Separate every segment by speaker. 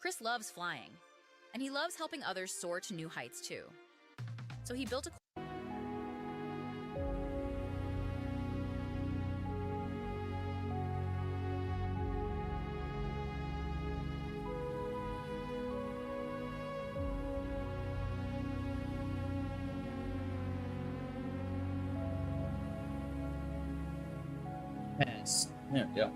Speaker 1: Chris loves flying, and he loves helping others soar to new heights too. So he built a
Speaker 2: Yes. Ja.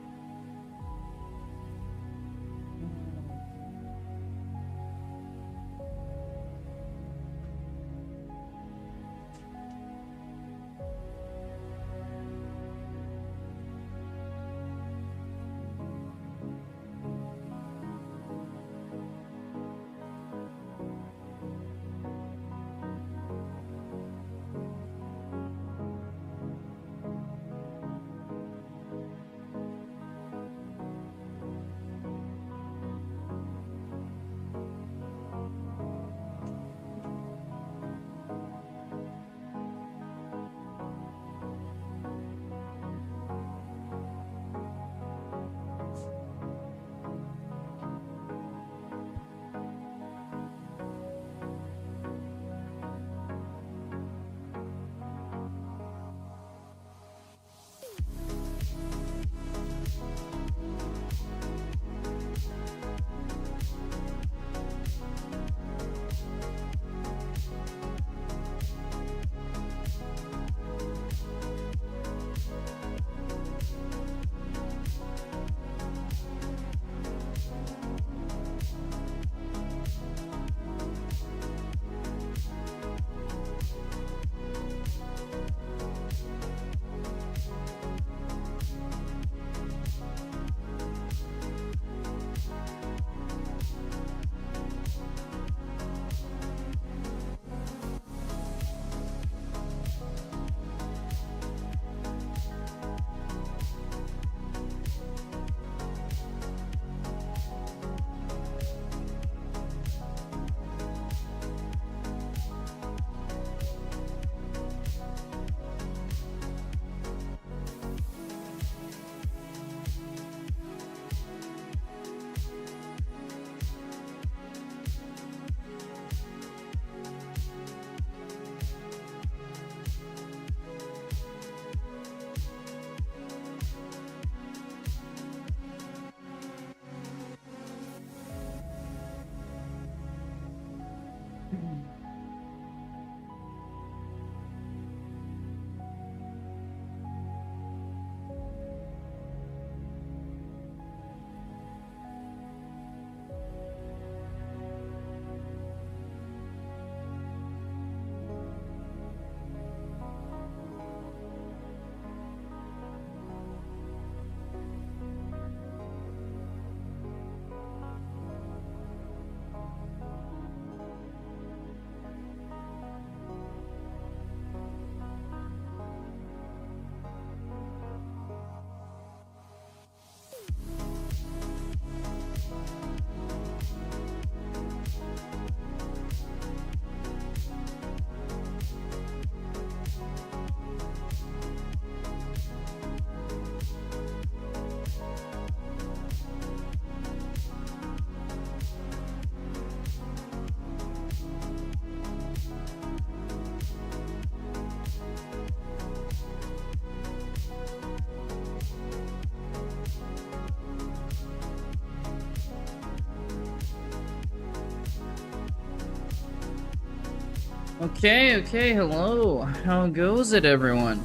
Speaker 2: Okay, hello. How goes it, everyone?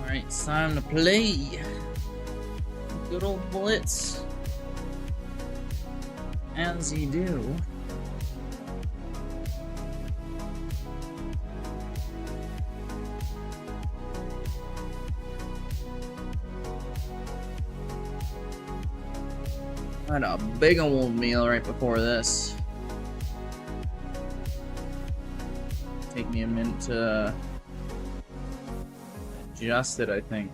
Speaker 2: Alright, it's time to play. Good old Blitz. As you do. I had a big old meal right before this. Take me a minute to adjust it, I think.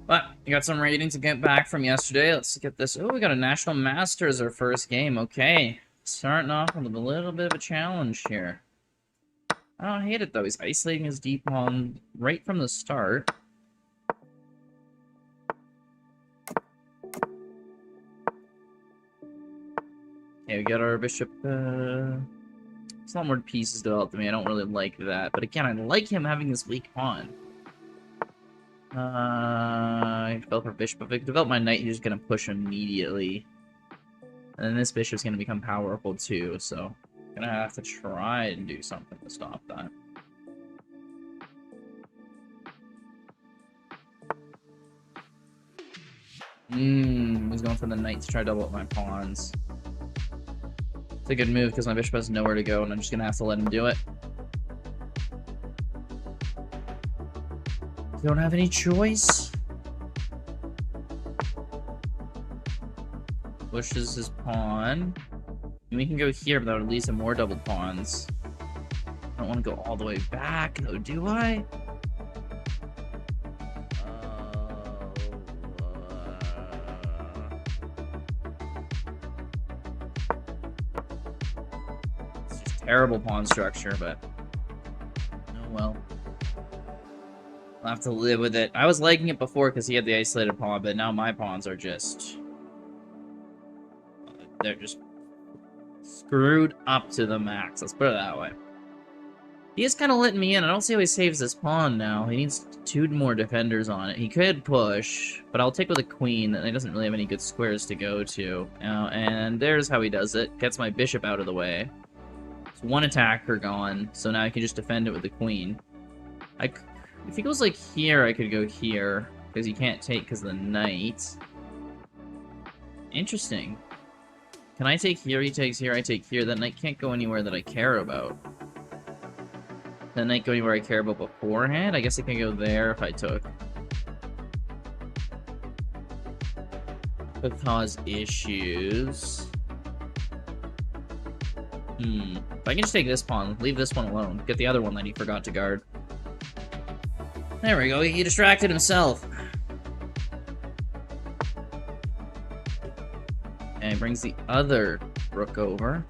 Speaker 2: But we got some ratings to get back from yesterday. Let's get this. Oh, we got a National Masters, our first game. Okay. Starting off with a little bit of a challenge here. I don't hate it though. He's isolating his D pawn right from the start. Okay, we got our bishop. It's a lot more pieces developed to me. I don't really like that. But again, I like him having this weak pawn. I develop our bishop. If I develop my knight, he's just gonna push immediately. And then this bishop's gonna become powerful too, so I'm gonna have to try and do something to stop that. He's going for the knight to try to double up my pawns. It's a good move because my bishop has nowhere to go, and I'm just gonna have to let him do it. Don't have any choice. Pushes his pawn. And we can go here, but that would lead to more double pawns. I don't want to go all the way back, though, do I? It's just terrible pawn structure, but oh well. I'll have to live with it. I was liking it before because he had the isolated pawn, but now my pawns are just... they're just screwed up to the max. Let's put it that way. He is kind of letting me in. I don't see how he saves this pawn now. He needs 2 more defenders on it. He could push, but I'll take with a queen, and he doesn't really have any good squares to go to. And there's how he does it. Gets my bishop out of the way. It's 1 attacker gone, so now I can just defend it with the queen. If he goes like here, I could go here, because he can't take because of the knight. Interesting. Can I take here? He takes here, I take here. That knight can't go anywhere that I care about. That knight go anywhere I care about beforehand? I guess I can go there if I took. Could cause issues. If I can just take this pawn, leave this one alone. Get the other one that he forgot to guard. There we go, he distracted himself. And he brings the other rook over.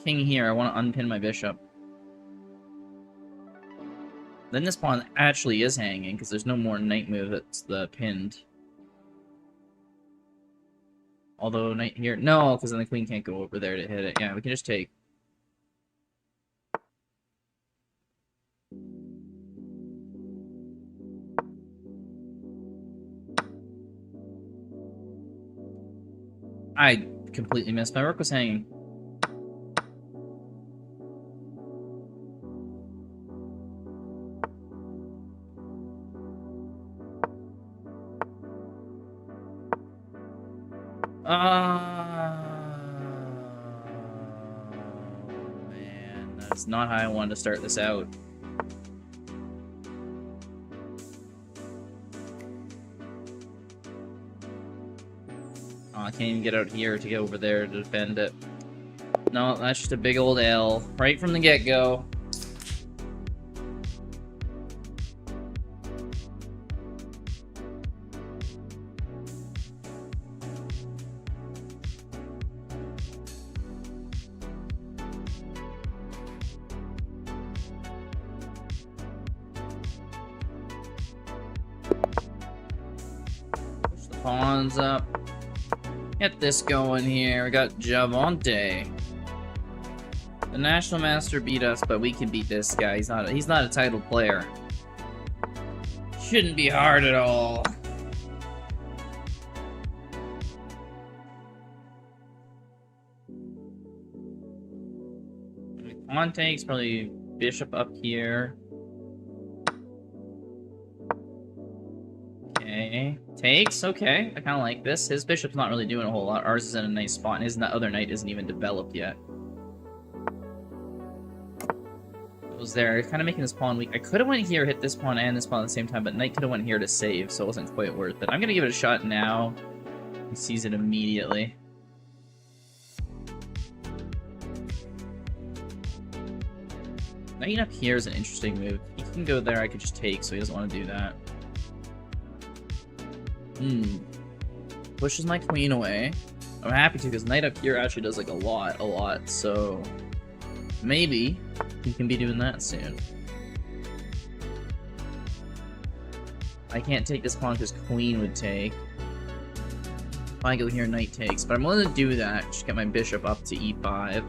Speaker 2: King here, I want to unpin my bishop. Then this pawn actually is hanging, because there's no more knight move that's the pinned. Although knight here... no, because then the queen can't go over there to hit it. Yeah, we can just take. I completely missed. My rook was hanging. Man, that's not how I wanted to start this out. Oh, I can't even get out here to get over there to defend it. No, that's just a big old L right from the get-go. Push the pawns up. Get this going here. We got Javante. The National Master beat us, but we can beat this guy. He's not a title player. Shouldn't be hard at all. Pawn takes, probably bishop up here. Okay. Takes, okay. I kind of like this. His bishop's not really doing a whole lot. Ours is in a nice spot, and his other knight isn't even developed yet. Goes there. Kind of making this pawn weak. I could have went here, hit this pawn and this pawn at the same time, but knight could have went here to save, so it wasn't quite worth it. I'm going to give it a shot now. He sees it immediately. Knight up here is an interesting move. He can go there, I could just take, so he doesn't want to do that. Pushes my queen away. I'm happy to, because knight up here actually does like a lot, so maybe he can be doing that soon. I can't take this pawn because queen would take. If I go here, knight takes, but I'm willing to do that. Just get my bishop up to e5.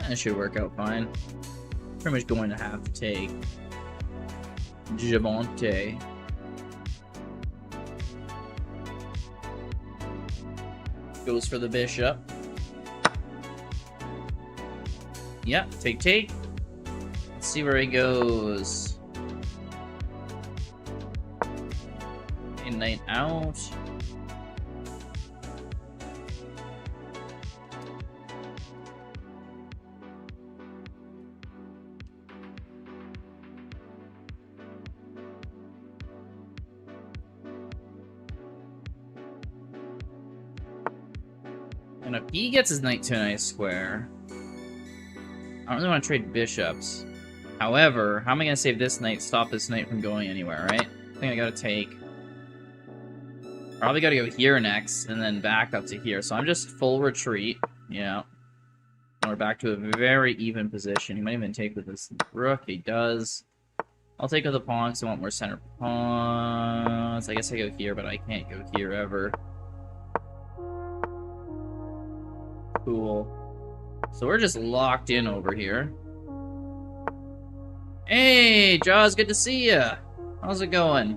Speaker 2: That should work out fine. Pretty much going to have to take. Javante. Goes for the bishop. Yep, take. Let's see where he goes. Okay, knight out. And if he gets his knight to a nice square, I don't really want to trade bishops. However, how am I going to save this knight, stop this knight from going anywhere, right? I think I got to take. Probably got to go here next, and then back up to here. So I'm just full retreat. Yeah. And we're back to a very even position. He might even take with this rook. He does. I'll take with the pawn because I want more center pawns. I guess I go here, but I can't go here ever. Cool. So we're just locked in over here. Hey, Jaws, good to see ya. How's it going?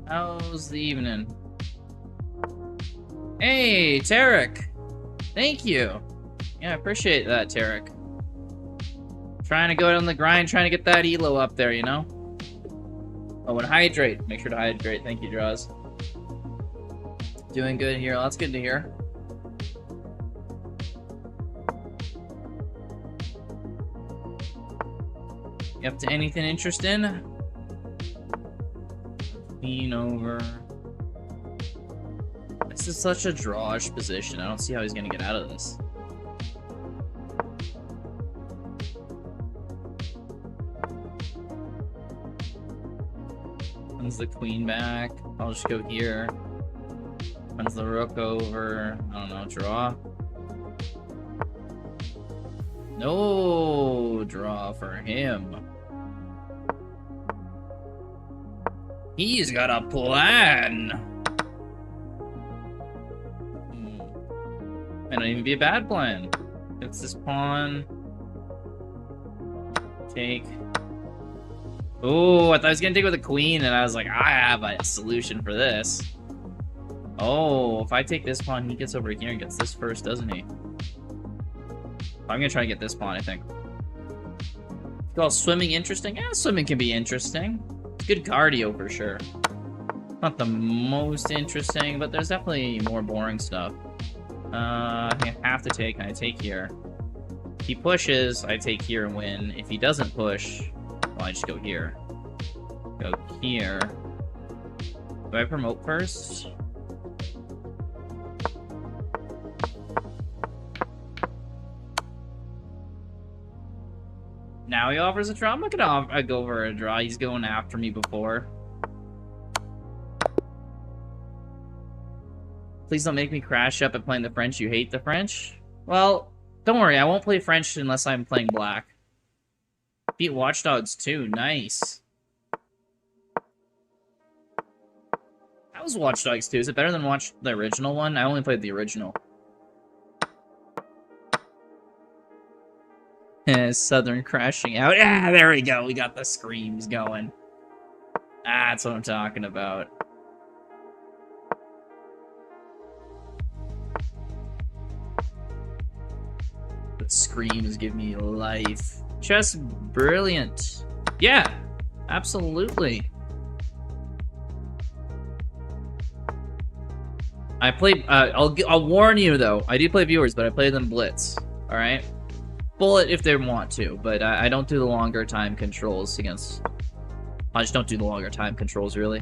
Speaker 2: How's the evening? Hey, Tarek. Thank you. Yeah, I appreciate that, Tarek. Trying to go down the grind, trying to get that elo up there, you know? Oh, and hydrate. Make sure to hydrate. Thank you, Jaws. Doing good here. That's good to hear. You up to anything interesting? Queen over. This is such a drawish position. I don't see how he's gonna get out of this. Runs the queen back. I'll just go here. Runs the rook over. I don't know, draw. No draw for him. He's got a plan. Might not even be a bad plan. It's this pawn. Take. Oh, I thought I was gonna take with a queen, and I was like, I have a solution for this. Oh, if I take this pawn, he gets over here and gets this first, doesn't he? I'm gonna try to get this pawn, I think. Call swimming interesting? Yeah, swimming can be interesting. It's good cardio for sure. Not the most interesting, but there's definitely more boring stuff. I think I have to take, and I take here. If he pushes, I take here and win. If he doesn't push, well, I just go here. Go here. Do I promote first? Now he offers a draw? I'm not gonna go over a draw. He's going after me before. Please don't make me crash up at playing the French. You hate the French? Well, don't worry. I won't play French unless I'm playing black. Beat Watch Dogs 2. Nice. How was Watch Dogs 2? Is it better than the original one? I only played the original. Southern crashing out. Ah, there we go. We got the screams going. Ah, that's what I'm talking about. The screams give me life. Just brilliant. Yeah, absolutely. I played. I'll warn you though. I do play viewers, but I play them Blitz. All right. Bullet if they want to, but I don't do the longer time controls against... I just don't do the longer time controls, really.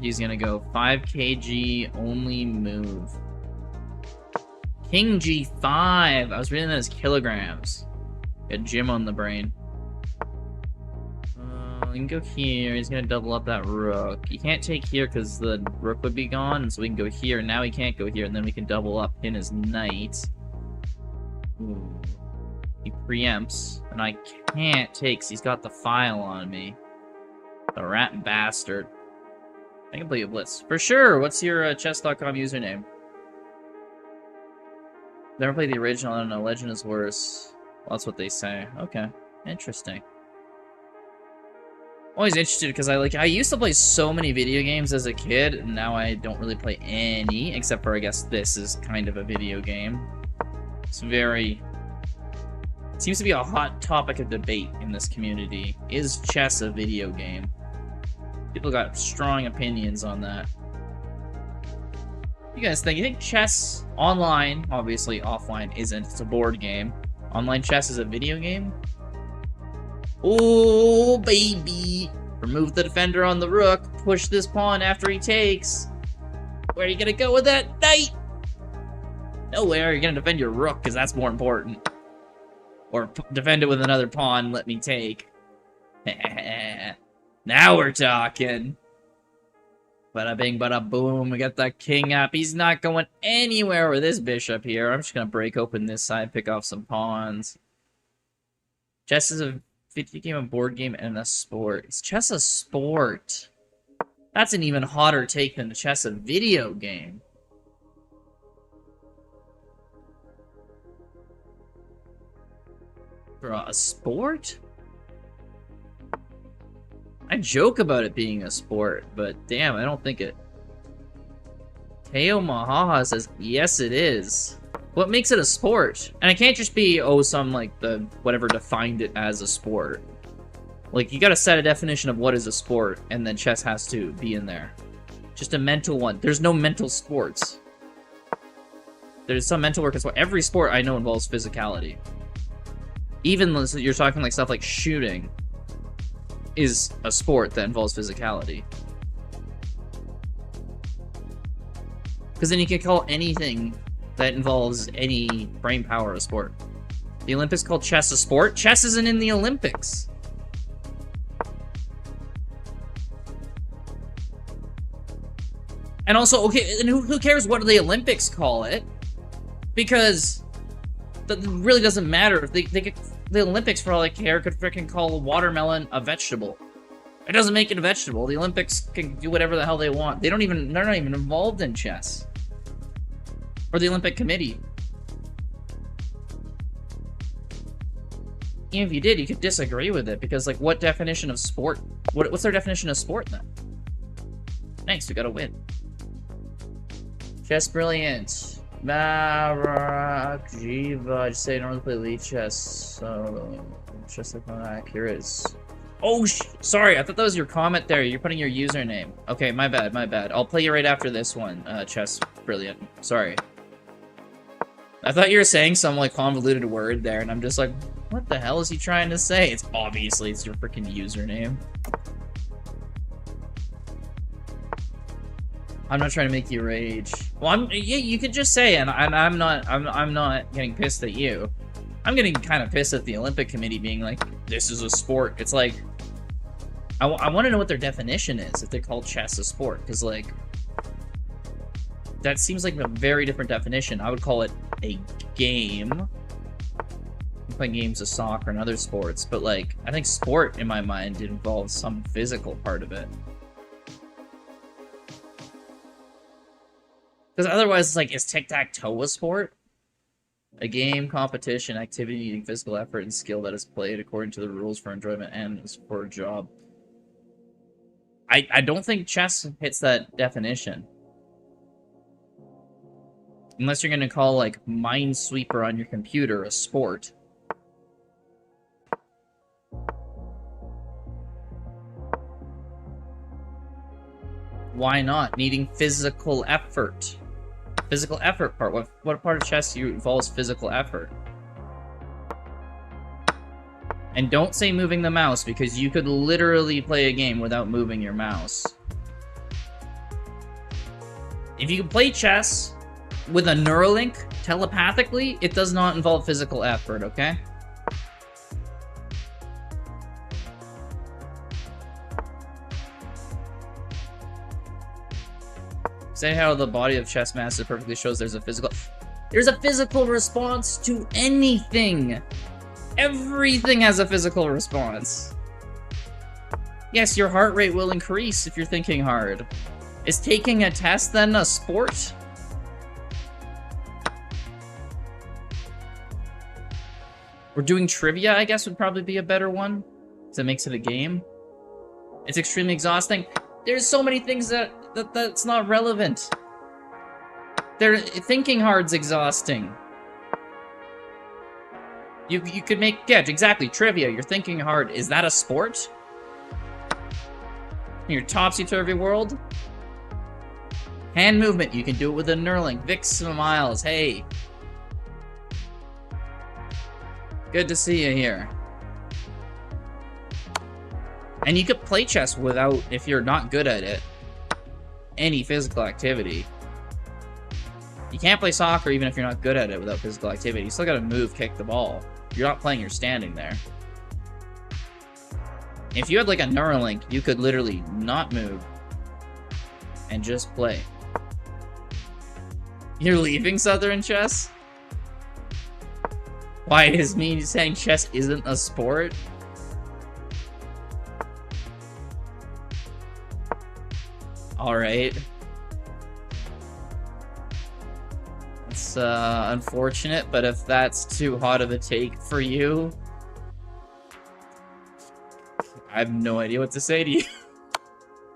Speaker 2: He's gonna go 5 kg only move. King G5. I was reading that as kilograms. Got Jim on the brain. We can go here. He's gonna double up that rook. He can't take here because the rook would be gone, so we can go here. Now he can't go here, and then we can double up in his knight. Ooh. He preempts, and I can't take because he's got the file on me. The rat bastard. I can play a Blitz. For sure! What's your chess.com username? Never played the original, I don't know. Legend is worse. Well, that's what they say. Okay. Interesting. Always interested because I used to play so many video games as a kid, and now I don't really play any, except for I guess this is kind of a video game. It's very... It seems to be a hot topic of debate in this community. Is chess a video game? People got strong opinions on that. You guys think? You think chess online, obviously offline isn't, it's a board game. Online chess is a video game? Oh, baby! Remove the defender on the rook, push this pawn after he takes. Where are you gonna go with that knight? Nowhere, you're gonna defend your rook, because that's more important. Or defend it with another pawn, let me take. Now we're talking. Bada bing, bada boom, we got that king up. He's not going anywhere with this bishop here. I'm just gonna break open this side, pick off some pawns. Chess is a video game, a board game, and a sport. Is chess a sport? That's an even hotter take than chess a video game. Bro, a sport? I joke about it being a sport, but damn, I don't think it... Teo Mahaha says, yes it is. What makes it a sport? And it can't just be, oh, some, like, the whatever defined it as a sport. Like, you gotta set a definition of what is a sport, and then chess has to be in there. Just a mental one. There's no mental sports. There's some mental work as well. Every sport I know involves physicality. Even you're talking like stuff like shooting is a sport that involves physicality. Because then you can call anything that involves any brain power a sport. The Olympics called chess a sport? Chess isn't in the Olympics. And also, okay, and who cares what the Olympics call it? Because that really doesn't matter. They could, the Olympics, for all I care, could freaking call a watermelon a vegetable. It doesn't make it a vegetable. The Olympics can do whatever the hell they want. They're not even involved in chess. Or the Olympic Committee. Even if you did, you could disagree with it, because, like, what definition of sport? What's their definition of sport, then? Nice, we got a win. Chess brilliant. Marak, Jiva, I just say I don't really play lead chess, so chess like not accurate. Oh, sorry, I thought that was your comment there. You're putting your username. Okay, my bad, my bad. I'll play you right after this one, chess brilliant. Sorry. I thought you were saying some, like, convoluted word there, and I'm just like, what the hell is he trying to say? It's obviously, it's your freaking username. I'm not trying to make you rage. Well, yeah, you could just say, and I'm not getting pissed at you. I'm getting kind of pissed at the Olympic Committee being like, this is a sport. It's like, I want to know what their definition is if they call chess a sport, because, like, that seems like a very different definition. I would call it a game. I'm playing games of soccer and other sports, but, like, I think sport in my mind involves some physical part of it. Because otherwise, it's like, is tic-tac-toe a sport? A game, competition, activity needing physical effort and skill that is played according to the rules for enjoyment and for a job. I don't think chess hits that definition. Unless you're going to call, like, Minesweeper on your computer a sport. Why not? Needing physical effort. Physical effort part. What part of chess involves physical effort? And don't say moving the mouse, because you could literally play a game without moving your mouse. If you can play chess with a Neuralink telepathically, it does not involve physical effort, okay? Say how the body of chess master perfectly shows there's a physical response to anything. Everything has a physical response. Yes, your heart rate will increase if you're thinking hard. Is taking a test then a sport? Or doing trivia, I guess, would probably be a better one, because it makes it a game. It's extremely exhausting. There's so many things that's not relevant. Thinking hard's exhausting. You could make, yeah, exactly, trivia. You're thinking hard. Is that a sport? In your topsy-turvy world? Hand movement, you can do it with a Neuralink. Vic smiles, hey. Good to see you here. And you could play chess without, if you're not good at it, any physical activity. You can't play soccer even if you're not good at it without physical activity. You still gotta move, kick the ball. You're not playing, you're standing there. If you had like a Neuralink, you could literally not move and just play. You're leaving Southern Chess? Why is me saying chess isn't a sport? Alright. It's unfortunate, but if that's too hot of a take for you, I have no idea what to say to you.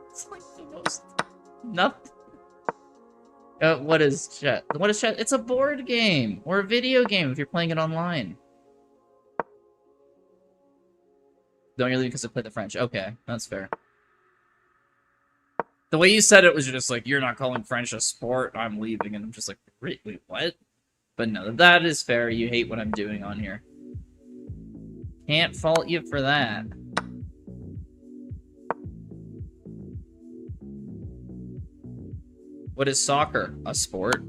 Speaker 2: It's like the most... nothing. What is chess? What is chess? It's a board game or a video game if you're playing it online. Don't you leave because I play the French? Okay, that's fair. The way you said it was just like, you're not calling French a sport, I'm leaving, and I'm just like, wait, what? But no, that is fair. You hate what I'm doing on here. Can't fault you for that. What is soccer? A sport?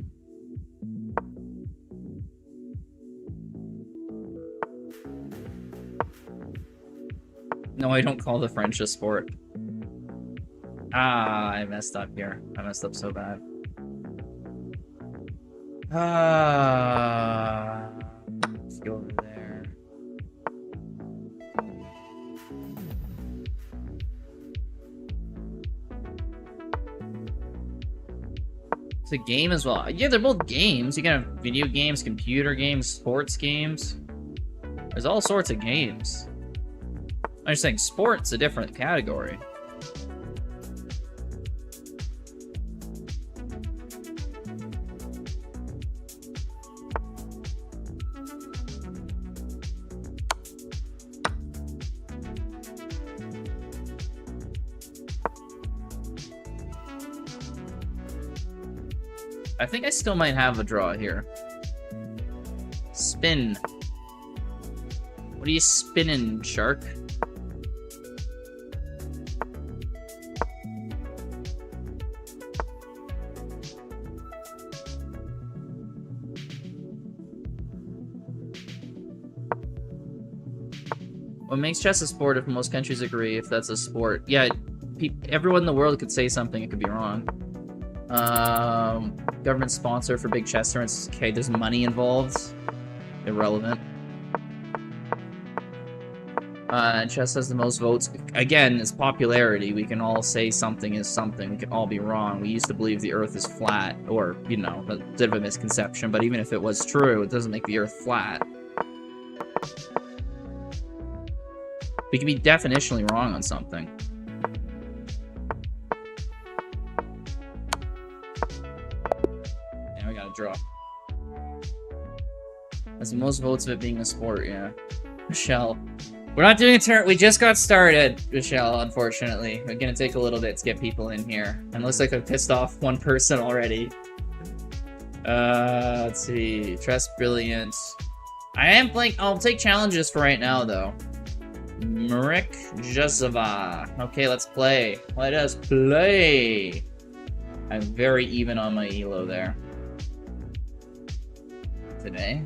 Speaker 2: No, I don't call the French a sport. Ah, I messed up here. I messed up so bad. Let's go over there. It's a game as well. Yeah, they're both games. You can have video games, computer games, sports games. There's all sorts of games. I'm just saying sport's a different category. I think I still might have a draw here. Spin. What are you spinning, shark? What makes chess a sport if most countries agree if that's a sport? Yeah, everyone in the world could say something, it could be wrong. Government sponsor for big chess tournaments. Okay, there's money involved. Irrelevant. And chess has the most votes. Again, it's popularity. We can all say something is something. We can all be wrong. We used to believe the Earth is flat, or, you know, a bit of a misconception, but even if it was true, it doesn't make the Earth flat. We can be definitionally wrong on something. Yeah, we got a draw. That's the most votes of it being a sport, yeah. Michelle. We're not doing a turn. We just got started, Michelle, unfortunately. We're gonna take a little bit to get people in here. And it looks like I've pissed off one person already. Let's see. Trust Brilliant. I am playing. I'll take challenges for right now, though. Marek Jazava. Okay, let's play. Let us play. I'm very even on my elo there. Today.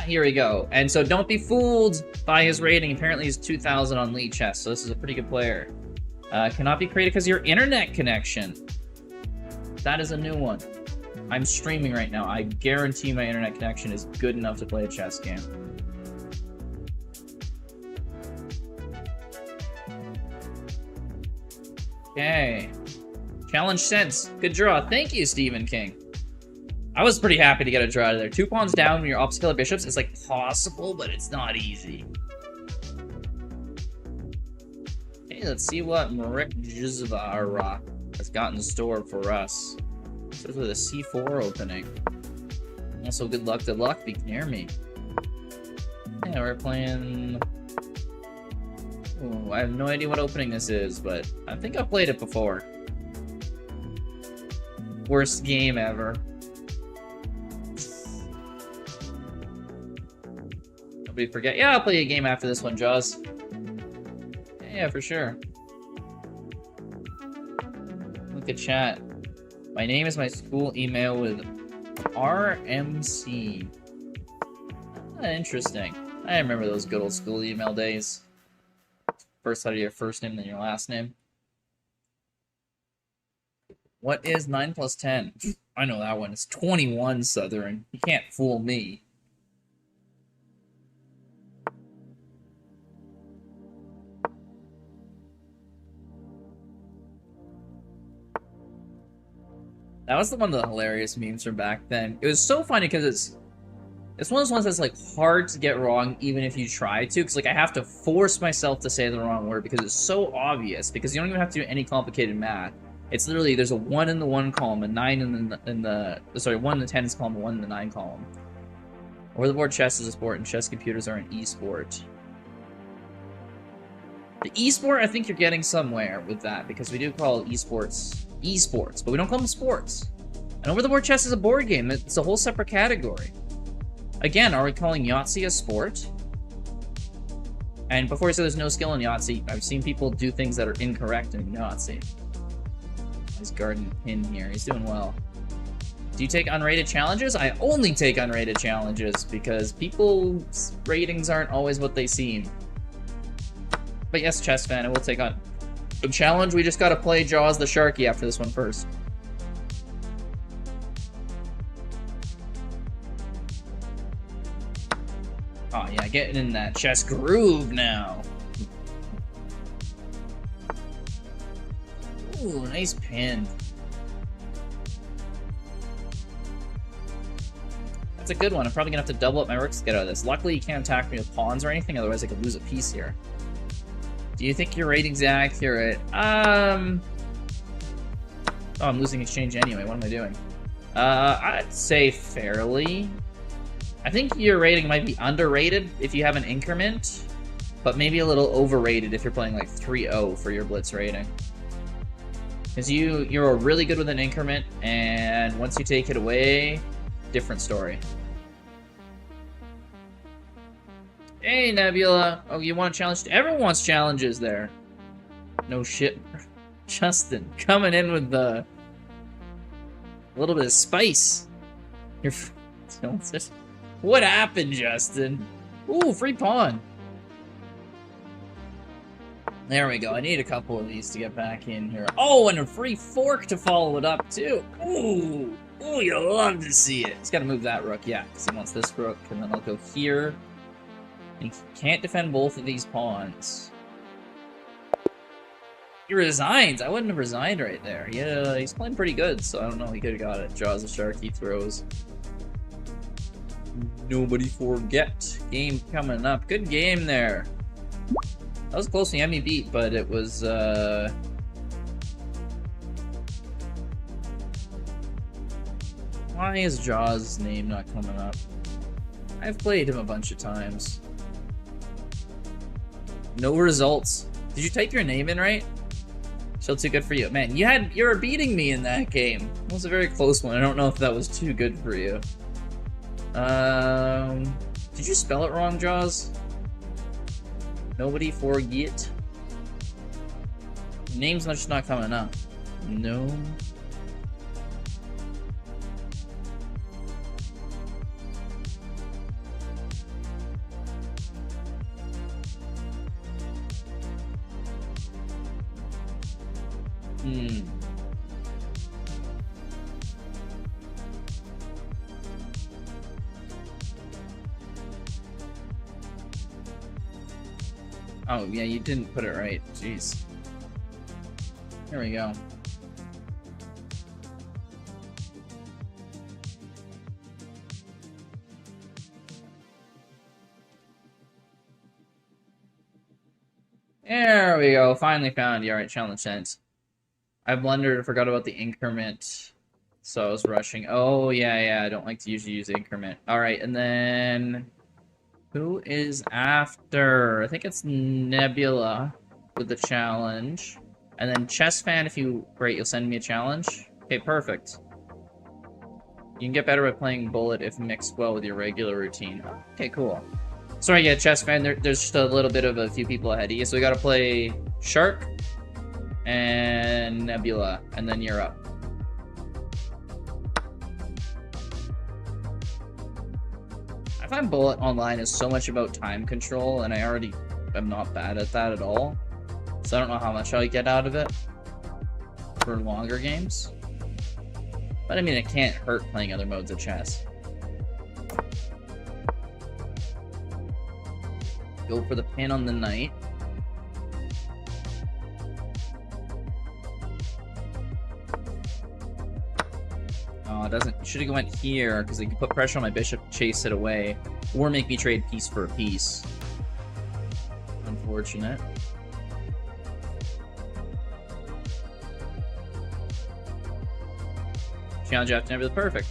Speaker 2: Here we go. And so don't be fooled by his rating. Apparently he's 2,000 on Lead Chess, so this is a pretty good player. Cannot be created because of your internet connection. That is a new one. I'm streaming right now. I guarantee my internet connection is good enough to play a chess game. Okay. Challenge sense. Good draw. Thank you, Stephen King. I was pretty happy to get a draw out of there. 2 pawns down when you're upscaler bishops is like possible, but it's not easy. Hey, let's see what Marek Jizvara has got in store for us. Starts with a C4 opening. Also, good luck, be near me. Yeah, we're playing... Ooh, I have no idea what opening this is, but I think I've played it before. Worst game ever. Nobody forget. Yeah, I'll play a game after this one, Jaws. Yeah, for sure. Look at chat. My name is my school email with RMC. Interesting. I remember those good old school email days. First letter of your first name, then your last name. What is 9 plus 10? I know that one. It's 21, Southern. You can't fool me. That was one of the hilarious memes from back then. It was so funny because it's one of those ones that's like hard to get wrong even if you try to, because like I have to force myself to say the wrong word because it's so obvious, because you don't even have to do any complicated math. It's literally there's a 1 in the 1 column, a 9 in the sorry, 1 in the 10 column, 1 in the 9 column. Overboard chess is a sport and chess computers are an e-sport. The e-sport, I think you're getting somewhere with that, because we do call esports esports, but we don't call them sports. And overboard chess is a board game. It's a whole separate category. Again, are we calling Yahtzee a sport? And before I say there's no skill in Yahtzee, I've seen people do things that are incorrect in Yahtzee. He's guarding in here. He's doing well. Do you take unrated challenges? I only take unrated challenges because people's ratings aren't always what they seem. But yes, chess fan, I will take on a challenge. We just gotta play Jaws the Sharky after this one first. Oh yeah, getting in that chess groove now. Ooh, nice pin. That's a good one. I'm probably gonna have to double up my rooks to get out of this. Luckily, you can't attack me with pawns or anything, otherwise I could lose a piece here. Do you think your rating's accurate? Oh, I'm losing exchange anyway. What am I doing? I'd say fairly. I think your rating might be underrated if you have an increment, but maybe a little overrated if you're playing like 3-0 for your Blitz rating. Because you're really good with an increment, and once you take it away, different story. Hey, Nebula. Oh, you want a challenge? Everyone wants challenges there. No shit. Justin, coming in with a little bit of spice. What happened, Justin? Ooh, free pawn. There we go. I need a couple of these to get back in here. Oh, and a free fork to follow it up, too. Ooh. Ooh, you'll love to see it. He's got to move that rook, yeah, because he wants this rook, and then I'll go here. He can't defend both of these pawns. He resigns. I wouldn't have resigned right there. Yeah, he's playing pretty good, so I don't know. He could have got it. Jaws the shark, he throws. Nobody forget. Game coming up. Good game there. That was close to Yemi beat, but it was, Why is Jaws' name not coming up? I've played him a bunch of times. No results. Did you type your name in right? Still too good for you. Man, you were beating me in that game. It was a very close one. I don't know if that was too good for you. Did you spell it wrong, Jaws? Nobody forget. Name's just not coming up. No. Oh, yeah, you didn't put it right. Jeez. Here we go. There we go. Finally found you. Alright, challenge sent. I blundered and forgot about the increment. So I was rushing. Oh, yeah, I don't like to usually use increment. Alright, and then... who is after? I think it's Nebula with the challenge. And then Chess Fan, if you... great, you'll send me a challenge. Okay, perfect. You can get better at playing Bullet if mixed well with your regular routine. Okay, cool. Sorry, yeah, Chess Fan, there's just a little bit of a few people ahead of you. So we gotta play Shark and Nebula, and then you're up. I find Bullet Online is so much about time control, and I already am not bad at that at all. So I don't know how much I get out of it for longer games. But I mean, it can't hurt playing other modes of chess. Go for the pin on the knight. Oh, it doesn't. Should have went here because they could put pressure on my bishop, chase it away, or make me trade piece for a piece. Unfortunate. Challenge after Nebula, perfect.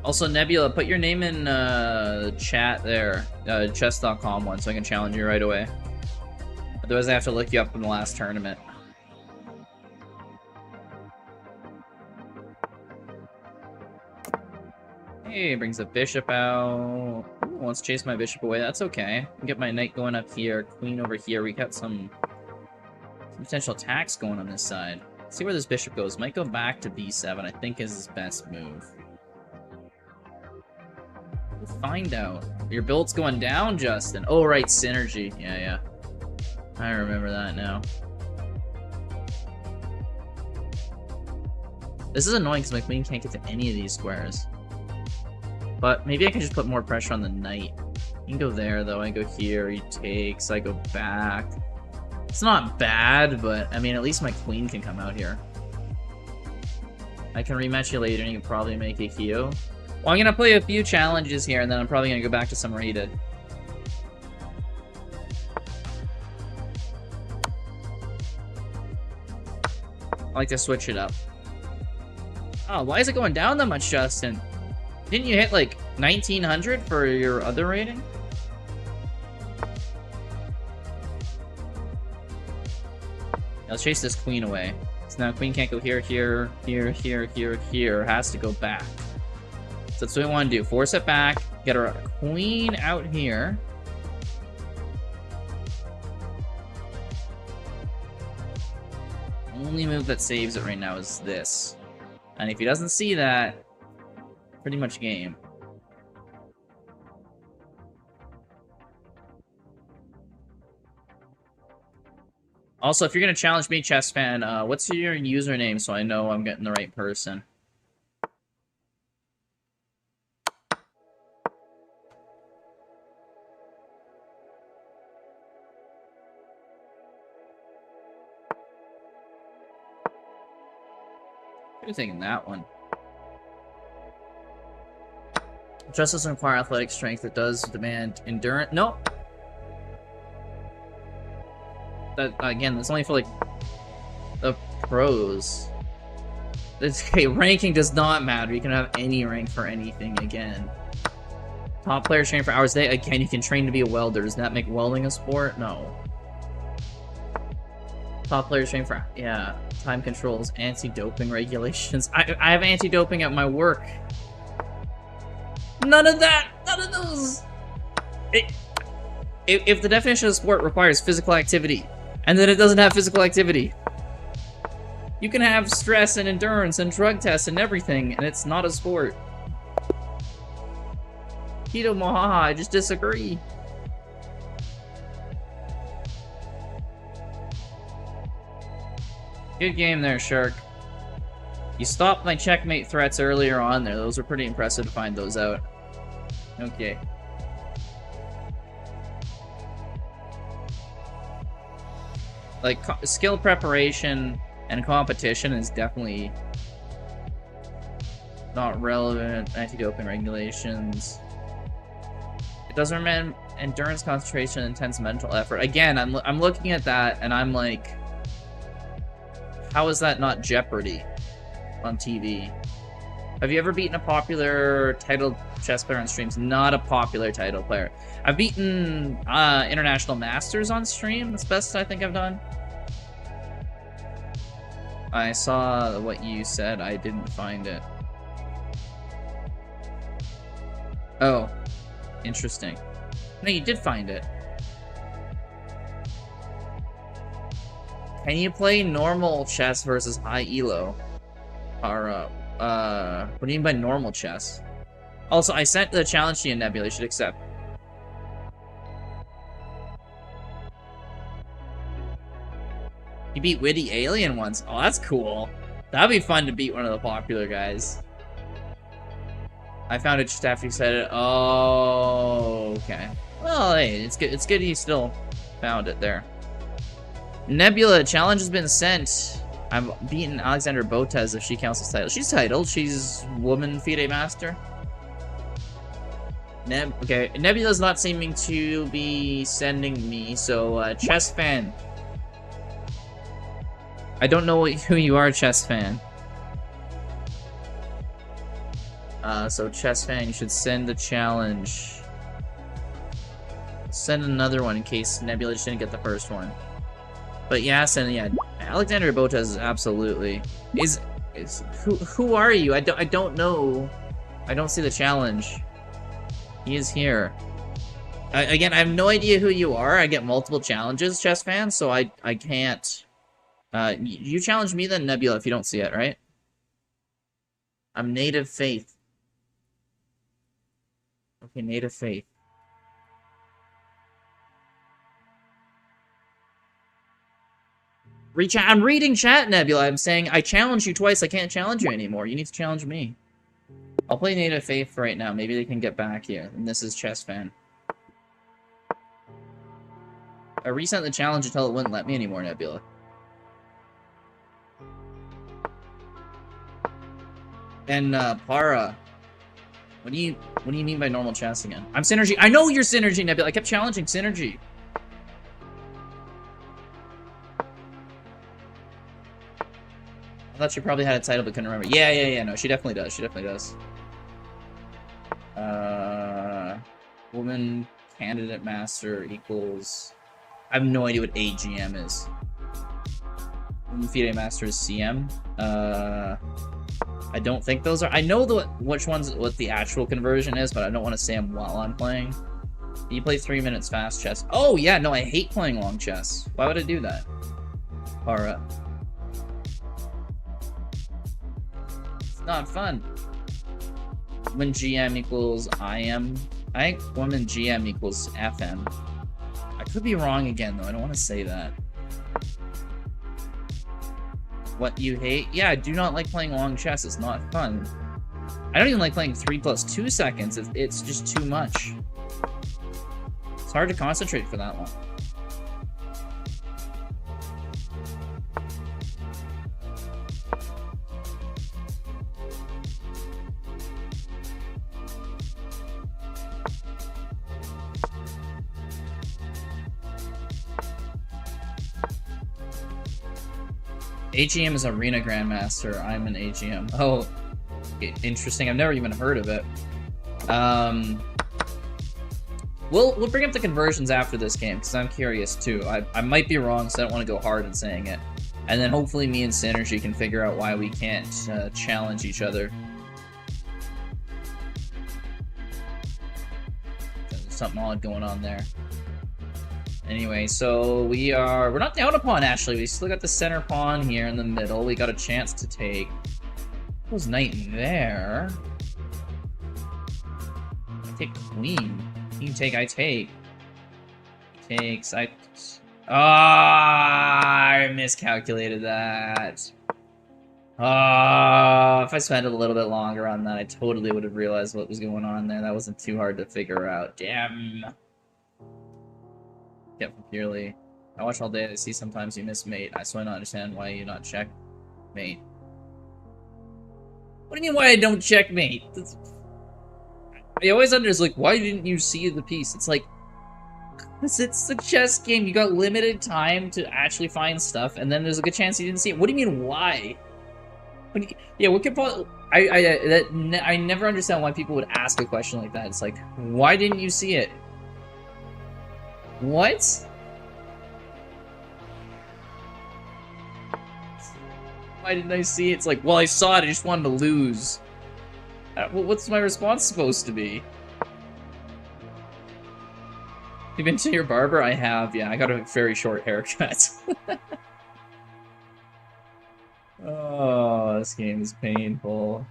Speaker 2: Also, Nebula, put your name in chat there, chess.com one, so I can challenge you right away. Otherwise, I have to look you up from the last tournament. Hey, brings the bishop out. Ooh, wants to chase my bishop away. That's okay. I can get my knight going up here, queen over here. We got some potential attacks going on this side. Let's see where this bishop goes. Might go back to b7, I think is his best move. We'll find out. Your build's going down, Justin. Oh, right, synergy. Yeah. I remember that now. This is annoying because my queen can't get to any of these squares. But maybe I can just put more pressure on the knight. You can go there, though. I go here, he takes, I go back. It's not bad, but, I mean, at least my queen can come out here. I can rematch you later, and you can probably make a heal. Well, I'm gonna play a few challenges here, and then I'm probably gonna go back to some rated. I like to switch it up. Oh, why is it going down that much, Justin? Didn't you hit, like, 1900 for your other rating? Let's chase this queen away. So now queen can't go here, here, here, here, here, here. Has to go back. So that's what we want to do. Force it back. Get our queen out here. Only move that saves it right now is this. And if he doesn't see that, pretty much game. Also, if you're going to challenge me, Chess Fan, what's your username so I know I'm getting the right person? You're taking that one. Chess doesn't require athletic strength. It does demand endurance. No. That again, that's only for like the pros. Okay, ranking does not matter. You can have any rank for anything again. Top players train for hours a day. Again, you can train to be a welder. Does that make welding a sport? No. Top players train for, yeah, time controls, anti-doping regulations. I have anti-doping at my work. None of that! None of those! if the definition of sport requires physical activity, and then it doesn't have physical activity, you can have stress and endurance and drug tests and everything, and it's not a sport. Keto Mohaha, I just disagree. Good game there, Shark. You stopped my checkmate threats earlier on there. Those were pretty impressive to find those out. Okay. Like, skill preparation and competition is definitely not relevant. Anti-doping regulations. It doesn't remember endurance, concentration, intense mental effort. Again, I'm looking at that and I'm like, how is that not Jeopardy on TV? Have you ever beaten a popular titled chess player on streams? Not a popular title player. I've beaten International Masters on stream. That's the best I think I've done. I saw what you said. I didn't find it. Oh. Interesting. No, you did find it. Can you play normal chess versus high elo? Or, what do you mean by normal chess? Also, I sent the challenge to you, Nebula. You should accept. You beat Witty Alien once. Oh, that's cool. That'd be fun to beat one of the popular guys. I found it just after you said it. Oh, okay. Well, hey, it's good. It's good you still found it there. Nebula, challenge has been sent. I've beaten Alexander Botez if she counts as title. She's titled. She's woman FIDE master. Okay, Nebula's not seeming to be sending me, so chess fan. I don't know who you are, chess fan. So chess fan, you should send the challenge. Send another one in case Nebula just didn't get the first one. But yeah, Alexander Botez is absolutely who are you? I don't know. I don't see the challenge. He is here. Again, I have no idea who you are. I get multiple challenges, chess fan, so I can't. You challenge me then, Nebula, if you don't see it, right? I'm Native Faith. Okay, Native Faith. I'm reading chat, Nebula. I'm saying I challenged you twice. I can't challenge you anymore. You need to challenge me. I'll play Native Faith right now. Maybe they can get back here. And this is Chess Fan. I resent the challenge until it wouldn't let me anymore, Nebula. And Para, what do you mean by normal chess again? I'm Synergy. I know you're Synergy, Nebula. I kept challenging Synergy. I thought she probably had a title but couldn't remember. Yeah. No, she definitely does. She definitely does. Woman candidate master equals. I have no idea what AGM is. Woman FIDE master is CM. I don't think those are. I know which ones what the actual conversion is, but I don't want to say them while I'm playing. You play 3 minutes fast chess. Oh yeah, no, I hate playing long chess. Why would I do that? Para. It's not fun. When GM equals IM. I think woman GM equals FM. I could be wrong again though. I don't want to say that. What you hate? Yeah, I do not like playing long chess. It's not fun. I don't even like playing 3+2 seconds. It's just too much. It's hard to concentrate for that long. AGM is Arena Grandmaster. I'm an AGM. Oh, interesting. I've never even heard of it. We'll bring up the conversions after this game because I'm curious too. I might be wrong, so I don't want to go hard in saying it. And then hopefully me and Synergy can figure out why we can't challenge each other. There's something odd going on there. Anyway, so we're not down a pawn, actually. We still got the center pawn here in the middle. We got a chance to take. What was knight there? I take queen. You take, I take. He takes, I... I miscalculated that. If I spent a little bit longer on that, I totally would have realized what was going on there. That wasn't too hard to figure out. Damn. Get from purely. I watch all day. I see sometimes you miss mate. I still don't understand why you not check mate. What do you mean why I don't check mate? I always wonder, like, why didn't you see the piece? It's like, it's a chess game. You got limited time to actually find stuff, and then there's a good chance you didn't see it. What do you mean why? Yeah, what could I never understand why people would ask a question like that. It's like, why didn't you see it? What? Why didn't I see it? It's like, well, I saw it, I just wanted to lose. What's my response supposed to be? You've been to your barber? I have, yeah. I got a very short haircut. Oh, this game is painful.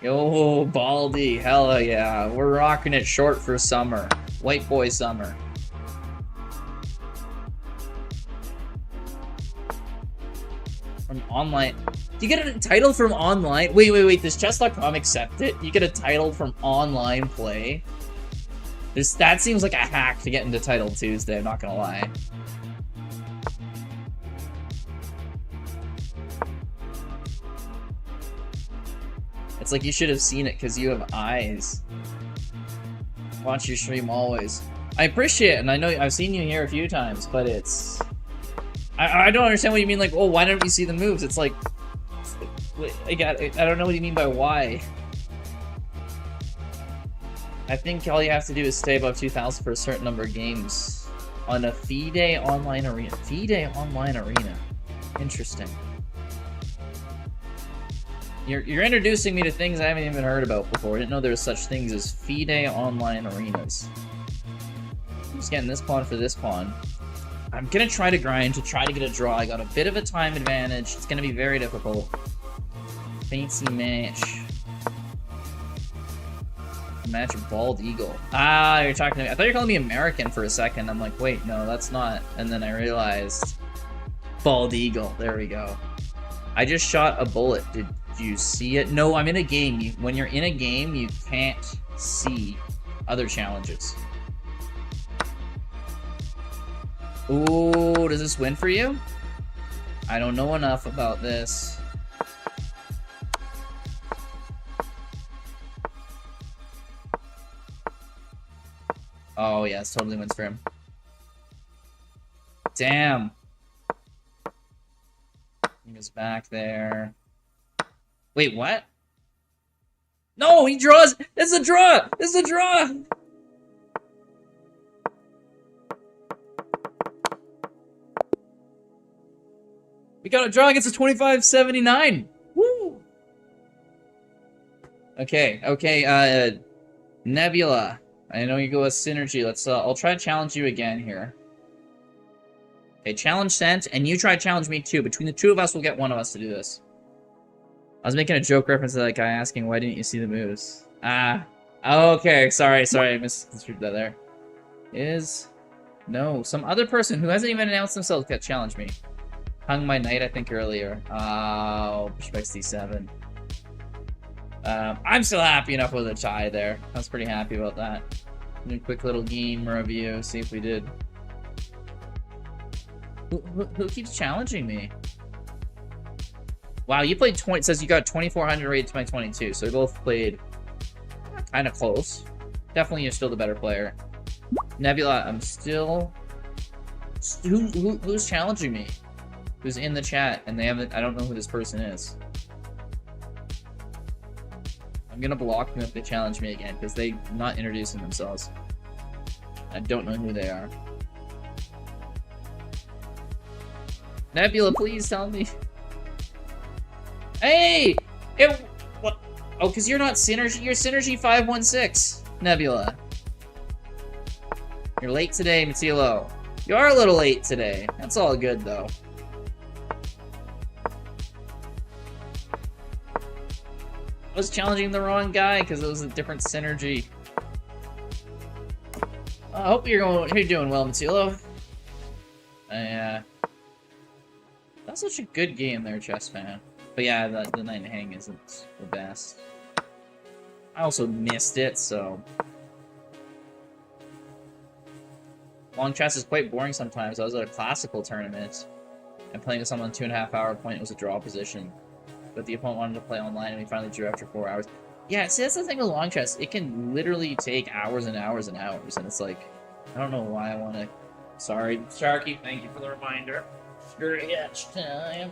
Speaker 2: Yo, Baldy, hell yeah. We're rocking it short for summer. White boy summer. From online. Do you get a title from online? Wait. Does chess.com accept it? You get a title from online play? That seems like a hack to get into Title Tuesday, I'm not gonna lie. It's like you should have seen it because you have eyes. Watch your stream always. I appreciate it, and I know I've seen you here a few times, but it's... I don't understand what you mean, like, oh, why don't you see the moves? It's like... I don't know what you mean by why. I think all you have to do is stay above 2,000 for a certain number of games on a FIDE online arena. FIDE online arena. Interesting. You're introducing me to things I haven't even heard about before. I didn't know there were such things as FIDE online arenas. I'm just getting this pawn for this pawn. I'm gonna try to grind to try to get a draw. I got a bit of a time advantage. It's gonna be very difficult. Fancy match. Match of Bald Eagle. Ah, you're talking to me. I thought you were calling me American for a second. I'm like, wait, no, that's not. And then I realized Bald Eagle. There we go. I just shot a bullet. Did you see it? No, I'm in a game. When you're in a game, you can't see other challenges. Ooh, does this win for you? I don't know enough about this. Oh, yes, totally wins for him. Damn. He was back there. Wait, what? No, he draws! This is a draw! This is a draw! We got a draw against a 25-79! Woo! Okay, Nebula. I know you go with Synergy. Let's, I'll try to challenge you again here. Okay, challenge sent, and you try to challenge me too. Between the two of us, we'll get one of us to do this. I was making a joke reference to that guy asking, why didn't you see the moves? Ah. Okay, sorry, I misconstrued that there. No, some other person who hasn't even announced themselves can challenge me. Hung my knight, I think, earlier. Oh, Bishop D7. I'm still happy enough with a tie there. I was pretty happy about that. Do a quick little game review, see if we did. Who keeps challenging me? Wow, you played 20. It says you got 2,400 rated to my 22, so we both played kind of close. Definitely, you're still the better player. Nebula, I'm still. Who's challenging me? Who's in the chat and they haven't? I don't know who this person is. I'm gonna block them if they challenge me again, because they're not introducing themselves. I don't know who they are. Nebula, please tell me. Hey! What? Oh, because you're not Synergy. You're Synergy 516, Nebula. You're late today, Matilo. You are a little late today. That's all good, though. I was challenging the wrong guy because it was a different synergy. I hope you're doing well, Matilo. Yeah. That's such a good game there, Chess Fan. But yeah, the Night Hang isn't the best. I also missed it, so... Long chess is quite boring sometimes. I was at a classical tournament, and playing with someone 2.5 hour point was a draw position. But the opponent wanted to play online, and we finally drew after 4 hours. Yeah, see, that's the thing with long chess. It can literally take hours and hours and hours, and it's like, I don't know why I want to... Sorry, Sharky, thank you for the reminder. Scratch time.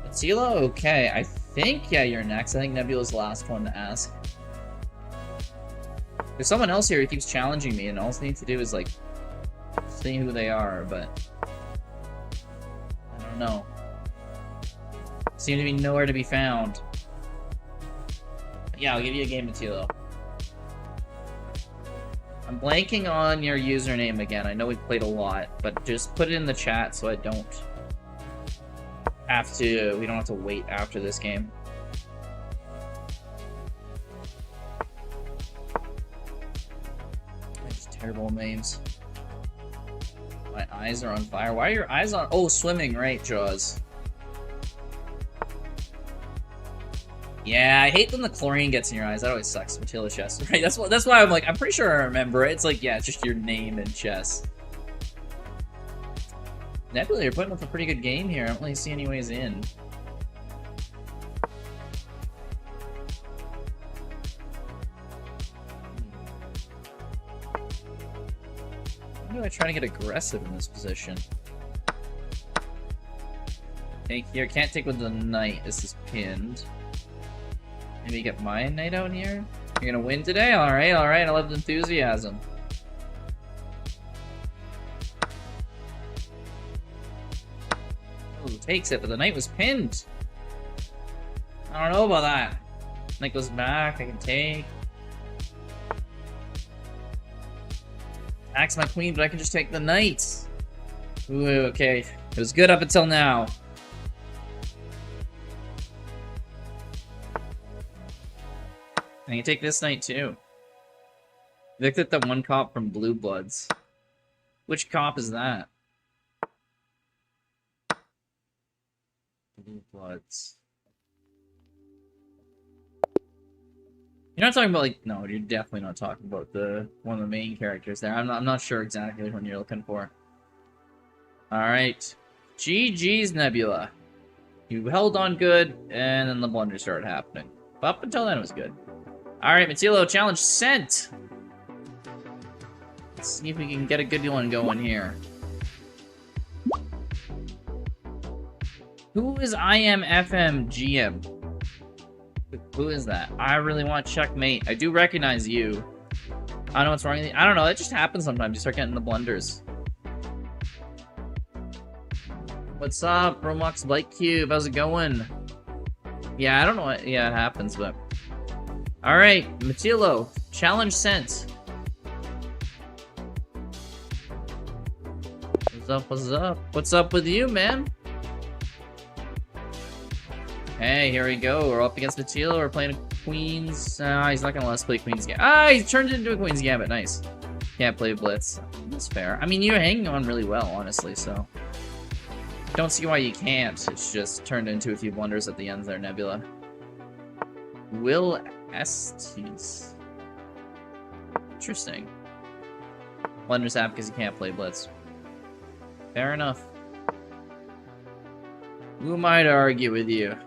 Speaker 2: Tila, okay. I think, yeah, you're next. I think Nebula's the last one to ask. There's someone else here who keeps challenging me, and all I need to do is, like, see who they are, but... I don't know. Seem to be nowhere to be found. Yeah, I'll give you a game of Tilo. I'm blanking on your username again. I know we've played a lot, but just put it in the chat so I don't have to... We don't have to wait after this game. Just terrible names. My eyes are on fire. Why are your eyes on... Oh, swimming, right, Jaws. Yeah, I hate when the chlorine gets in your eyes. That always sucks. Matilla chess, right? That's why I'm like, I'm pretty sure I remember it. It's like, yeah, it's just your name and chess. Nebula, you're putting up a pretty good game here. I don't really see any ways in. Why do I try to get aggressive in this position? Take here, can't take with the knight. This is pinned. Maybe get my knight out here? You're gonna win today? Alright, alright. I love the enthusiasm. Oh, takes it, but the knight was pinned. I don't know about that. Knight goes back, I can take. Axe my queen, but I can just take the knight. Ooh, okay. It was good up until now. I can take this knight too. Looked at the one cop from Blue Bloods. Which cop is that? Blue Bloods. You're not talking about, like, no, you're definitely not talking about one of the main characters there. I'm not sure exactly which one you're looking for. Alright. GG's, Nebula. You held on good, and then the blunder started happening. But up until then, it was good. Alright, Matilo, challenge sent! Let's see if we can get a good one going here. Who is IMFMGM? Who is that? I really want checkmate. I do recognize you. I don't know what's wrong with you. I don't know, it just happens sometimes. You start getting the blunders. What's up, Romux Light Cube? How's it going? Yeah, I don't know what... Yeah, it happens, but... Alright, Matilo, challenge sent. What's up, what's up? What's up with you, man? Hey, here we go. We're up against Matilo. We're playing a Queen's... he's not gonna let us play Queen's Gambit. Ah, he's turned it into a Queen's Gambit. Nice. Can't play Blitz. That's fair. I mean, you're hanging on really well, honestly, so... Don't see why you can't. It's just turned into a few blunders at the end there, Nebula. Will Estes. Interesting. Blunders happen because you can't play Blitz. Fair enough. Who am I to argue with you?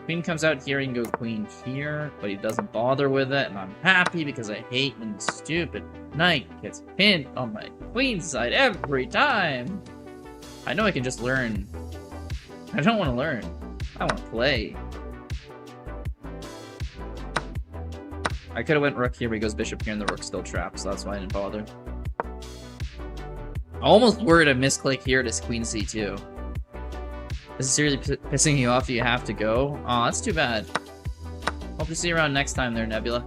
Speaker 2: Queen comes out here, he can go queen here, but he doesn't bother with it, and I'm happy because I hate when the stupid knight gets pinned on my queen's side every time. I know I can just learn. I don't want to learn. I want to play. I could have went rook here, but he goes bishop here, and the rook's still trapped, so that's why I didn't bother. I almost worried a misclick here to queen c2. This is seriously pissing you off that you have to go? Aw, that's too bad. Hope to see you around next time there, Nebula.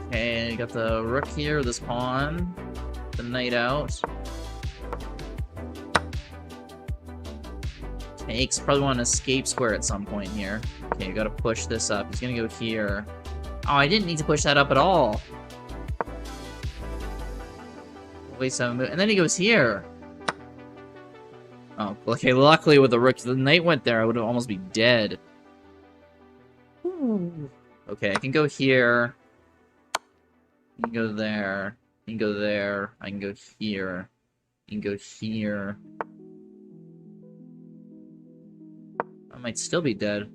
Speaker 2: Okay, got the rook here, this pawn. The knight out. Takes, probably want an escape square at some point here. Okay, gotta push this up. He's gonna go here. Oh, I didn't need to push that up at all. Wait 7 moves. And then he goes here. Oh, okay, luckily with the rook, the knight went there, I would have almost be dead. Ooh. Okay, I can go here. I can go there. I can go there. I can go here. I can go here. I might still be dead.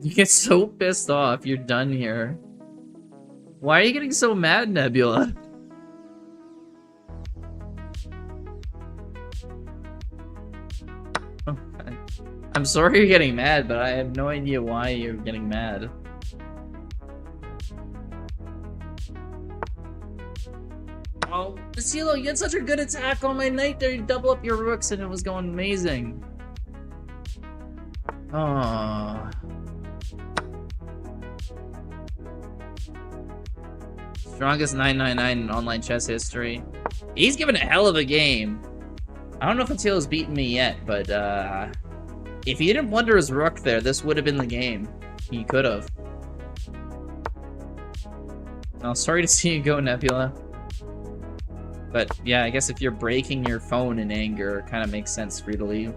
Speaker 2: You get so pissed off, you're done here. Why are you getting so mad, Nebula? I'm sorry you're getting mad, but I have no idea why you're getting mad. Oh, Basilo, you had such a good attack on my knight there. You double up your rooks and it was going amazing. Oh. Strongest 999 in online chess history. He's given a hell of a game. I don't know if Attila's beaten me yet, but if he didn't blunder his rook there, this would have been the game. He could have. Oh, sorry to see you go, Nebula. But yeah, I guess if you're breaking your phone in anger, it kind of makes sense for you to leave.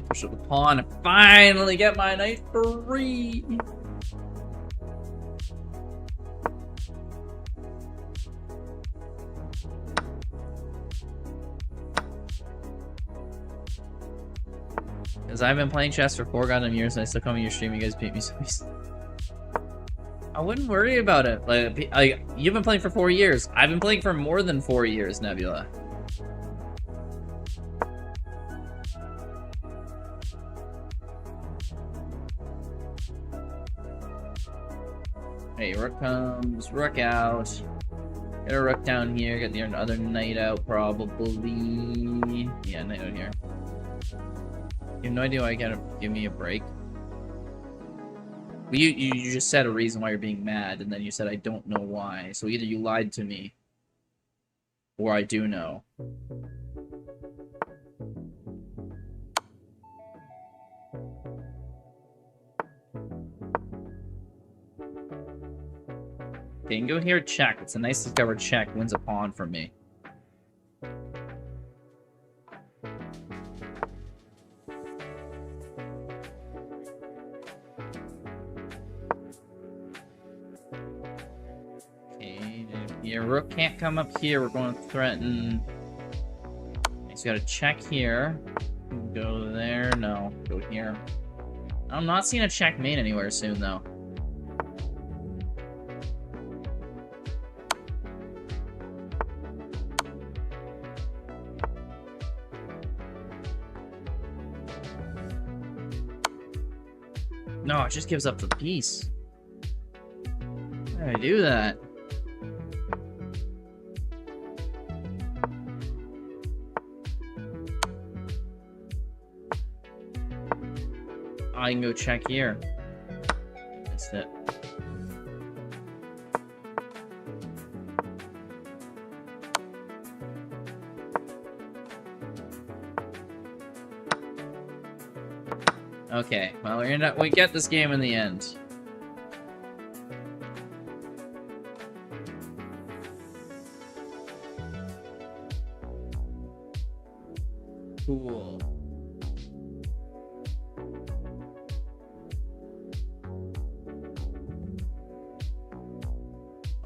Speaker 2: Push up the pawn and finally get my knight free. Because I've been playing chess for 4 goddamn years and I still come to your stream, you guys beat me so easily. I wouldn't worry about it. Like, you've been playing for 4 years. I've been playing for more than 4 years, Nebula. Hey, rook comes, rook out. Get a rook down here, get the other knight out, probably. Yeah, knight out here. You have no idea why you gotta give me a break. But you just said a reason why you're being mad, and then you said I don't know why. So either you lied to me, or I do know. Okay, you can go here, check. It's a nice discovered check. Wins a pawn for me. Okay, your rook can't come up here. We're going to threaten. He's got a check here. Go there. No, go here. I'm not seeing a checkmate anywhere soon, though. No, it just gives up the piece. How do I do that? I can go check here. That's it. Okay, well, we get this game in the end. Cool.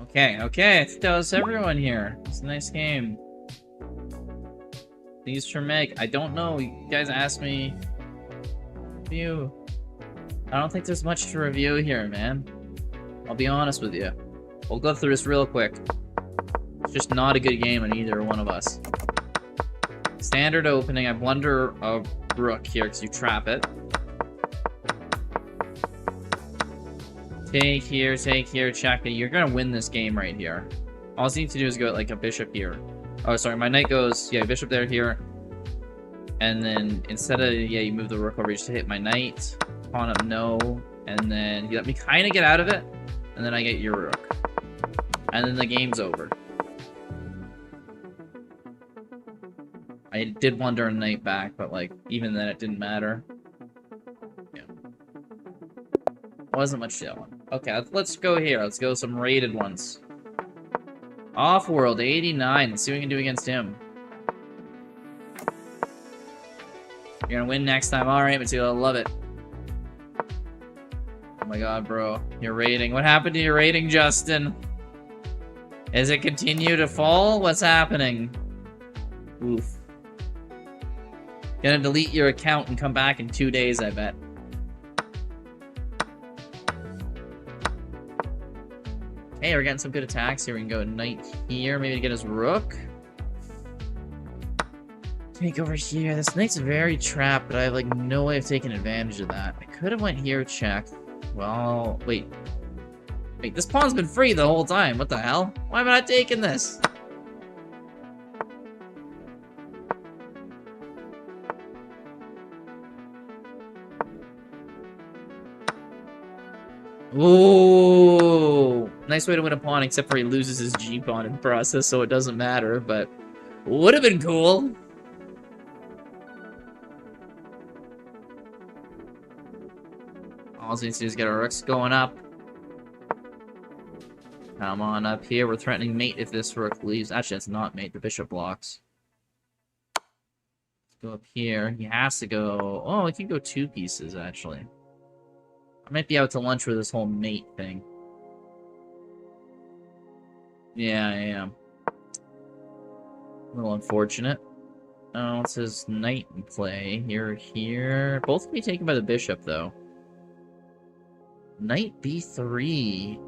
Speaker 2: Okay, I think that was everyone here. It's a nice game. These for Meg. I don't know, you guys asked me. I don't think there's much to review here, man. I'll be honest with you. We'll go through this real quick. It's just not a good game in either one of us. Standard opening. I blunder a rook here because you trap it. Take here, check it. You're gonna win this game right here. All you need to do is go like a bishop here. Oh, sorry, my knight goes, yeah, bishop there, here. And then instead of, yeah, you move the rook over, you just hit my knight. Pawn up, no. And then you let me kind of get out of it. And then I get your rook. And then the game's over. I did blunder a knight back, but like, even then it didn't matter. Yeah. Wasn't much to that one. Okay, let's go here. Let's go some rated ones. Off-world, 89. Let's see what we can do against him. You're gonna win next time. Alright, Matilda, I love it. Oh my god, bro. Your rating. What happened to your rating, Justin? Is it continue to fall? What's happening? Oof. Gonna delete your account and come back in 2 days, I bet. Hey, we're getting some good attacks here. We can go knight here, maybe to get his rook. Take over here. This knight's very trapped, but I have like no way of taking advantage of that. I could have went here, check. Well, wait. Wait, this pawn's been free the whole time. What the hell? Why am I not taking this? Ooh, nice way to win a pawn, except for he loses his G pawn in process, so it doesn't matter, but would have been cool. All we need to do is get our rooks going up. Come on up here. We're threatening mate if this rook leaves. Actually, that's not mate. The bishop blocks. Let's go up here. He has to go... Oh, he can go 2 pieces, actually. I might be out to lunch with this whole mate thing. Yeah, I am. A little unfortunate. Oh, it says knight in play. Here. Both can be taken by the bishop, though. Knight b3.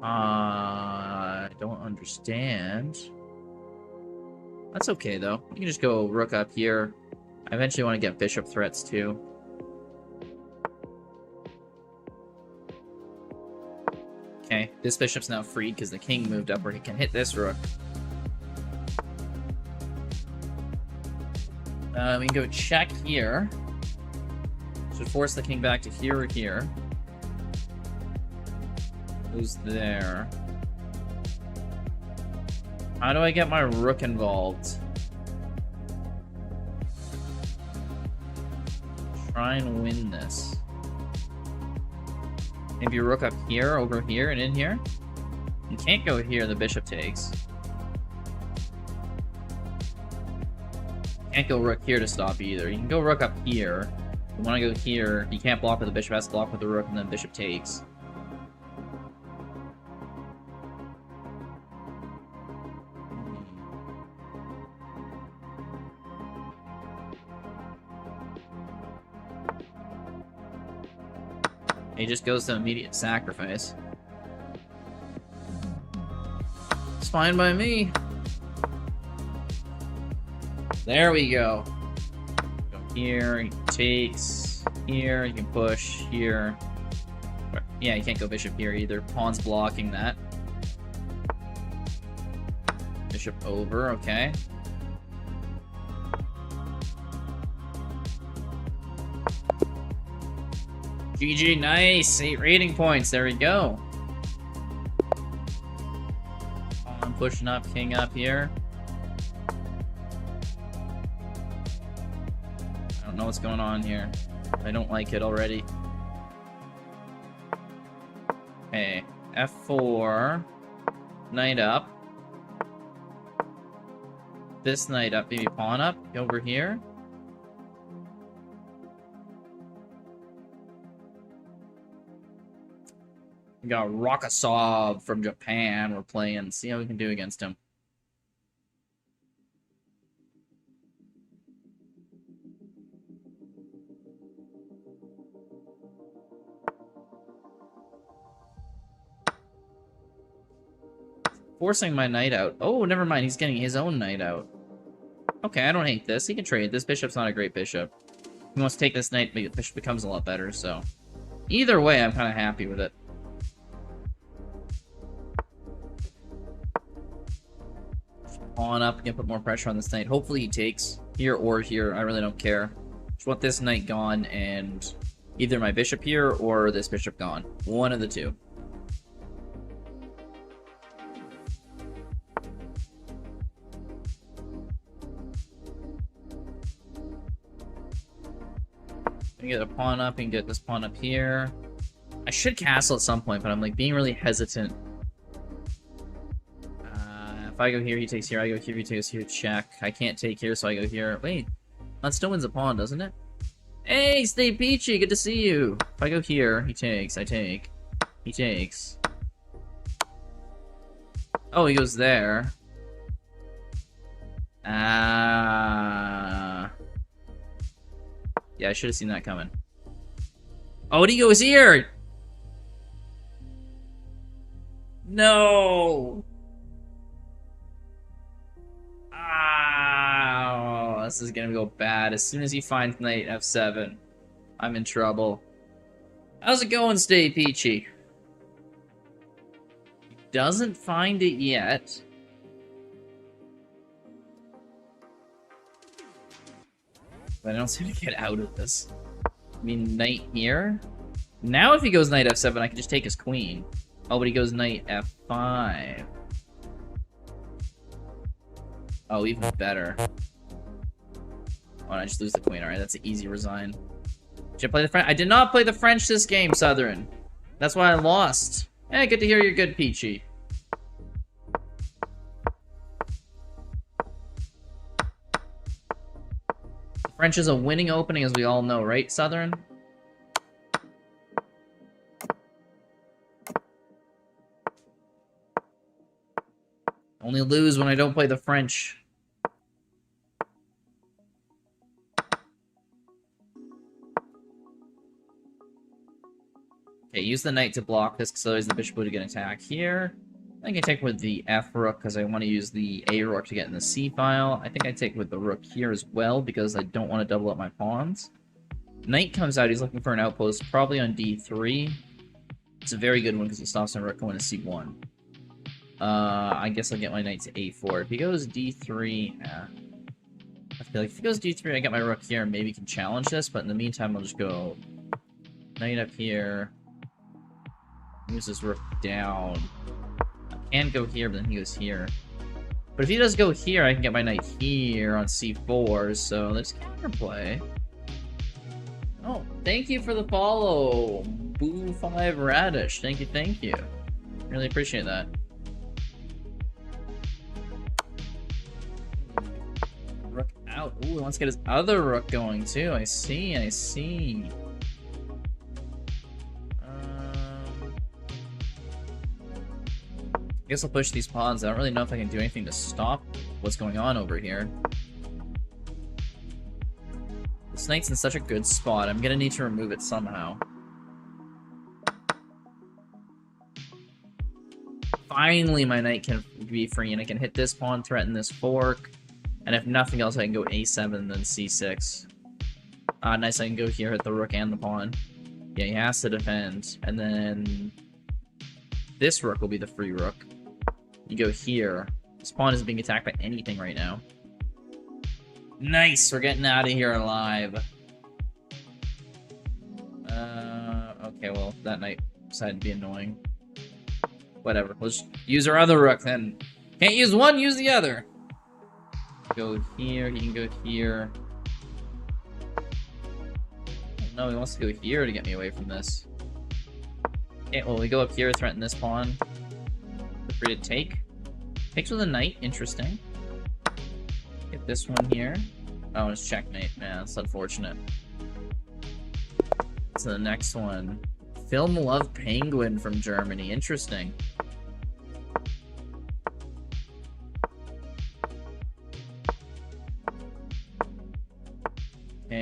Speaker 2: I don't understand. That's okay, though. You can just go rook up here. I eventually want to get bishop threats, too. Okay, this bishop's now freed because the king moved up where he can hit this rook. We can go check here. Should force the king back to here or here. Who's there? How do I get my rook involved? Try and win this. Maybe rook up here, over here, and in here? You can't go here, the bishop takes. Can't go rook here to stop either. You can go rook up here. If you want to go here, you can't block with the bishop, has to block with the rook, and then bishop takes. He just goes to immediate sacrifice. It's fine by me. There we go. Go here, he takes here, you can push here. Yeah, you can't go bishop here either. Pawn's blocking that. Bishop over, okay. GG, nice! 8 rating points, there we go. Pawn pushing up, king up here. I don't know what's going on here. I don't like it already. Okay, F4. Knight up. This knight up, maybe pawn up, over here. We got Rockasov from Japan we're playing. See how we can do against him. forcing my knight out. Oh, never mind. He's getting his own knight out. Okay, I don't hate this. He can trade. This bishop's not a great bishop. He wants to take this knight, but the bishop becomes a lot better, so... Either way, I'm kind of happy with it. Pawn up, can put more pressure on this knight. Hopefully he takes here or here. I really don't care. Just want this knight gone and either my bishop here or this bishop gone. One of the two. Get a pawn up and get this pawn up here. I should castle at some point, but I'm like being really hesitant. If I go here, he takes here. I go here, he takes here. Check. I can't take here, so I go here. Wait, that still wins a pawn, doesn't it? Hey, Stay Peachy, good to see you. If I go here, he takes. I take. He takes. Oh, he goes there. Yeah, I should have seen that coming. Oh, and he goes here! No! Oh, this is gonna go bad. As soon as he finds knight f7, I'm in trouble. How's it going, Stay Peachy? He doesn't find it yet. But I don't seem to get out of this. I mean, knight here? Now if he goes knight f7, I can just take his queen. Oh, but he goes knight f5. Oh, even better. Oh, I just lose the queen. Alright, that's an easy resign. Should I play the French? I did not play the French this game, Southern. That's why I lost. Hey, good to hear you're good, Peachy. French is a winning opening, as we all know, right, Southern? Only lose when I don't play the French. Okay, use the knight to block this, because otherwise the bishop would get attack here. I think I take with the F rook because I want to use the A rook to get in the C file. I think I take with the rook here as well because I don't want to double up my pawns. Knight comes out. He's looking for an outpost, probably on D3. It's a very good one because it stops my rook going to C1. I guess I'll get my knight to A4. If he goes D3, I feel like if he goes D3, I get my rook here and maybe can challenge this. But in the meantime, I'll just go knight up here. Use this rook down. And go here, but then he goes here. But if he does go here, I can get my knight here on c4, so let's counterplay. Oh, thank you for the follow, Boo5 Radish. Thank you, thank you. Really appreciate that. Rook out. Ooh, he wants to get his other rook going too. I see, I see. I guess I'll push these pawns. I don't really know if I can do anything to stop what's going on over here. This knight's in such a good spot. I'm gonna need to remove it somehow. Finally, my knight can be free, and I can hit this pawn, threaten this fork, and if nothing else, I can go a7 and then c6. Nice, I can go here, hit the rook and the pawn. Yeah, he has to defend, and then this rook will be the free rook. You go here. This pawn isn't being attacked by anything right now. Nice! We're getting out of here alive. Okay, well, that knight decided to be annoying. Whatever. Let's use our other rook then. Can't use one, use the other. Go here, he can go here. No, he wants to go here to get me away from this. Okay, well, we go up here, threaten this pawn. Feel free to take. Takes with a knight, interesting. Get this one here. Oh, it's checkmate. Man, that's unfortunate. So the next one. Film Love Penguin from Germany. Interesting.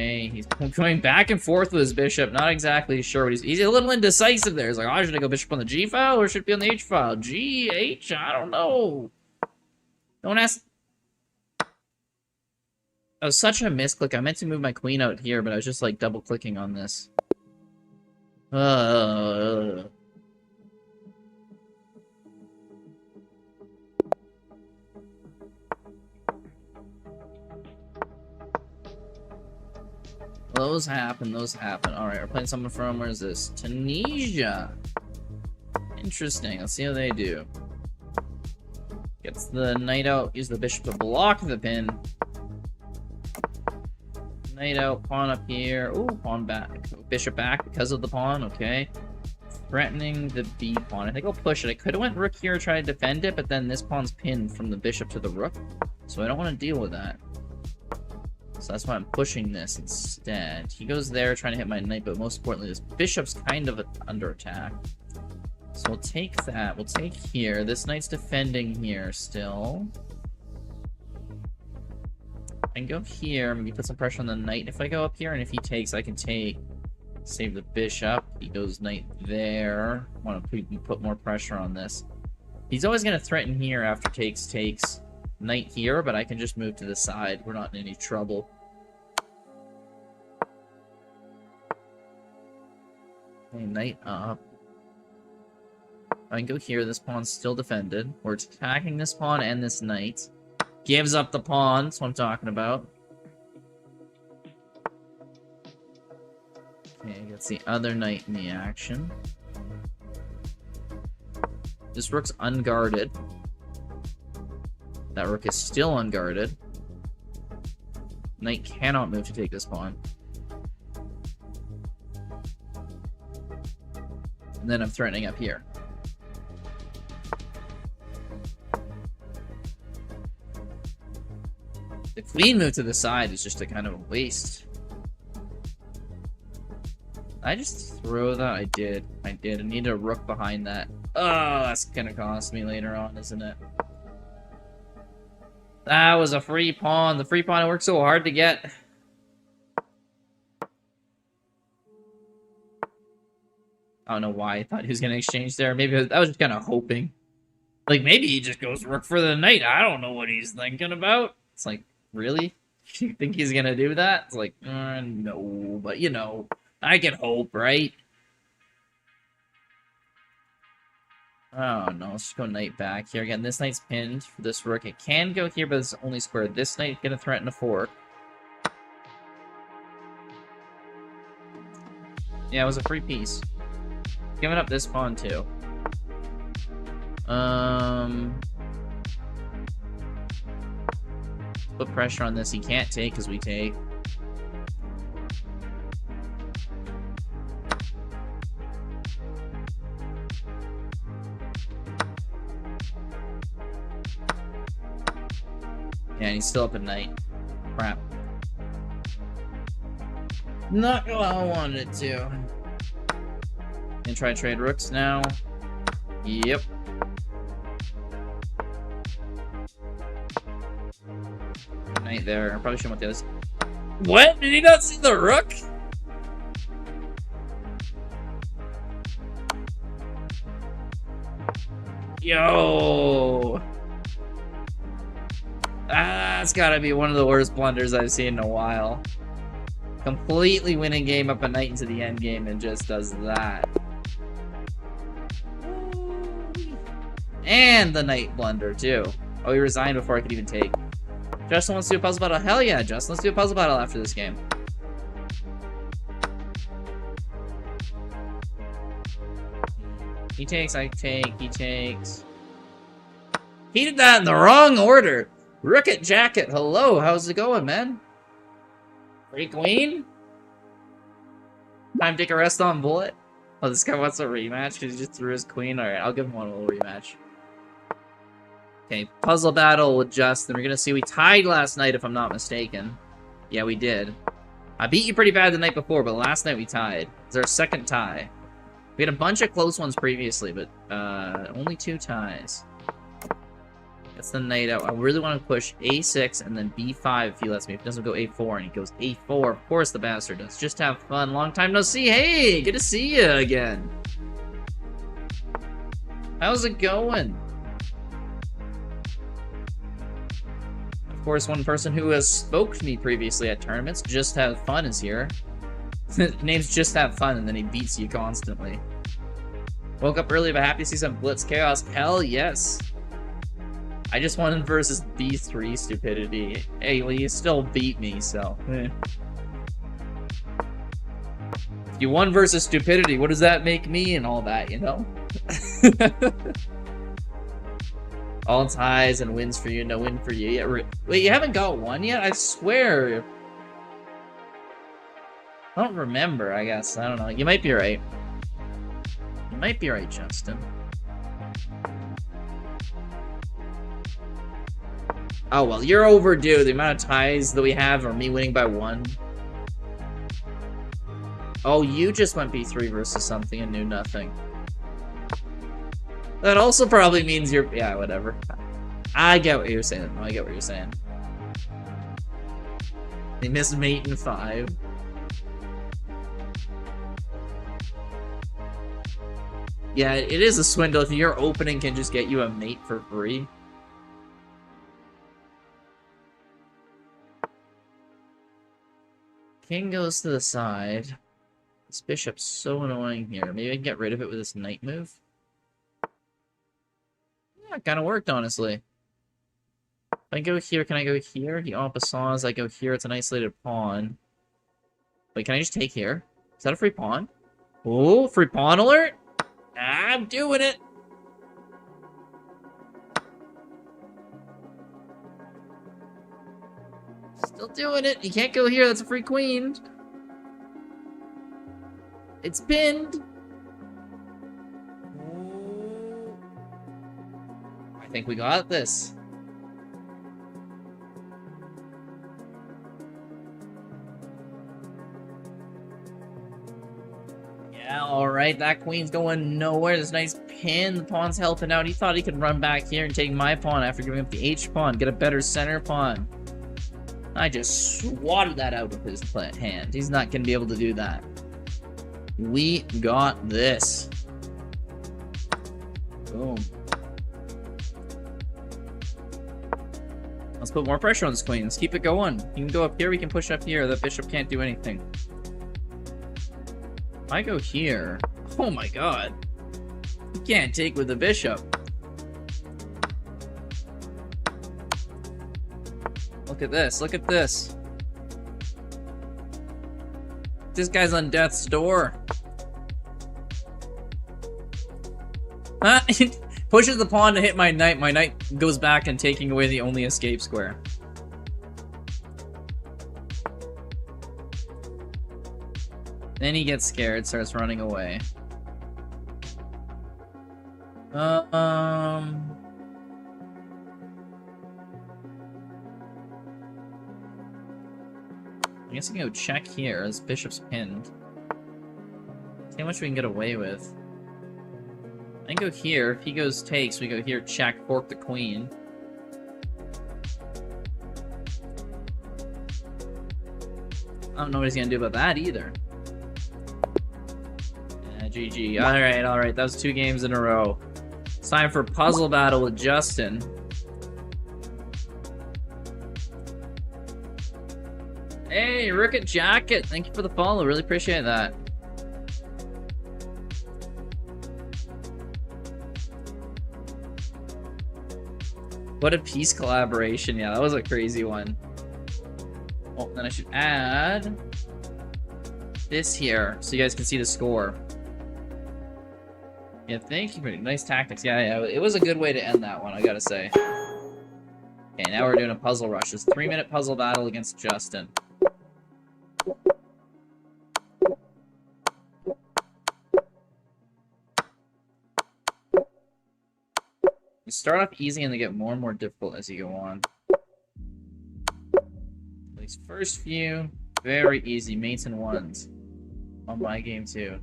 Speaker 2: Okay, he's going back and forth with his bishop. Not exactly sure what he's a little indecisive there. He's like, oh, should I go bishop on the G file or should it be on the H file? G, H, I don't know. Don't ask. That was such a misclick. I meant to move my queen out here, but I was just like double clicking on this. Those happen, those happen. Alright, we're playing someone from, where is this? Tunisia. Interesting, let's see how they do. Gets the knight out, use the bishop to block the pin. Knight out, pawn up here. Ooh, pawn back. Bishop back because of the pawn, okay. Threatening the B pawn. I think I'll push it. I could have went rook here, try to defend it, but then this pawn's pinned from the bishop to the rook. So I don't want to deal with that. So that's why I'm pushing this instead. He goes there trying to hit my knight, but most importantly, this bishop's kind of under attack. So we'll take that. We'll take here. This knight's defending here still. I can go here. Maybe put some pressure on the knight if I go up here, and if he takes, I can take. Save the bishop. He goes knight there. Want to put more pressure on this. He's always going to threaten here after takes. Knight here, but I can just move to the side. We're not in any trouble. Okay, knight up. I can go here. This pawn's still defended. We're attacking this pawn and this knight. Gives up the pawn. That's what I'm talking about. Okay, gets the other knight in the action. This rook's unguarded. That rook is still unguarded. Knight cannot move to take this pawn. And then I'm threatening up here. The queen move to the side is just a kind of a waste. I just throw that? I did. I need a rook behind that. Oh, that's gonna cost me later on, isn't it? That was a free pawn. The free pawn I worked so hard to get. I don't know why I thought he was going to exchange there. Maybe I was just kind of hoping. Like, maybe he just goes rook for the knight. I don't know what he's thinking about. It's like, really? You think he's going to do that? It's like, no. But, you know, I can hope, right? Oh, no. Let's just go knight back here. Again, this knight's pinned for this rook. It can go here, but it's only square. This knight going to threaten a fork. Yeah, it was a free piece. Giving up this pawn, too. Put pressure on this. He can't take because we take. Yeah, and he's still up at night. Crap. Not how I wanted it to. Gonna try to trade rooks now. Yep. Knight there. I probably shouldn't want the others. What? Did he not see the rook? Yo! That's gotta be one of the worst blunders I've seen in a while. Completely winning game up a knight into the end game and just does that. And the knight blunder, too. Oh, he resigned before I could even take. Justin wants to do a puzzle battle. Hell yeah, Justin. Let's do a puzzle battle after this game. He takes, I take, he takes. He did that in the wrong order. Rook at jacket. Hello, how's it going, man? Free queen? Time to take a rest on bullet? Oh, this guy wants a rematch because he just threw his queen. Alright, I'll give him one little rematch. Okay, puzzle battle with Justin. We're gonna see we tied last night, if I'm not mistaken. Yeah, we did. I beat you pretty bad the night before, but last night we tied. It's our second tie. We had a bunch of close ones previously, but only 2 ties. That's the knight out. I really want to push a6 and then b5 if he lets me. If he doesn't go a4 and he goes a4, of course the bastard does. Just have fun. Long time no see. Hey, good to see you again. How's it going? Of course, one person who has spoke to me previously at tournaments, Just Have Fun, is here. Name's Just Have Fun, and then he beats you constantly. Woke up early, but happy to see some Blitz Chaos. Hell yes. I just won versus B3 stupidity. Hey, well, you still beat me, so. If you won versus stupidity, what does that make me and all that, you know? All ties and wins for you, no win for you. Yeah, wait, you haven't got one yet? I swear. I don't remember, I guess. I don't know. You might be right. You might be right, Justin. Oh, well, you're overdue. The amount of ties that we have are me winning by 1. Oh, you just went B3 versus something and knew nothing. That also probably means you're... Yeah, whatever. I get what you're saying. I get what you're saying. They missed mate in 5. Yeah, it is a swindle if your opening can just get you a mate for free. King goes to the side. This bishop's so annoying here. Maybe I can get rid of it with this knight move. Yeah, it kind of worked, honestly. If I go here, can I go here? He en passant, I go here, it's an isolated pawn. Wait, can I just take here? Is that a free pawn? Oh, free pawn alert? I'm doing it! Still doing it. You can't go here, that's a free queen. It's pinned. I think we got this. Yeah, alright, that queen's going nowhere. This nice pin, the pawn's helping out. He thought he could run back here and take my pawn after giving up the H pawn, get a better center pawn. I just swatted that out of his hand. He's not going to be able to do that. We got this. Boom. Let's put more pressure on this queen. Let's keep it going. You can go up here, we can push up here. The bishop can't do anything. If I go here... Oh my god. You can't take with the bishop. Look at this. Look at this. This guy's on death's door. Huh? He pushes the pawn to hit my knight. My knight goes back and taking away the only escape square. Then he gets scared, starts running away. I guess I can go check here. This bishop's pinned. See how much we can get away with. I can go here. If he goes takes, we go here, check, fork the queen. I don't know what he's gonna do about that either. Yeah, GG. Alright, alright. That was 2 games in a row. It's time for puzzle battle with Justin. Hey, Rocket Jacket! Thank you for the follow. Really appreciate that. What a peace collaboration. Yeah, that was a crazy one. Oh, then I should add this here so you guys can see the score. Yeah, thank you for nice tactics. Yeah, it was a good way to end that one, I gotta say. Okay, now we're doing a puzzle rush. It's a 3-minute puzzle battle against Justin. You start off easy and they get more and more difficult as you go on. These first few, very easy, mates and ones. On my game too.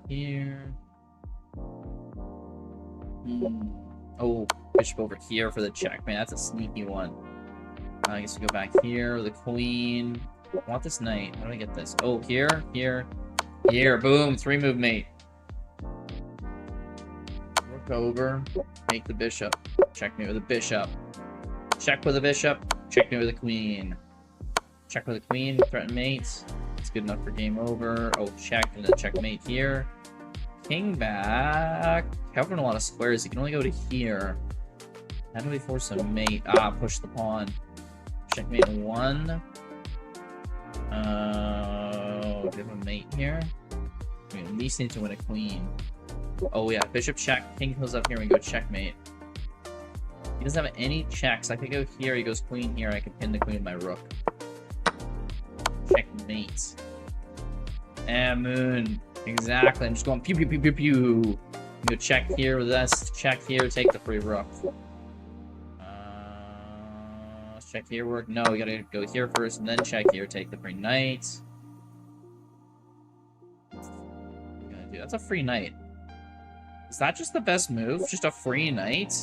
Speaker 2: Here. Oh, bishop over here for the checkmate. That's a sneaky one. I guess we go back here. The queen. I want this knight. How do I get this? Oh, here, here, here. Boom. 3-move mate. Rook over. Make the bishop. Checkmate with the bishop. Check with the bishop. Checkmate with the queen. Check with the queen. Threaten mate. It's good enough for game over. Oh, check and then checkmate here. King back. Covering a lot of squares. He can only go to here. How do we force a mate? Ah, push the pawn. Checkmate 1. Give a mate here. We at least need to win a queen. Oh yeah, bishop check. King goes up here and we go checkmate. He doesn't have any checks. I could go here. He goes queen here. I can pin the queen with my rook. Checkmate. And moon. Exactly. I'm just going pew pew pew pew pew. Go check here with this. Check here. Take the free rook. Check here work. No, we gotta go here first and then check here. Take the free knight. That's a free knight. Is that just the best move? Just a free knight?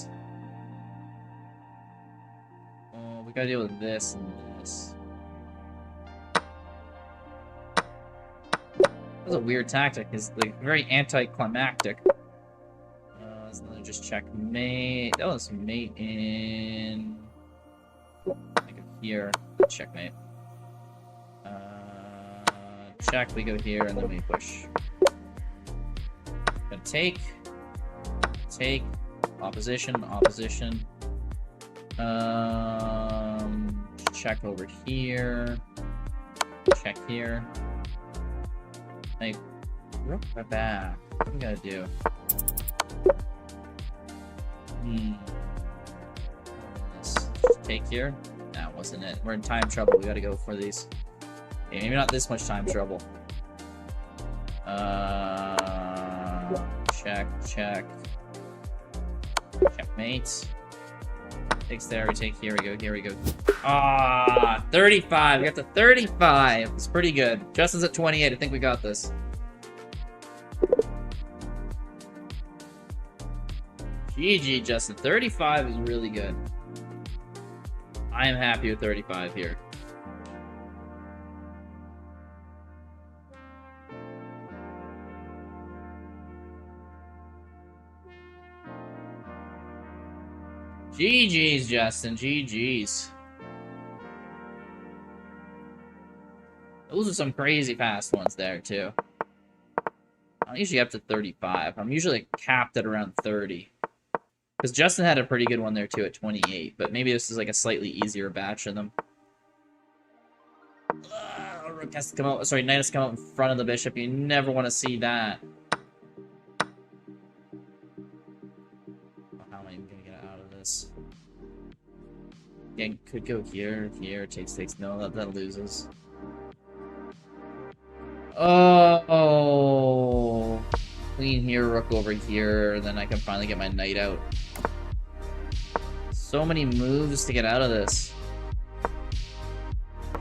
Speaker 2: Oh, we gotta deal with this and this. That's a weird tactic. It's like very anticlimactic. So then just checkmate. That was mate in. I go here. Checkmate. Check. We go here and then we push. Gonna take. Take. Opposition. Opposition. Check over here. Check here. Like, rook back. What do we gotta do? Just take here. That wasn't it. We're in time trouble. We gotta go for these. Okay, maybe not this much time trouble. Check, check. Checkmate. Takes there, we take here, we go, here we go. Ah, 35. We got to 35. It's pretty good. Justin's at 28. I think we got this. GG, Justin. 35 is really good. I am happy with 35 here. GG's, Justin. GG's. Those are some crazy fast ones there, too. I'm usually up to 35. I'm usually capped at around 30. Because Justin had a pretty good one there, too, at 28. But maybe this is like a slightly easier batch of them. Rook has to come out. Sorry, knight has to come out in front of the bishop. You never want to see that. How am I even going to get out of this? Yeah, could go here. Here. Takes. No, that loses. Oh. Queen here, rook over here. And then I can finally get my knight out. So many moves to get out of this.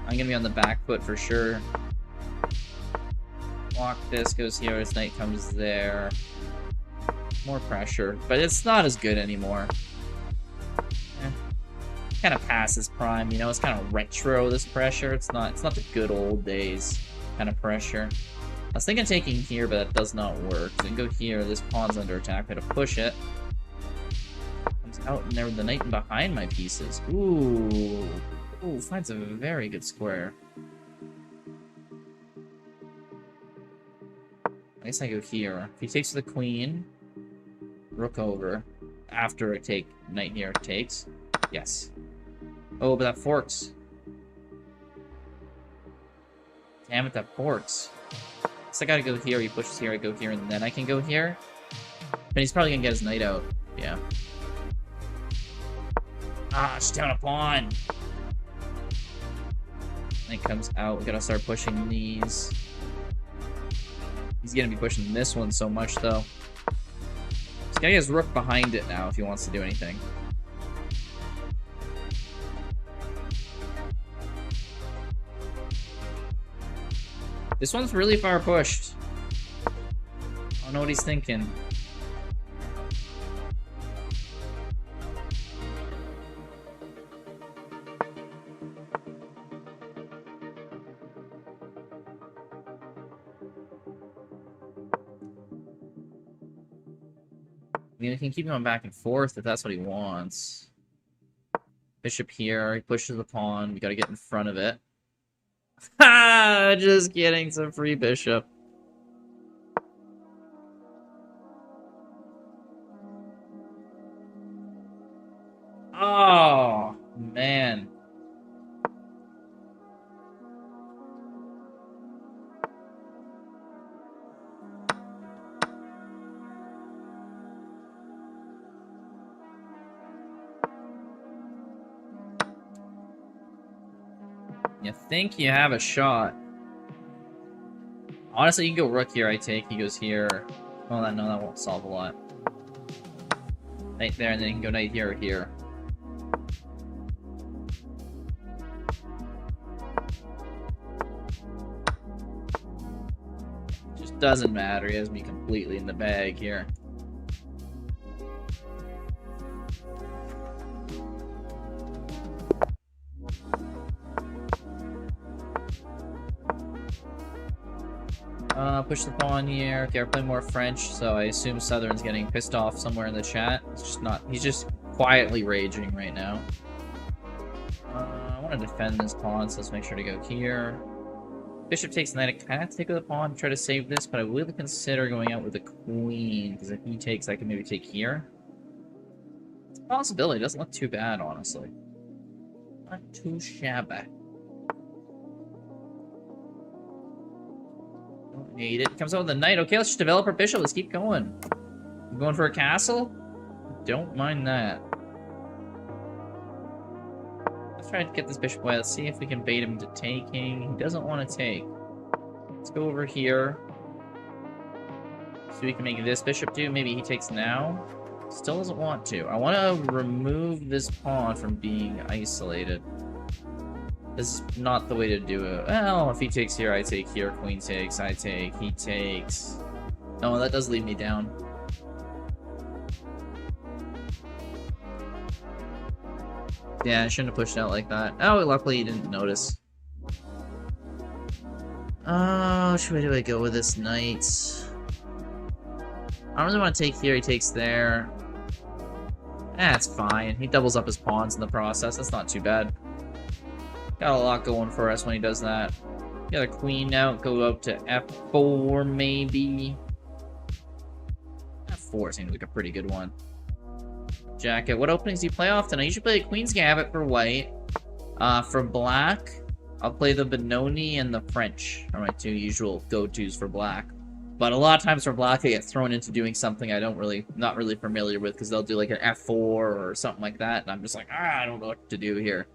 Speaker 2: I'm gonna be on the back foot for sure. Block this, goes here, his knight comes there. More pressure, but it's not as good anymore. Kind of past its prime, you know, it's kind of retro, this pressure. It's not the good old days kind of pressure. I was thinking taking here, but that does not work. So you can go here, this pawn's under attack, I had to push it. Comes out and there with the knight in behind my pieces. Ooh. Ooh, finds a very good square. I guess I go here. If he takes the queen, rook over. After I take knight here, takes. Yes. Oh, but that forks. Damn it, that forks. So I gotta go here, he pushes here, I go here, and then I can go here. But he's probably gonna get his knight out. Yeah. Ah, she's down a pawn! Knight comes out, we gotta start pushing these. He's gonna be pushing this one so much, though. He's gotta get his rook behind it now if he wants to do anything. This one's really far pushed. I don't know what he's thinking. I mean, we can keep going back and forth if that's what he wants. Bishop here. He pushes the pawn. We gotta get in front of it. Ha! Just getting some free bishop. Oh, man. You think you have a shot. Honestly, you can go rook here, I take. He goes here. Oh, no, that won't solve a lot. Knight there, and then you can go knight here or here. Just doesn't matter. He has me completely in the bag here. Push the pawn here. Okay, we're playing more French, so I assume Southern's getting pissed off somewhere in the chat. It's just not. He's just quietly raging right now. I want to defend this pawn, so let's make sure to go here. Bishop takes knight. I kind of take with the pawn, try to save this, but I will consider going out with the queen, because if he takes, I can maybe take here. It's a possibility. It doesn't look too bad, honestly. Not too shabby. Don't need it. Comes out with a knight. Okay, let's just develop our bishop. Let's keep going. I'm going for a castle? Don't mind that. Let's try to get this bishop away. Let's see if we can bait him to taking. He doesn't want to take. Let's go over here. So we can make this bishop do. Maybe he takes now. Still doesn't want to. I want to remove this pawn from being isolated. This is not the way to do it. Well, if he takes here, I take here. Queen takes, I take, he takes. No, that does leave me down. Yeah, I shouldn't have pushed out like that. Oh, luckily he didn't notice. Oh, which way do I go with this knight? I don't really want to take here, he takes there. That's fine. He doubles up his pawns in the process. That's not too bad. Got a lot going for us when he does that. Got a queen now. Go up to f4, maybe. f4 seems like a pretty good one. Jacket. What openings do you play often? I usually play a Queen's Gambit for white. For black, I'll play the Benoni and the French are my two usual go-tos for black. But a lot of times for black, I get thrown into doing something I don't really, not really familiar with, because they'll do like an f4 or something like that, and I'm just like, I don't know what to do here.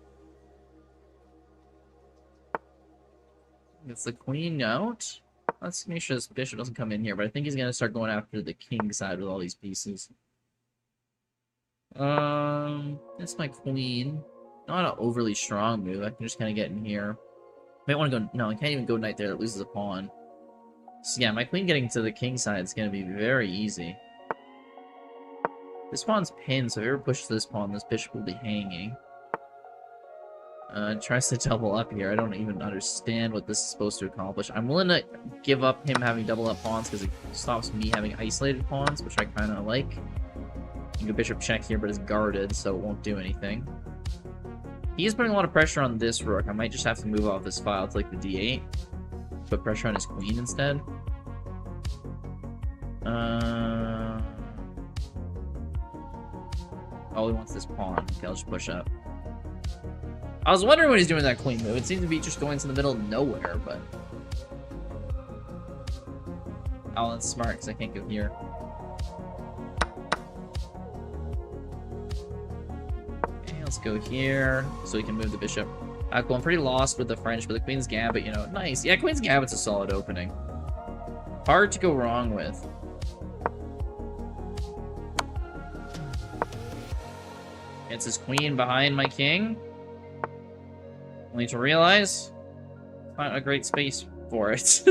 Speaker 2: Gets the queen out. Let's make sure this bishop doesn't come in here, but I think he's gonna start going after the king side with all these pieces. That's my queen. Not an overly strong move. I can just kind of get in here. Might want to go. No, I can't even go knight there. That loses a pawn. So yeah, my queen getting to the king side is gonna be very easy. This pawn's pinned, so if I ever push this pawn, this bishop will be hanging. Tries to double up here. I don't even understand what this is supposed to accomplish. I'm willing to give up him having double up pawns because it stops me having isolated pawns, which I kind of like. You can bishop check here, but it's guarded, so it won't do anything. He is putting a lot of pressure on this rook. I might just have to move off this file to like the d8. Put pressure on his queen instead. Oh, he wants this pawn. Okay, I'll just push up. I was wondering when he's doing that queen move. It seems to be just going to the middle of nowhere, but... Oh, that's smart, because I can't go here. Okay, let's go here, so we can move the bishop. Cool, I'm pretty lost with the French, but the Queen's Gambit, you know, nice. Yeah, Queen's Gambit's a solid opening. Hard to go wrong with. Gets his queen behind my king. Only to realize, not a great space for it. Is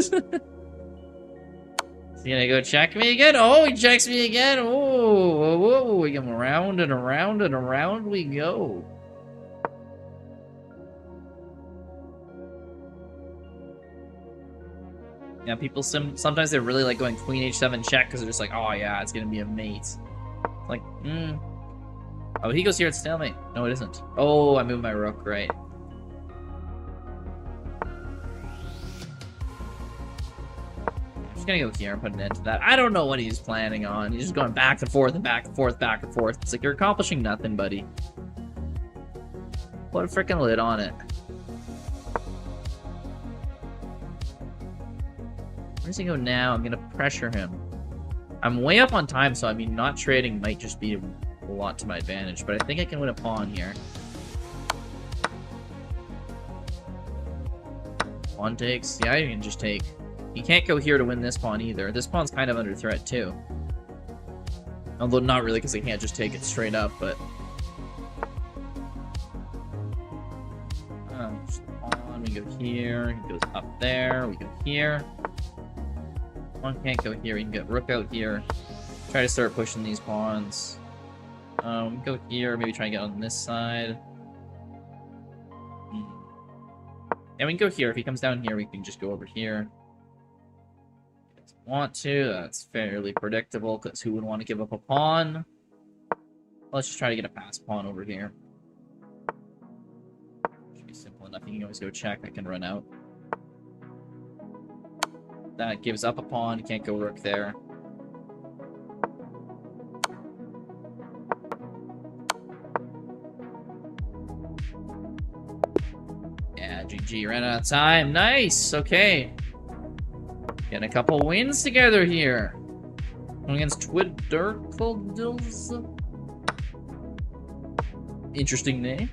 Speaker 2: he gonna go check me again? Oh, he checks me again. Oh, whoa, we go around and around and around we go. Yeah, people sometimes they really like going queen h7 check because they're just like, oh yeah, it's gonna be a mate. Like, Oh, he goes here at stalemate. No, it isn't. Oh, I moved my rook, right. I'm just gonna go here and put an end to that. I don't know what he's planning on. He's just going back and forth and back and forth, back and forth. It's like, you're accomplishing nothing, buddy. Put a freaking lid on it. Where does he go now? I'm gonna pressure him. I'm way up on time, so I mean, not trading might just be a lot to my advantage, but I think I can win a pawn here. Pawn takes. Yeah, I can just take. You can't go here to win this pawn either. This pawn's kind of under threat too. Although not really, because I can't just take it straight up, but... just pawn, we go here, he goes up there, we go here. Pawn can't go here, we can get rook out here. Try to start pushing these pawns. Go here, maybe try and get on this side. Yeah, we can go here. If he comes down here, we can just go over here. Want to, that's fairly predictable, because who would want to give up a pawn? Let's just try to get a pass pawn over here. Should be simple enough. You can always go check. I can run out. That gives up a pawn. You can't go rook there. Yeah, GG. Ran out of time. Nice. Okay. Getting a couple wins together here. Against Twidderkledils. Interesting name.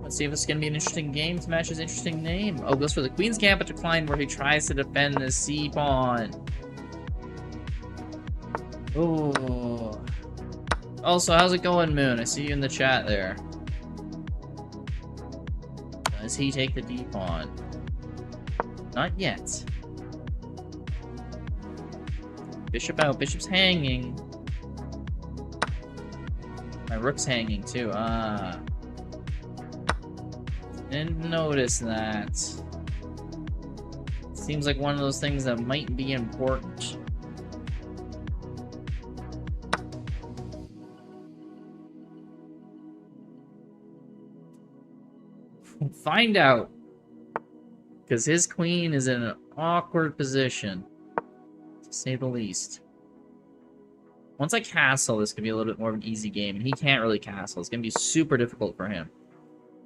Speaker 2: Let's see if it's gonna be an interesting game to match his interesting name. Oh, goes for the Queen's Gambit decline where he tries to defend the C pawn. Oh. Also, how's it going, Moon? I see you in the chat there. Does he take the D pawn? Not yet. Bishop out. Bishop's hanging. My rook's hanging too. Ah. Didn't notice that. Seems like one of those things that might be important. Find out. Because his queen is in an awkward position, to say the least. Once I castle, this could be a little bit more of an easy game, and he can't really castle. It's going to be super difficult for him.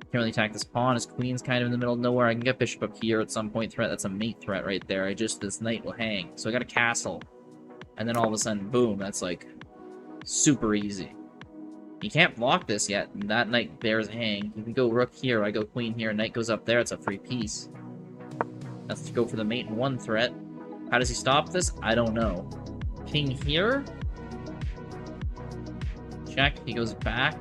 Speaker 2: Can't really attack this pawn. His queen's kind of in the middle of nowhere. I can get bishop up here at some point threat. That's a mate threat right there. This knight will hang. So I got a castle. And then all of a sudden, boom, that's like super easy. He can't block this yet, and that knight bears hang. You can go rook here, I go queen here, knight goes up there, it's a free piece. That's to go for the mate in one threat. How does he stop this? I don't know. King here. Check. He goes back.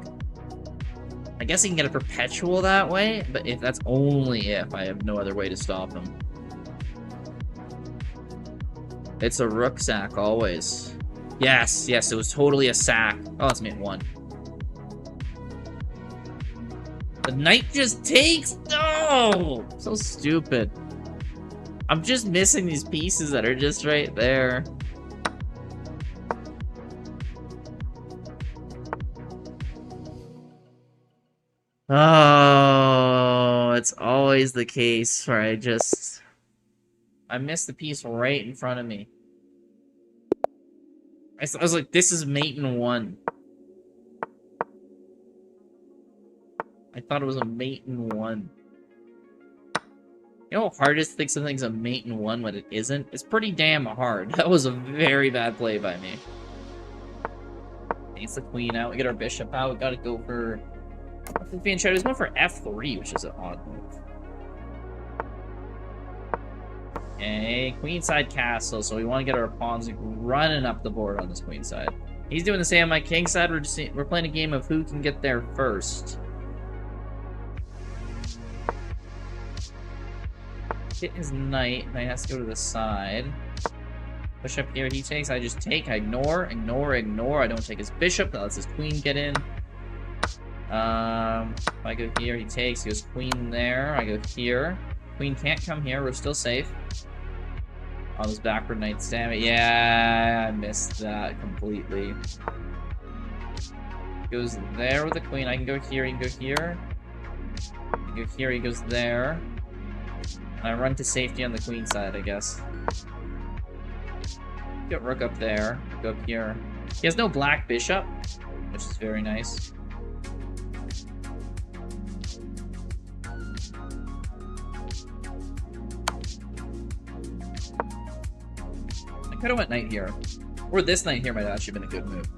Speaker 2: I guess he can get a perpetual that way, but if that's only if I have no other way to stop him. It's a rook sack, always. Yes, yes, it was totally a sack. Oh, it's mate one. The knight just takes? No! So stupid. I'm just missing these pieces that are just right there. Oh, it's always the case where I missed the piece right in front of me. I was like, this is mate in one. I thought it was a mate in one. You know how hard it is to think something's a mate in one when it isn't? It's pretty damn hard. That was a very bad play by me. Takes the queen out. We get our bishop out. We gotta go for... Being shadow. He's going for F3, which is an odd move. Okay, queenside castle. So we want to get our pawns running up the board on this queen side. He's doing the same on my king side. We're playing a game of who can get there first. Hit his knight. Knight has to go to the side. Push up here. He takes. I just take. I ignore. Ignore. Ignore. I don't take his bishop. That lets his queen get in. If I go here, he takes. He goes queen there. I go here. Queen can't come here. We're still safe. Oh, those backward knights, damn it. Yeah, I missed that completely. Goes there with the queen. I can go here, he can go here. I can go here, he goes there. And I run to safety on the queen side, I guess. Get rook up there. Go up here. He has no black bishop, which is very nice. I could have went knight here. Or this knight here might have actually been a good move.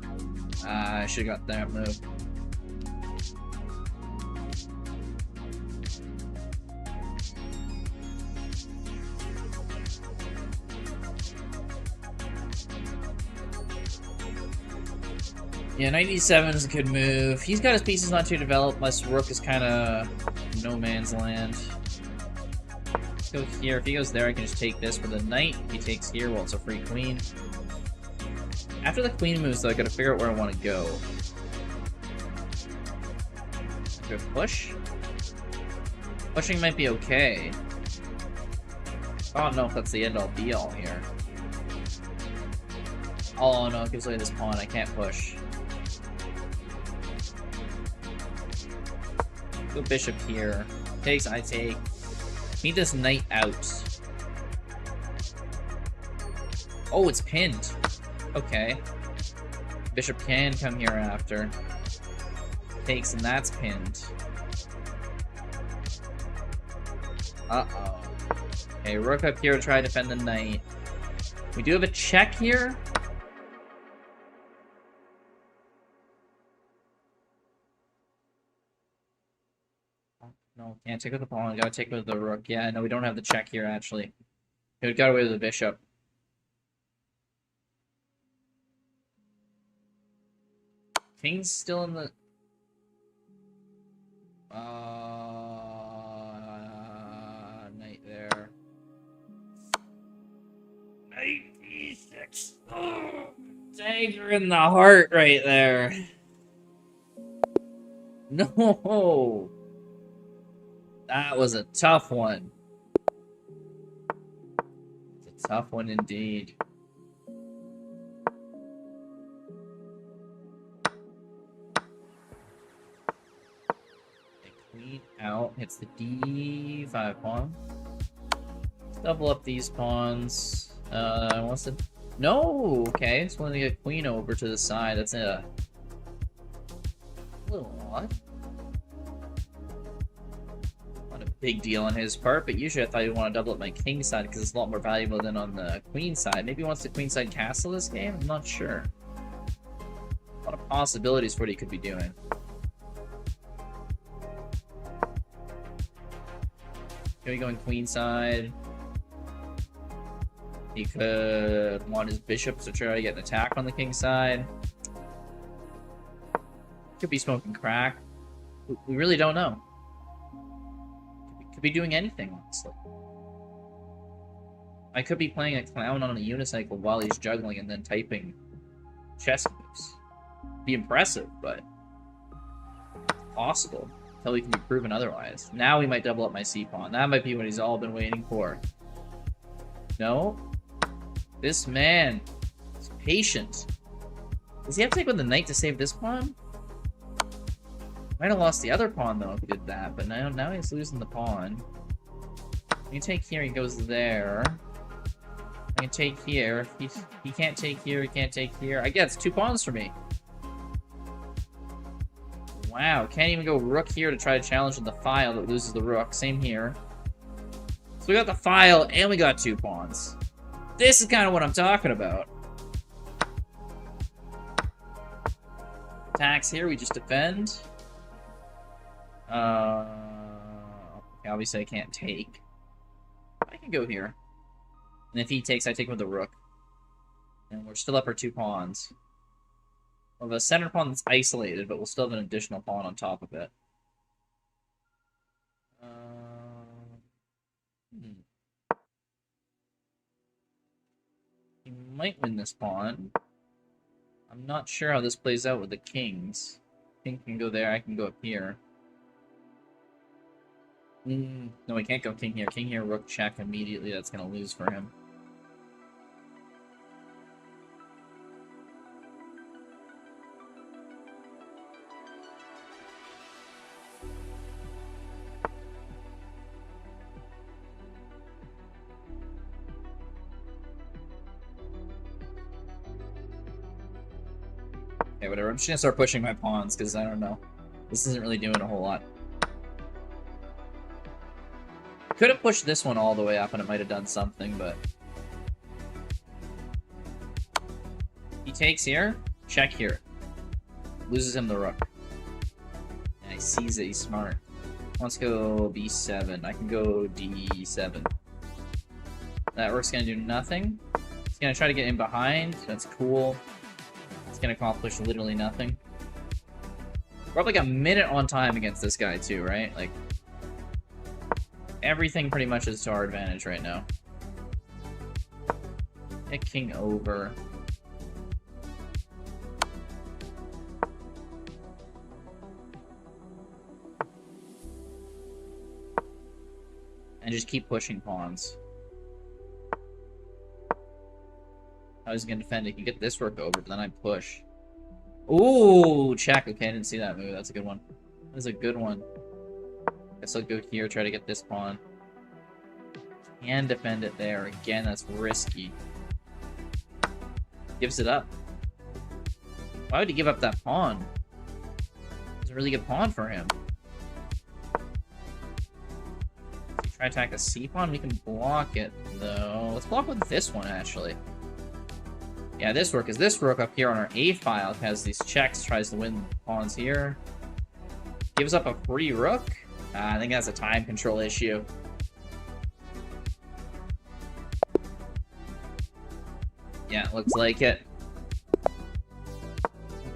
Speaker 2: I should have got that move. Yeah, 97 is a good move. He's got his pieces not too developed. My rook is kind of no man's land. Let's go here. If he goes there, I can just take this for the knight. If he takes here, well, it's a free queen. After the queen moves, though, I gotta figure out where I want to go. Go push? Pushing might be okay. I don't know if that's the end-all be-all here. Oh no, it gives away this pawn. I can't push. Go bishop here. Takes, I take. Need this knight out. Oh, it's pinned. Okay. Bishop can come here after. Takes, and that's pinned. Uh-oh. Okay, rook up here to try to defend the knight. We do have a check here. No, can't take with the pawn. Gotta take with the rook. Yeah, no, we don't have the check here, actually. We got away with the bishop. King's still in the... Knight there. Knight e6. Oh, dagger in the heart right there. No! That was a tough one. It's a tough one indeed. Queen out, hits the d5 pawn. Double up these pawns. Wants to... No! Okay, just want to get queen over to the side. That's a little odd. Big deal on his part, but usually I thought he'd want to double up my king side because it's a lot more valuable than on the queen side. Maybe he wants the queen side castle this game? I'm not sure. A lot of possibilities for what he could be doing. Here we go in queen side. He could want his bishops to try to get an attack on the king side. Could be smoking crack. We really don't know. Could be doing anything, honestly. I could be playing a clown on a unicycle while he's juggling and then typing chess moves. Be impressive, but possible until we can be proven otherwise. Now we might double up my c-pawn. That might be what he's all been waiting for. No? This man is patient. Does he have to take with the knight to save this pawn? Might have lost the other pawn, though, if he did that, but now he's losing the pawn. I can take here, he goes there. I can take here. He can't take here, he can't take here. I guess 2 pawns for me. Wow, can't even go rook here to try to challenge with the file that loses the rook. Same here. So we got the file, and we got 2 pawns. This is kind of what I'm talking about. Attacks here, we just defend. Obviously I can't take. I can go here. And if he takes, I take with the rook. And we're still up our 2 pawns. We'll have a center pawn that's isolated, but we'll still have an additional pawn on top of it. He might win this pawn. I'm not sure how this plays out with the kings. King can go there, I can go up here. No, he can't go king here. King here, rook check immediately. That's going to lose for him. Okay, whatever. I'm just gonna start pushing my pawns, because I don't know. This isn't really doing a whole lot. Could have pushed this one all the way up and it might have done something, but... He takes here, check here. Loses him the rook. And he sees it, he's smart. Let's go b7. I can go d7. That rook's gonna do nothing. He's gonna try to get in behind. That's cool. It's gonna accomplish literally nothing. We're up like a minute on time against this guy too, right? Like, everything pretty much is to our advantage right now. Hit king over. And just keep pushing pawns. I was gonna defend it. You can get this rook over, but then I push. Ooh, check. Okay, I didn't see that move. That's a good one. That's a good one. Guess I'll go here, try to get this pawn. And defend it there. Again, that's risky. Gives it up. Why would he give up that pawn? It's a really good pawn for him. Try to attack the c pawn. We can block it, though. Let's block with this one, actually. Yeah, this rook, because this rook up here on our a file has these checks, tries to win pawns here. Gives up a free rook. I think that's a time control issue. Yeah, looks like it.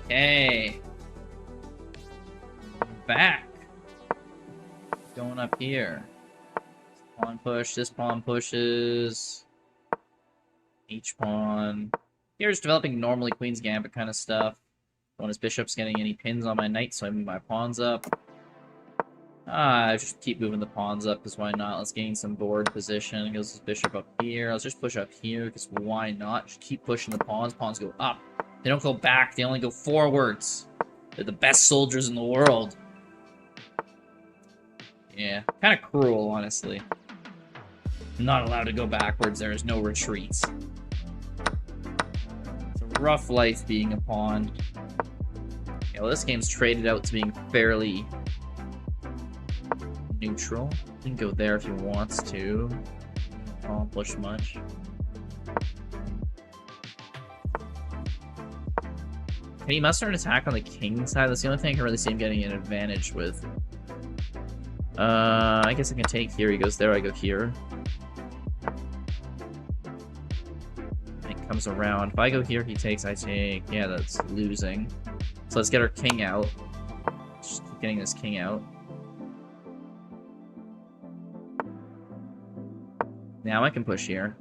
Speaker 2: Okay. Back. Going up here. Pawn push, this pawn pushes. H pawn. Here's developing normally Queen's Gambit kind of stuff. Don't want his bishop's getting any pins on my knight, so I move my pawns up. I just keep moving the pawns up, because why not? Let's gain some board position. Goes his bishop up here. Let's just push up here, because why not? Just keep pushing the pawns. Pawns go up. They don't go back, they only go forwards. They're the best soldiers in the world. Yeah, kind of cruel, honestly. I'm not allowed to go backwards. There is no retreats. It's a rough life being a pawn. Yeah, well, this game's traded out to being fairly neutral. You can go there if he wants to. Accomplish much. Can he muster an attack on the king side? That's the only thing I can really see him getting an advantage with. I guess I can take here. He goes there, I go here. It comes around. If I go here, he takes, I take. Yeah, that's losing. So let's get our king out. Just keep getting this king out. Now I can push here.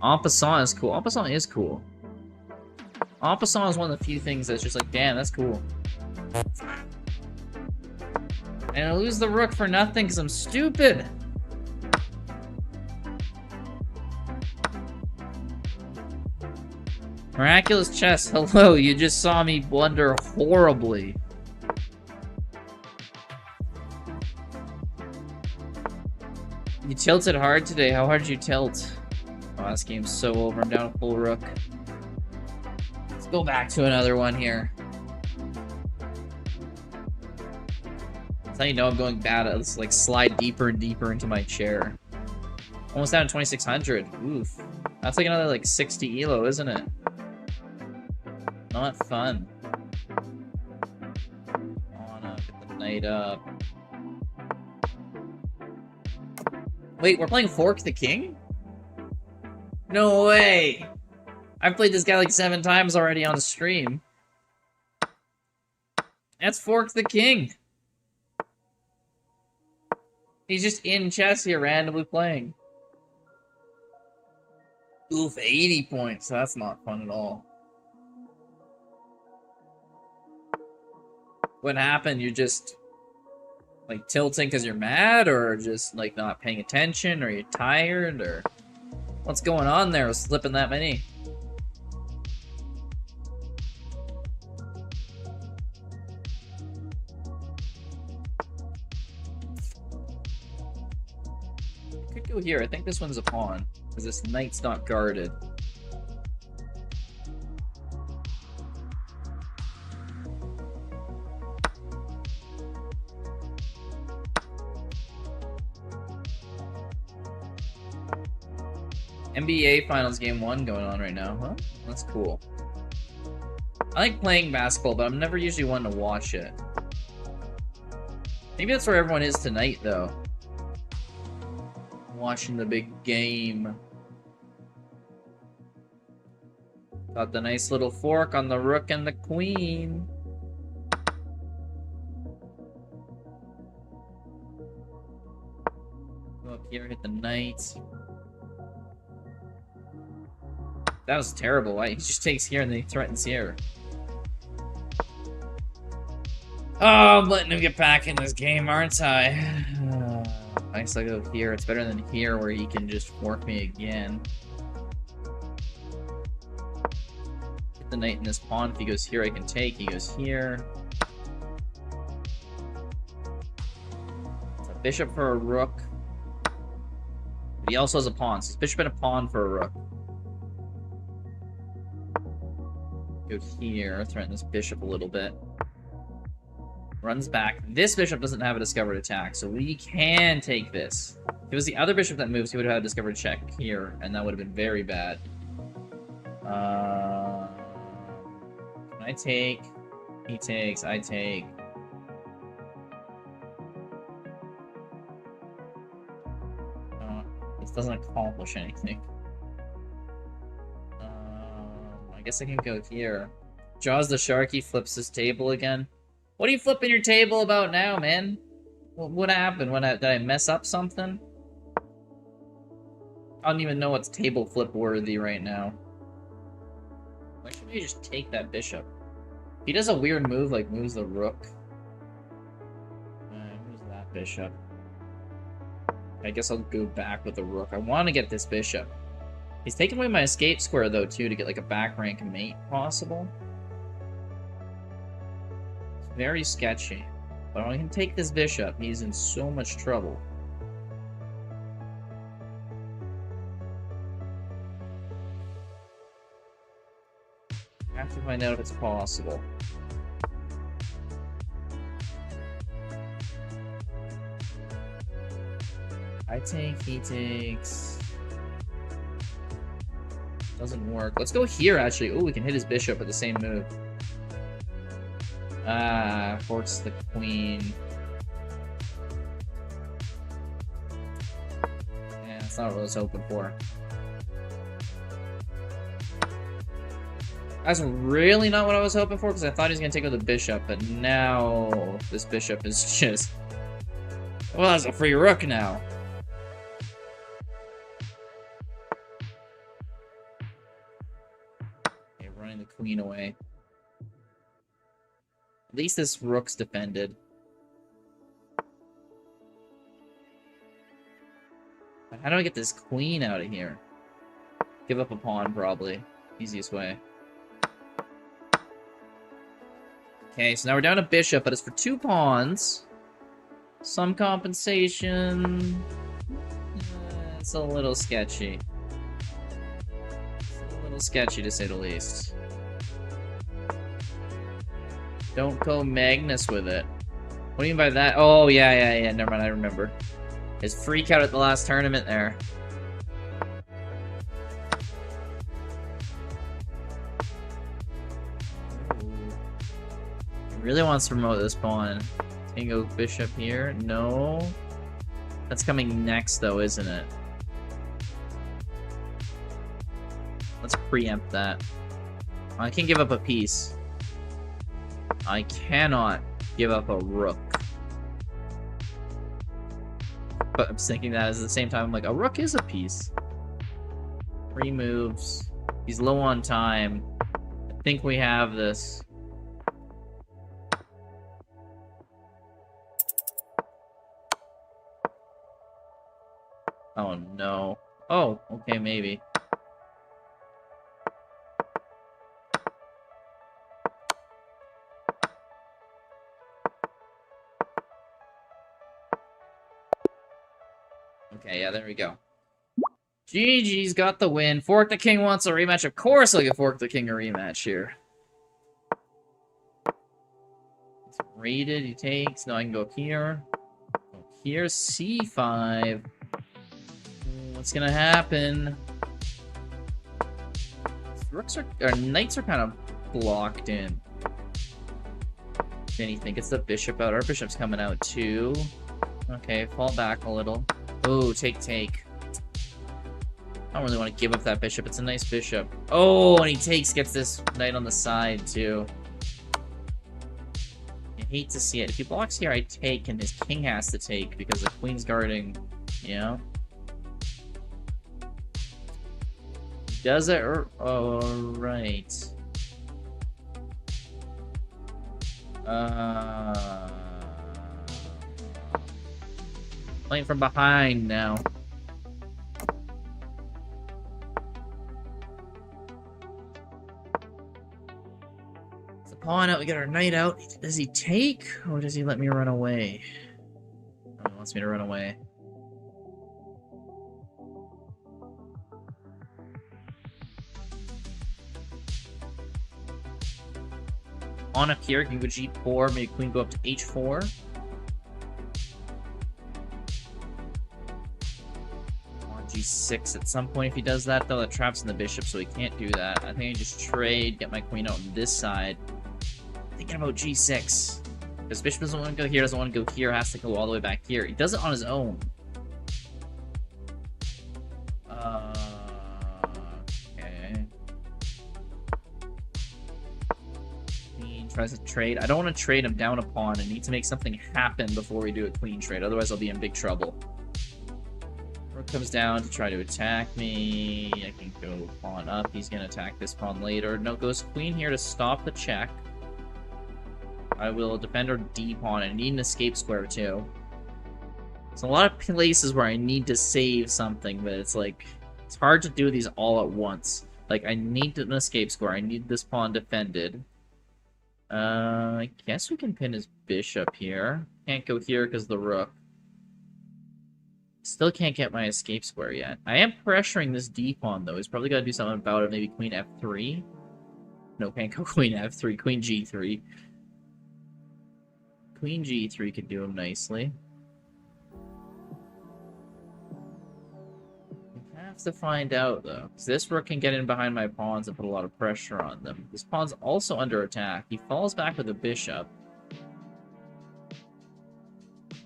Speaker 2: En passant is cool. En passant is cool. En passant is one of the few things that's just like, damn, that's cool. And I lose the rook for nothing because I'm stupid. Miraculous chess, hello, you just saw me blunder horribly. You tilted hard today, how hard did you tilt? Oh, this game's so over, I'm down a full rook. Let's go back to another one here. That's how you know I'm going bad. Let's like slide deeper and deeper into my chair. Almost down to 2600. Oof. That's like another like 60 elo, isn't it? Not fun. On up, get the knight up. Wait, we're playing Fork the King? No way! I've played this guy like 7 times already on the stream. That's Fork the King. He's just in chess here, randomly playing. Oof, 80 points. That's not fun at all. What happened? You're just like tilting because you're mad, or just like not paying attention, or you're tired, or what's going on there with slipping that many? could go here. I think this one's a pawn, because this knight's not guarded. NBA Finals Game 1 going on right now, huh? That's cool. I like playing basketball, but I'm never usually one to watch it. Maybe that's where everyone is tonight, though. Watching the big game. Got the nice little fork on the rook and the queen. Go up here, hit the knight. That was terrible. Why? He just takes here and then he threatens here. Oh, I'm letting him get back in this game, aren't I? I guess I'll go here. It's better than here where he can just fork me again. Hit the knight in this pawn. If he goes here, I can take. He goes here. It's a bishop for a rook. But he also has a pawn. So it's bishop and a pawn for a rook. Go here, threaten this bishop a little bit. Runs back. This bishop doesn't have a discovered attack, so we can take this. If it was the other bishop that moves, he would have had a discovered check here, and that would have been very bad. Can I take? He takes, I take. This doesn't accomplish anything. I guess I can go here. Jaws the Sharky flips his table again. What are you flipping your table about now, man? What happened? Did I mess up something? I don't even know what's table flip worthy right now. Why shouldn't we just take that bishop? He does a weird move, like moves the rook. Who's that bishop? I guess I'll go back with the rook. I want to get this bishop. He's taking away my escape square, though, too, to get, like, a back rank mate possible. It's very sketchy. But when I can take this bishop, he's in so much trouble. I have to find out if it's possible. I take, he takes... Doesn't work. Let's go here, actually. Oh, we can hit his bishop with the same move. Ah, forks the queen. Yeah, that's not what I was hoping for. That's really not what I was hoping for, because I thought he was going to take with the bishop, but now this bishop is just... Well, that's a free rook now. The queen away. At least this rook's defended. But how do I get this queen out of here? Give up a pawn, probably. Easiest way. Okay, so now we're down a bishop, but it's for 2 pawns. Some compensation. It's a little sketchy. It's a little sketchy, to say the least. Don't go Magnus with it. What do you mean by that? Oh, yeah. Never mind, I remember. His freak out at the last tournament there. Ooh. He really wants to promote this pawn. Can you go bishop here? No. That's coming next, though, isn't it? Let's preempt that. I can give up a piece. I cannot give up a rook. But I'm thinking that at the same time, I'm like, a rook is a piece. 3 moves. He's low on time. I think we have this. Oh, no. Oh, okay, maybe. Okay, yeah, there we go. GG's got the win. Fork the King wants a rematch. Of course I'll give Fork the King a rematch here. It's raided, he takes. No, I can go here. Go here, C5. What's gonna happen? Rooks are... Or knights are kind of blocked in. Anything gets the bishop out. Our bishop's coming out too. Okay, fall back a little. Oh, take. I don't really want to give up that bishop. It's a nice bishop. Oh, and he takes, gets this knight on the side too. I hate to see it. If he blocks here, I take, and his king has to take because the queen's guarding. Yeah. Does it? Oh, right. Playing from behind now. It's the pawn out. We got our knight out. Does he take, or does he let me run away? Oh, he wants me to run away. On up here, can go g4, maybe queen go up to h4. On g6 at some point if he does that, though. That traps in the bishop, so he can't do that. I think I just trade, get my queen out on this side. Thinking about g6. Because bishop doesn't want to go here, doesn't want to go here, has to go all the way back here. He does it on his own. Okay. Tries to trade. I don't want to trade him down a pawn. I need to make something happen before we do a queen trade. Otherwise, I'll be in big trouble. Rook comes down to try to attack me. I can go pawn up. He's going to attack this pawn later. No, goes queen here to stop the check. I will defend our D pawn. I need an escape square, too. There's a lot of places where I need to save something, but it's like... It's hard to do these all at once. Like, I need an escape square. I need this pawn defended. I guess we can pin his bishop here. Can't go here because of the rook. Still can't get my escape square yet. I am pressuring this d-pawn, though. He's probably got to do something about it. Maybe queen f3? No, can't go queen f3. Queen g3. Queen g3 could do him nicely. To find out, though, because this rook can get in behind my pawns and put a lot of pressure on them. This pawn's also under attack. He falls back with a bishop.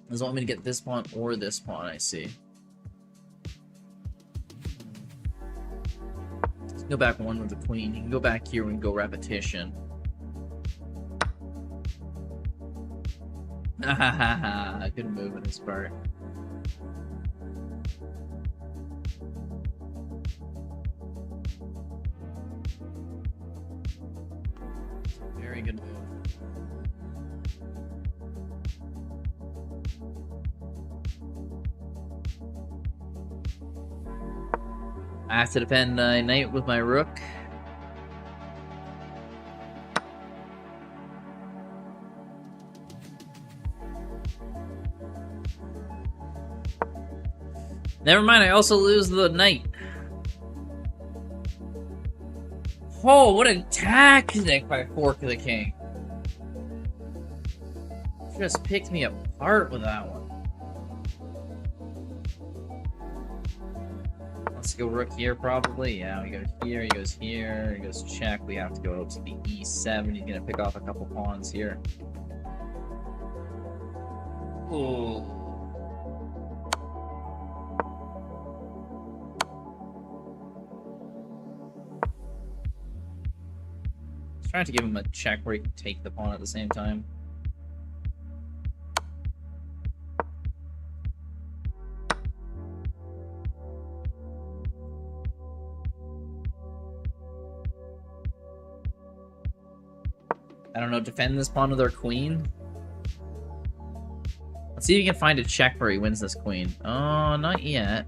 Speaker 2: Doesn't want me to get this pawn or this pawn, I see. Let's go back one with the queen. You can go back here and go repetition. Good move on his part. Very good move. I have to defend knight with my rook. Never mind, I also lose the knight. Oh, what a tactic by Fork of the King. Just picked me apart with that one. Let's go rook here, probably. Yeah, we go here, he goes here, he goes check. We have to go to the e7. He's gonna pick off a couple pawns here. Ooh. Trying to give him a check where he can take the pawn at the same time. I don't know, defend this pawn with our queen? Let's see if you can find a check where he wins this queen. Oh, not yet.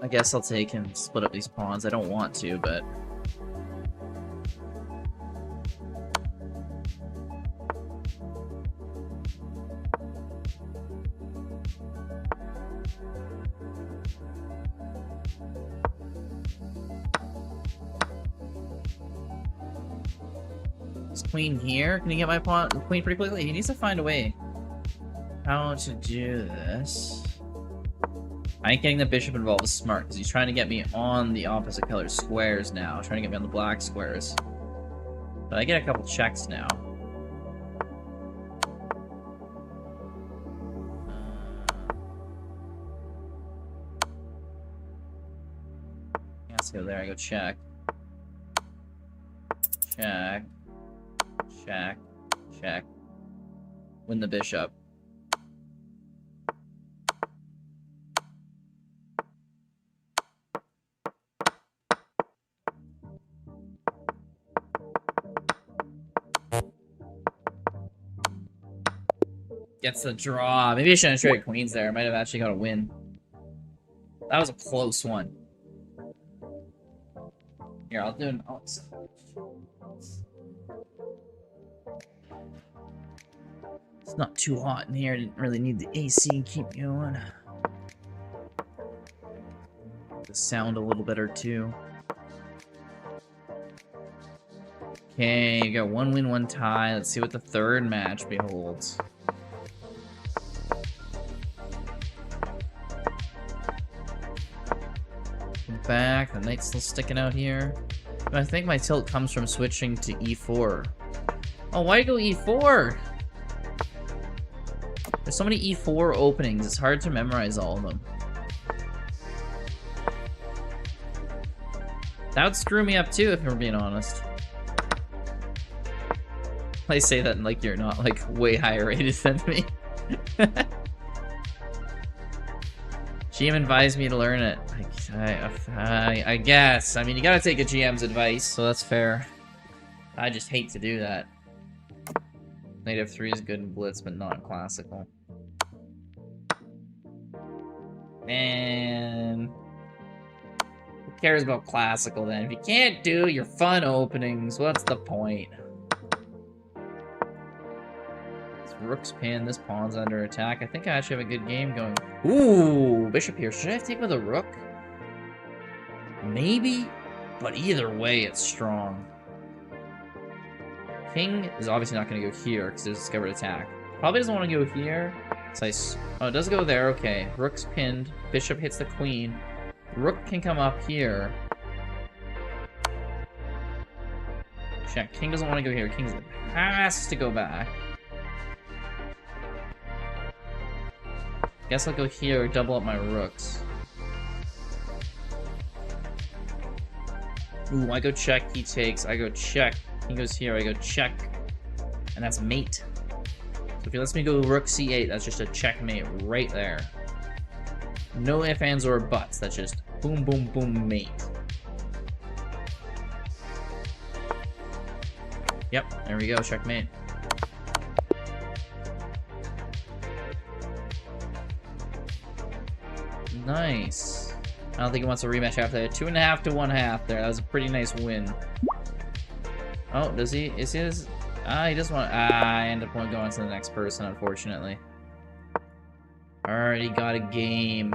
Speaker 2: I guess I'll take and split up these pawns. I don't want to, but... queen here? Can he get my pawn, queen pretty quickly? He needs to find a way how to do this. I ain't getting the bishop involved is smart, because he's trying to get me on the opposite color squares now. Trying to get me on the black squares. But I get a couple checks now. Let's go there, I go check. Check. Check. Check. Win the bishop. Gets the draw. Maybe I shouldn't have traded queens there. I might have actually got a win. That was a close one. Here, I'll do an... It's not too hot in here. I didn't really need the AC to keep going. The sound a little better, too. Okay, you got one win, one tie. Let's see what the third match beholds. Back, the knight's still sticking out here. But I think my tilt comes from switching to e4. Oh, why go e4? There's so many e4 openings, it's hard to memorize all of them. That would screw me up too, if we're being honest. I say that like you're not like way higher rated than me. GM advised me to learn it. I guess. I mean, you gotta take a GM's advice, so that's fair. I just hate to do that. Knight f3 is good in Blitz, but not in Classical. Man. Who cares about Classical then? If you can't do your fun openings, what's the point? Rook's pinned. This pawn's under attack. I think I actually have a good game going. Ooh, bishop here. Should I have taken with a rook? Maybe, but either way, it's strong. King is obviously not going to go here because there's discovered attack. Probably doesn't want to go here. So oh, it does go there. Okay. Rook's pinned. Bishop hits the queen. Rook can come up here. Check. King doesn't want to go here. King has to go back. Guess I'll go here, double up my rooks. Ooh, I go check, he takes, I go check. He goes here, I go check. And that's mate. So if he lets me go rook c8, that's just a checkmate right there. No ifs, ands, or buts, that's just boom, boom, boom, mate. Yep, there we go, checkmate. Nice. I don't think he wants a rematch after that. 2.5 to 1/2 there. That was a pretty nice win. Oh, does he? Is his? He doesn't want. I end up going to the next person, unfortunately. Already got a game.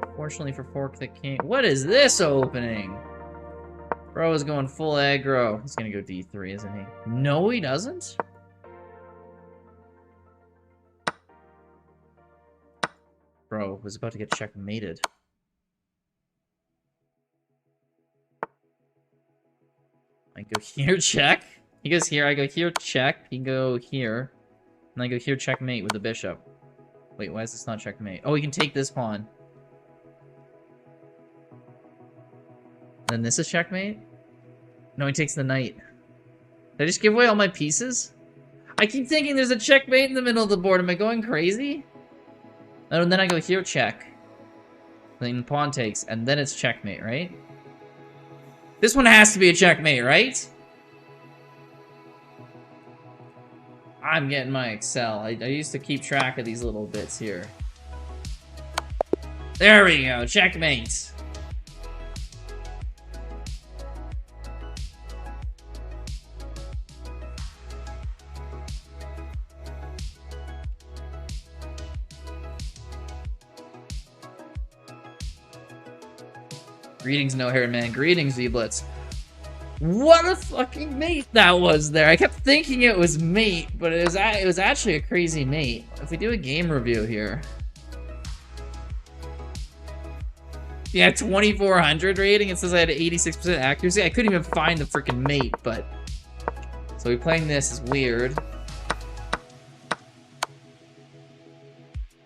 Speaker 2: Unfortunately for Fork the King. What is this opening? Bro is going full aggro. He's gonna go d3, isn't he? No, he doesn't. Bro was about to get checkmated. I go here, check. He goes here, I go here, check. He go here. And I go here, checkmate with the bishop. Wait, why is this not checkmate? Oh, he can take this pawn. Then this is checkmate? No, he takes the knight. Did I just give away all my pieces? I keep thinking there's a checkmate in the middle of the board. Am I going crazy? And then I go here, check. Then pawn takes, and then it's checkmate, right? This one has to be a checkmate, right? I'm getting my Excel. I used to keep track of these little bits here. There we go, checkmate. Greetings, no hair man. Greetings, V-Blitz. What a fucking mate that was there. I kept thinking it was mate, but it was actually a crazy mate. If we do a game review here. Yeah, 2400 rating. It says I had 86% accuracy. I couldn't even find the freaking mate, but... So we playing this is weird.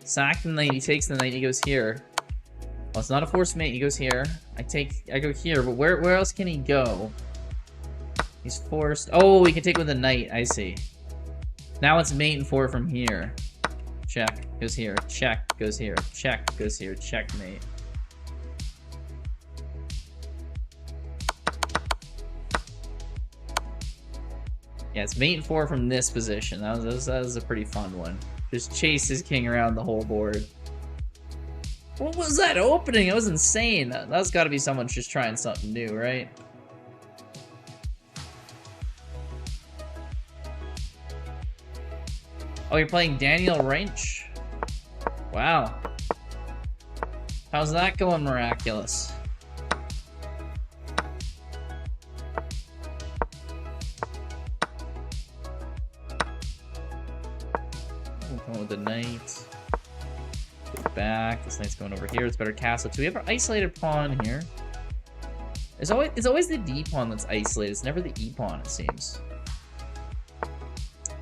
Speaker 2: Sack the knight, he takes the knight, he goes here. Well, it's not a forced mate, he goes here. I go here, but where else can he go? He's forced. Oh, he can take with a knight, I see. Now it's mate and 4 from here. Check, goes here, check, goes here, check, goes here, checkmate. Yeah, it's mate and 4 from this position. That was a pretty fun one. Just chase his king around the whole board. What was that opening? It was insane. That's got to be someone just trying something new, right? Oh, you're playing Daniel Wrench? Wow. How's that going, Miraculous? With the knight. Go back. This knight's going over here. It's better castle too. We have our isolated pawn here. It's always the D pawn that's isolated. It's never the E pawn, it seems.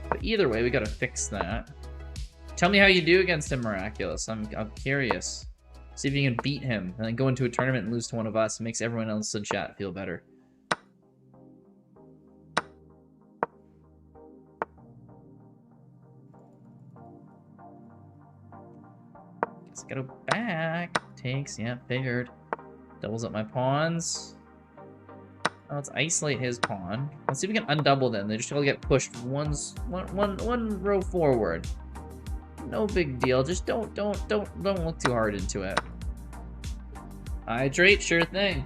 Speaker 2: But either way, we gotta fix that. Tell me how you do against him, Miraculous. I'm curious. See if you can beat him and then go into a tournament and lose to one of us. It makes everyone else in chat feel better. Gotta go back. Takes, yeah, figured. Doubles up my pawns. Oh, let's isolate his pawn. Let's see if we can undouble them. They just all get pushed one row forward. No big deal. Just don't look too hard into it. Hydrate, sure thing.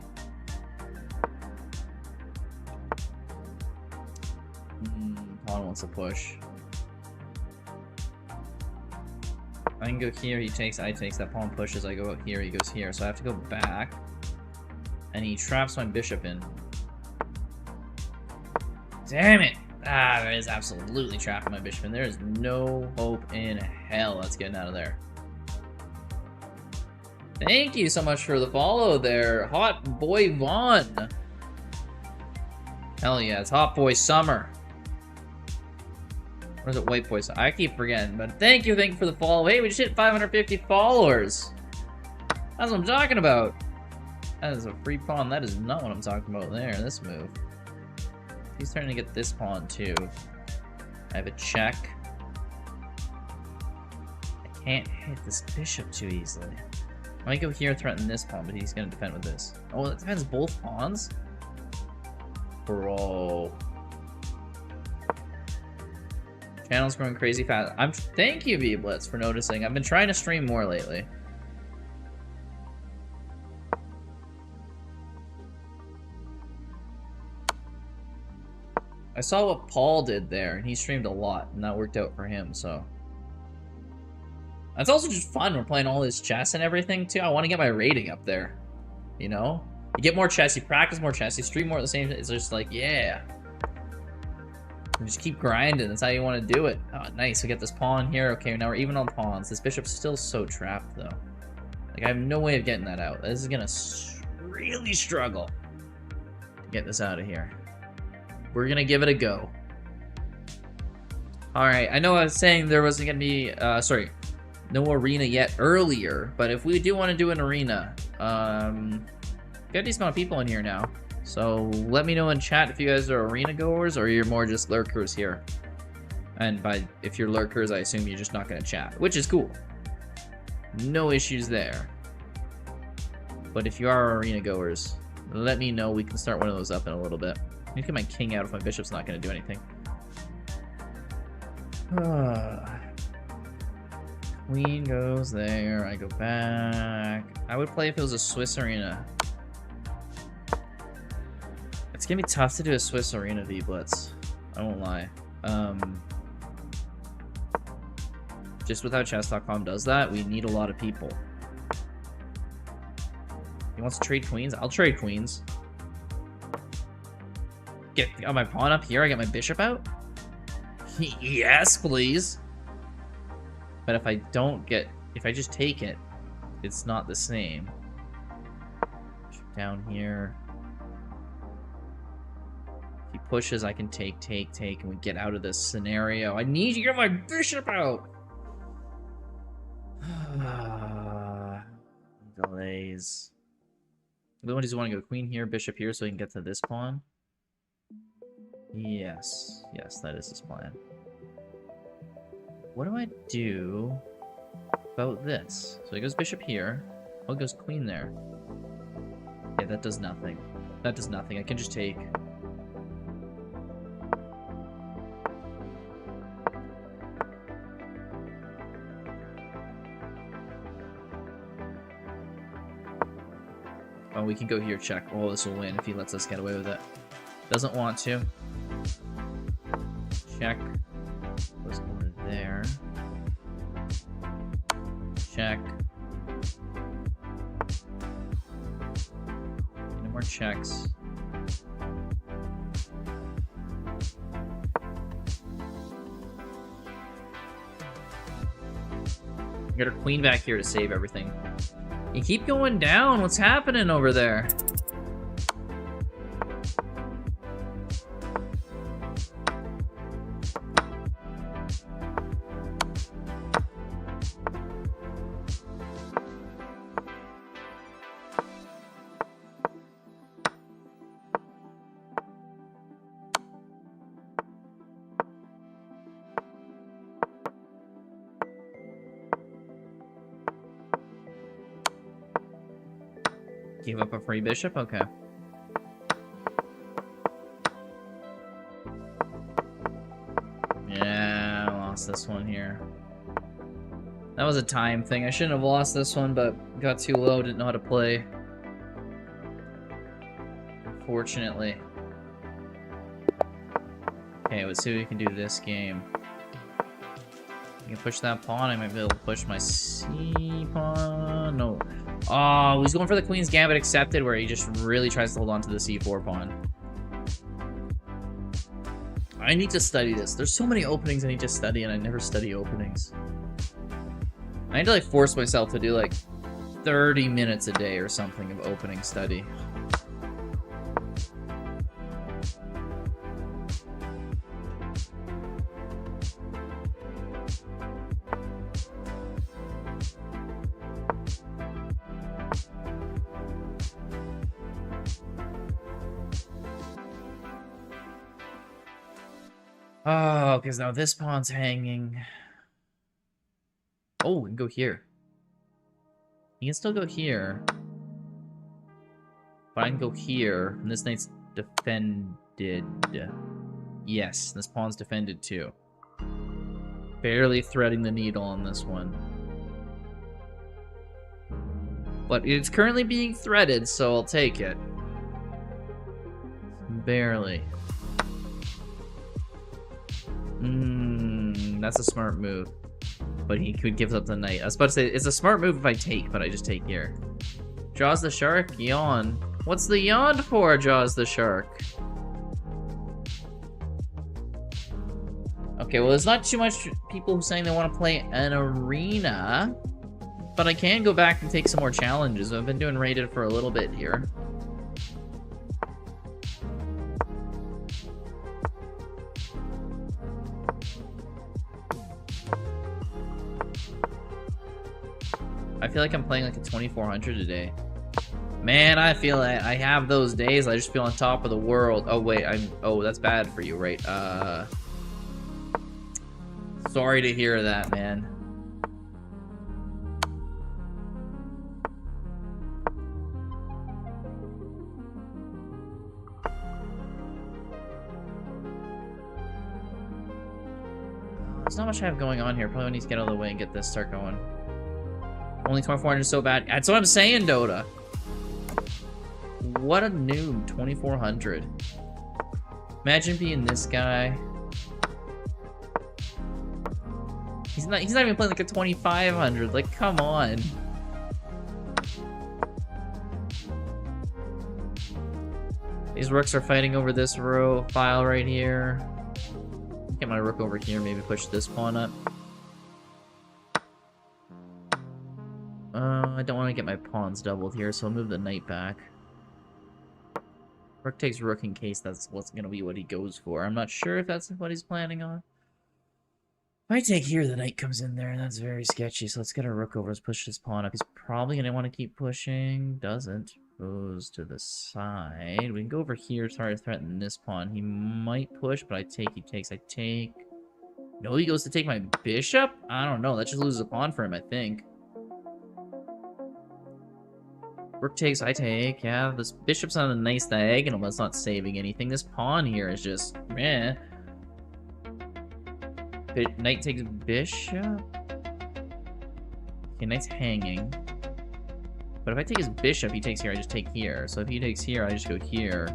Speaker 2: Pawn wants to push. I can go here, he takes, I takes, that pawn pushes, I go out here, he goes here. So I have to go back. And he traps my bishop in. Damn it! Ah, that is absolutely trapping my bishop in. There is no hope in hell that's getting out of there. Thank you so much for the follow there, Hot Boy Vaughn. Hell yeah, it's Hot Boy Summer. Or is it White Boy? I keep forgetting, but thank you for the follow. Hey, we just hit 550 followers. That's what I'm talking about. That is a free pawn. That is not what I'm talking about there, this move. He's starting to get this pawn too. I have a check. I can't hit this bishop too easily. I might go here and threaten this pawn, but he's gonna defend with this. Oh, that defends both pawns? Bro. Channel's growing crazy fast. Thank you, V-Blitz, for noticing. I've been trying to stream more lately. I saw what Paul did there, and he streamed a lot, and that worked out for him, so. That's also just fun. We're playing all this chess and everything, too. I want to get my rating up there, you know? You get more chess, you practice more chess, you stream more at the same time. It's just like, yeah. You just keep grinding. That's how you want to do it. Oh, nice. We get this pawn here. Okay, now we're even on pawns. This bishop's still so trapped, though. Like, I have no way of getting that out. This is going to really struggle to get this out of here. We're going to give it a go. Alright, I know I was saying there wasn't going to be, sorry, no arena yet earlier, but if we do want to do an arena, got a decent amount of people in here now. So let me know in chat if you guys are arena goers or you're more just lurkers here. And if you're lurkers, I assume you're just not going to chat, which is cool. No issues there. But if you are arena goers, let me know. We can start one of those up in a little bit. I need to get my king out if my bishop's not going to do anything. Queen goes there. I go back. I would play if it was a Swiss arena. It's gonna be tough to do a Swiss arena V-Blitz. I won't lie. Just with how chess.com does that, we need a lot of people. He wants to trade queens? I'll trade queens. Get my pawn up here, I get my bishop out? Yes, please. But if I don't get... If I just take it, it's not the same. Down here. If he pushes, I can take, and we get out of this scenario. I need to get my bishop out! Delays. The one does want to go queen here, bishop here, so he can get to this pawn. Yes. Yes, that is his plan. What do I do about this? So he goes bishop here. Oh, he goes queen there. Yeah, that does nothing. That does nothing. I can just take. Oh, we can go here, check. Oh, this will win if he lets us get away with it. Doesn't want to. Check. Goes over there. Check. No more checks. Get our queen back here to save everything. You keep going down. What's happening over there? Give up a free bishop? Okay. Yeah, I lost this one here. That was a time thing. I shouldn't have lost this one, but got too low, didn't know how to play. Unfortunately. Okay, let's see what we can do this game. I can push that pawn. I might be able to push my C pawn. No. Oh, he's going for the Queen's Gambit accepted, where he just really tries to hold on to the C4 pawn. I need to study this. There's so many openings I need to study, and I never study openings. I need to, like, force myself to do, like, 30 minutes a day or something of opening study. Oh, because now this pawn's hanging. Oh, we can go here. You can still go here. But I can go here, and this knight's defended. Yes, this pawn's defended too. Barely threading the needle on this one. But it's currently being threaded, so I'll take it. Barely. That's a smart move. But he could give up the knight. I was about to say, it's a smart move if I take, but I just take here. Jaws the shark? Yawn. What's the yawn for, Jaws the shark? Okay, well, there's not too much people saying they want to play an arena. But I can go back and take some more challenges. I've been doing rated for a little bit here. I feel like I'm playing like a 2400 a day. Man, I feel like I have those days. I just feel on top of the world. Oh, wait. Oh, that's bad for you, right? Sorry to hear that, man. There's not much I have going on here. Probably need to get out of the way and get this start going. Only 2400 is so bad. That's what I'm saying, Dota. What a noob, 2400. Imagine being this guy. He's not even playing like a 2500. Like, come on. These rooks are fighting over this row file right here. Get my rook over here, maybe push this pawn up. I don't want to get my pawns doubled here, so I'll move the knight back. Rook takes rook in case that's what's going to be what he goes for. I'm not sure if that's what he's planning on. If I take here, the knight comes in there, and that's very sketchy. So let's get our rook over. Let's push this pawn up. He's probably going to want to keep pushing. Doesn't. Goes to the side. We can go over here, try to threaten this pawn. He might push, but I take, he takes, I take. No, he goes to take my bishop? I don't know. That just loses a pawn for him, I think. Rook takes, I take. Yeah, this bishop's on a nice diagonal, but it's not saving anything. This pawn here is just, meh. Knight takes bishop. Okay, knight's hanging. But if I take his bishop, he takes here, I just take here. So if he takes here, I just go here.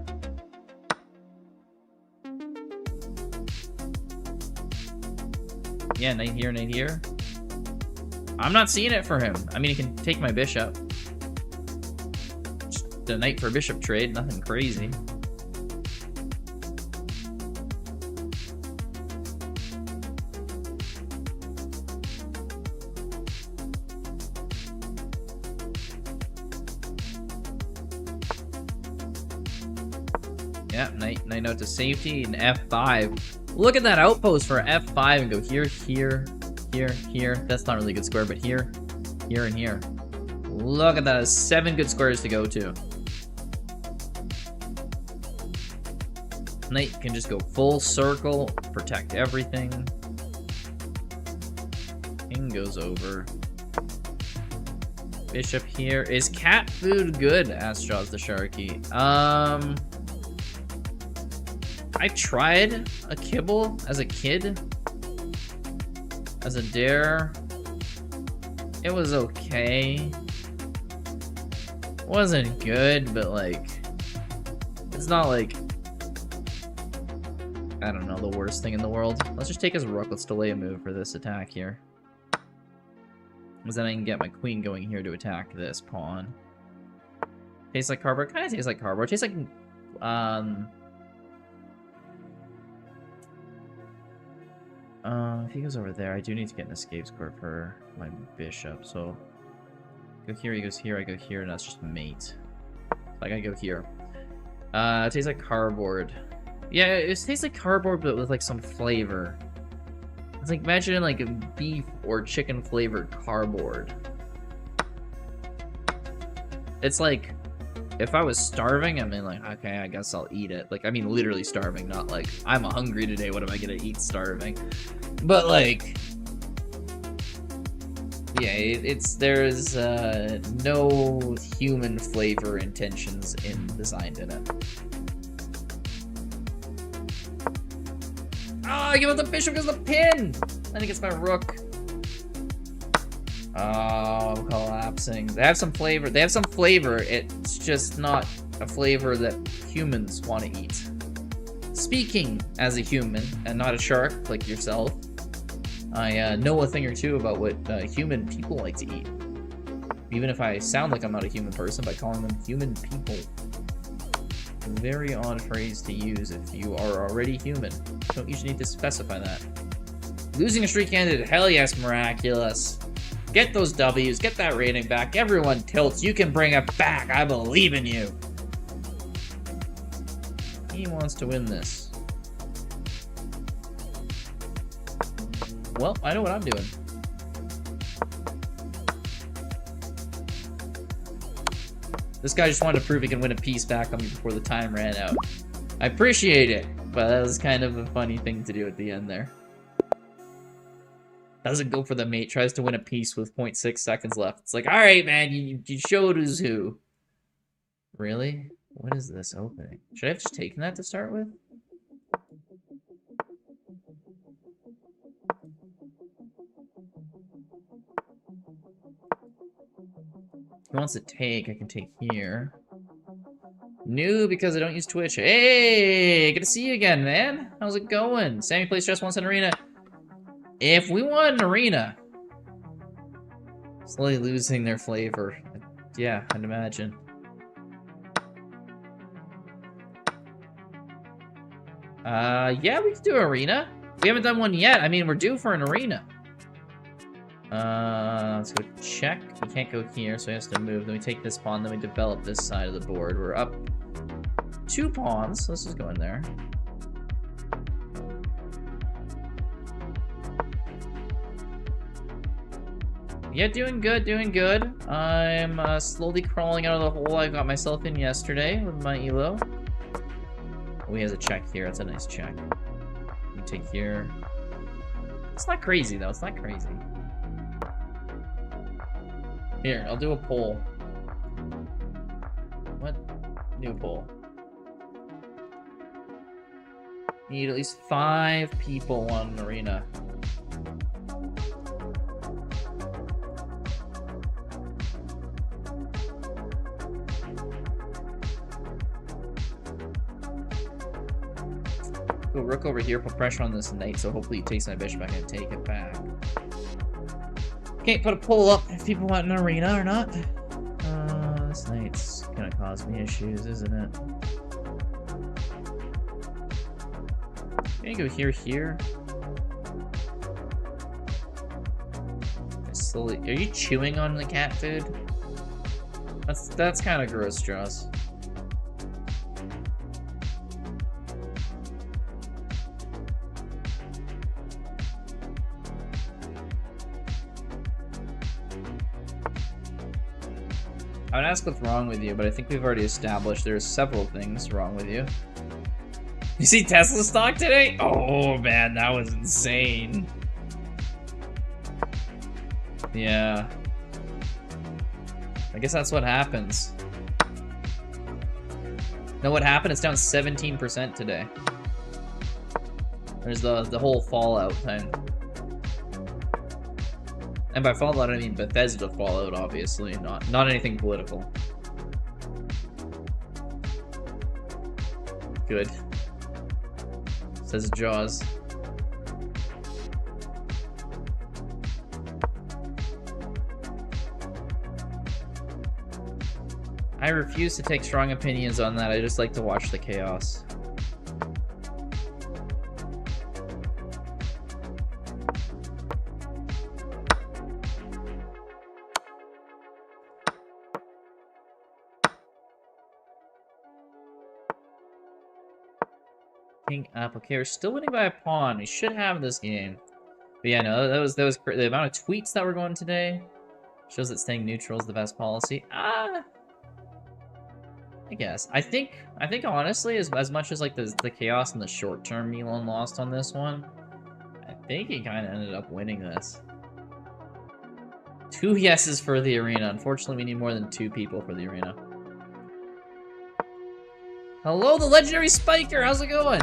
Speaker 2: Yeah, knight here, knight here. I'm not seeing it for him. I mean, he can take my bishop. Just a knight for bishop trade, nothing crazy. Yeah, knight out to safety and F5. Look at that outpost for F5 and go here, here, here, here. That's not really a good square, but here, here, and here. Look at that. 7 good squares to go to. Knight can just go full circle, protect everything. King goes over. Bishop here. Is cat food good? Asks Jaws the Sharky. I tried a kibble as a kid. As a dare. It was okay. Wasn't good, but like... It's not like... I don't know, the worst thing in the world. Let's just take his rook. Let's delay a move for this attack here. Because then I can get my queen going here to attack this pawn. Tastes like cardboard? Kind of tastes like cardboard. Tastes like... if he goes over there, I do need to get an escape square for my bishop, so... Go here, he goes here, I go here, and that's just mate. Like, I go here. It tastes like cardboard. Yeah, it tastes like cardboard, but with, like, some flavor. It's like, imagine, like, a beef or chicken flavored cardboard. It's like... If I was starving, I mean, like, okay, I guess I'll eat it. Like, I mean, literally starving, not like, I'm hungry today, what am I gonna eat starving? But, like, yeah, there's no human flavor intentions designed in it. Oh, I give up the bishop because of the pin! I think it's my rook. Oh, I'm collapsing. They have some flavor. They have some flavor. It's just not a flavor that humans want to eat. Speaking as a human, and not a shark like yourself, I know a thing or two about what human people like to eat. Even if I sound like I'm not a human person by calling them human people. A very odd phrase to use if you are already human. You don't usually need to specify that. Losing a streak ended. Hell yes, miraculous. Get those W's, get that rating back. Everyone tilts. You can bring it back. I believe in you. He wants to win this. Well, I know what I'm doing. This guy just wanted to prove he can win a piece back on me before the time ran out. I appreciate it, but that was kind of a funny thing to do at the end there. Doesn't go for the mate, tries to win a piece with 0.6 seconds left. It's like, alright, man, you showed who's who. Really? What is this opening? Should I have just taken that to start with? If he wants to take, I can take here. New because I don't use Twitch. Hey, good to see you again, man. How's it going? Sammy plays Stress wants an arena. If we want an arena, slowly losing their flavor. Yeah, I'd imagine. Yeah, we can do arena. We haven't done one yet. I mean, we're due for an arena. Let's go check. We can't go here, so he has to move. Then we take this pawn, then we develop this side of the board. We're up 2 pawns. Let's just go in there. Yeah, doing good, doing good. I'm slowly crawling out of the hole I got myself in yesterday with my elo. Oh, he has a check here. That's a nice check. We take here. It's not crazy, though. It's not crazy. Here, I'll do a poll. What? New poll. Need at least 5 people on an arena. Go rook over here, put pressure on this knight, so hopefully he takes my bishop. I can take it back. Can't put a poll up if people want an arena or not. This knight's gonna cause me issues, isn't it? I'm gonna go here. Slowly. Are you chewing on the cat food? That's kind of gross, Joss. I would ask what's wrong with you, but I think we've already established there's several things wrong with you. You see Tesla stock today? Oh man, that was insane. Yeah. I guess that's what happens. Know what happened? It's down 17% today. There's the whole Fallout thing. And by Fallout, I mean Bethesda Fallout, obviously, not anything political. Good. Says Jaws. I refuse to take strong opinions on that. I just like to watch the chaos. King up. Okay, we're still winning by a pawn. We should have this game. But yeah, no, that was the amount of tweets that were going today shows that staying neutral is the best policy. I guess. I think honestly, as much as like the chaos in the short term Milan lost on this one, I think he kind of ended up winning this. 2 yeses for the arena. Unfortunately, we need more than 2 people for the arena. Hello, the legendary Spiker. How's it going?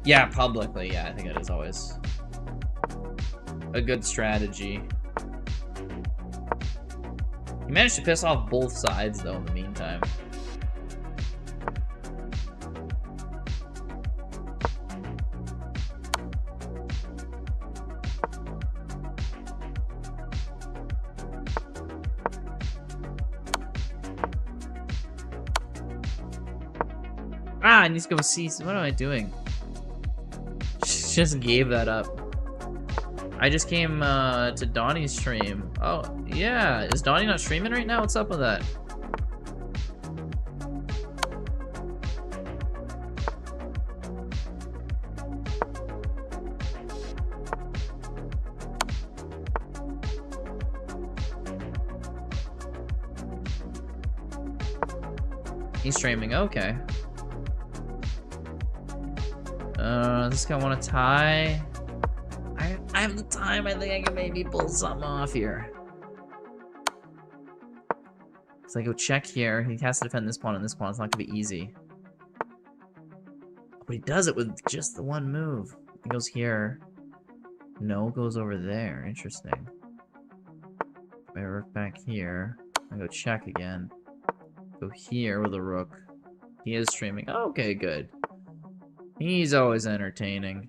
Speaker 2: Yeah, publicly. Yeah, I think it is always a good strategy. He managed to piss off both sides, though, in the meantime. I need to go see. What am I doing? Just gave that up. I just came to Donnie's stream. Oh, yeah. Is Donnie not streaming right now? What's up with that? He's streaming. Okay. This guy want to tie. I have the time. I think I can maybe pull something off here. So I go check here. He has to defend this pawn and this pawn. It's not gonna be easy. But he does it with just the one move. He goes here. No, goes over there. Interesting. I rook back here. I go check again. Go here with a rook. He is streaming. Okay, good. He's always entertaining.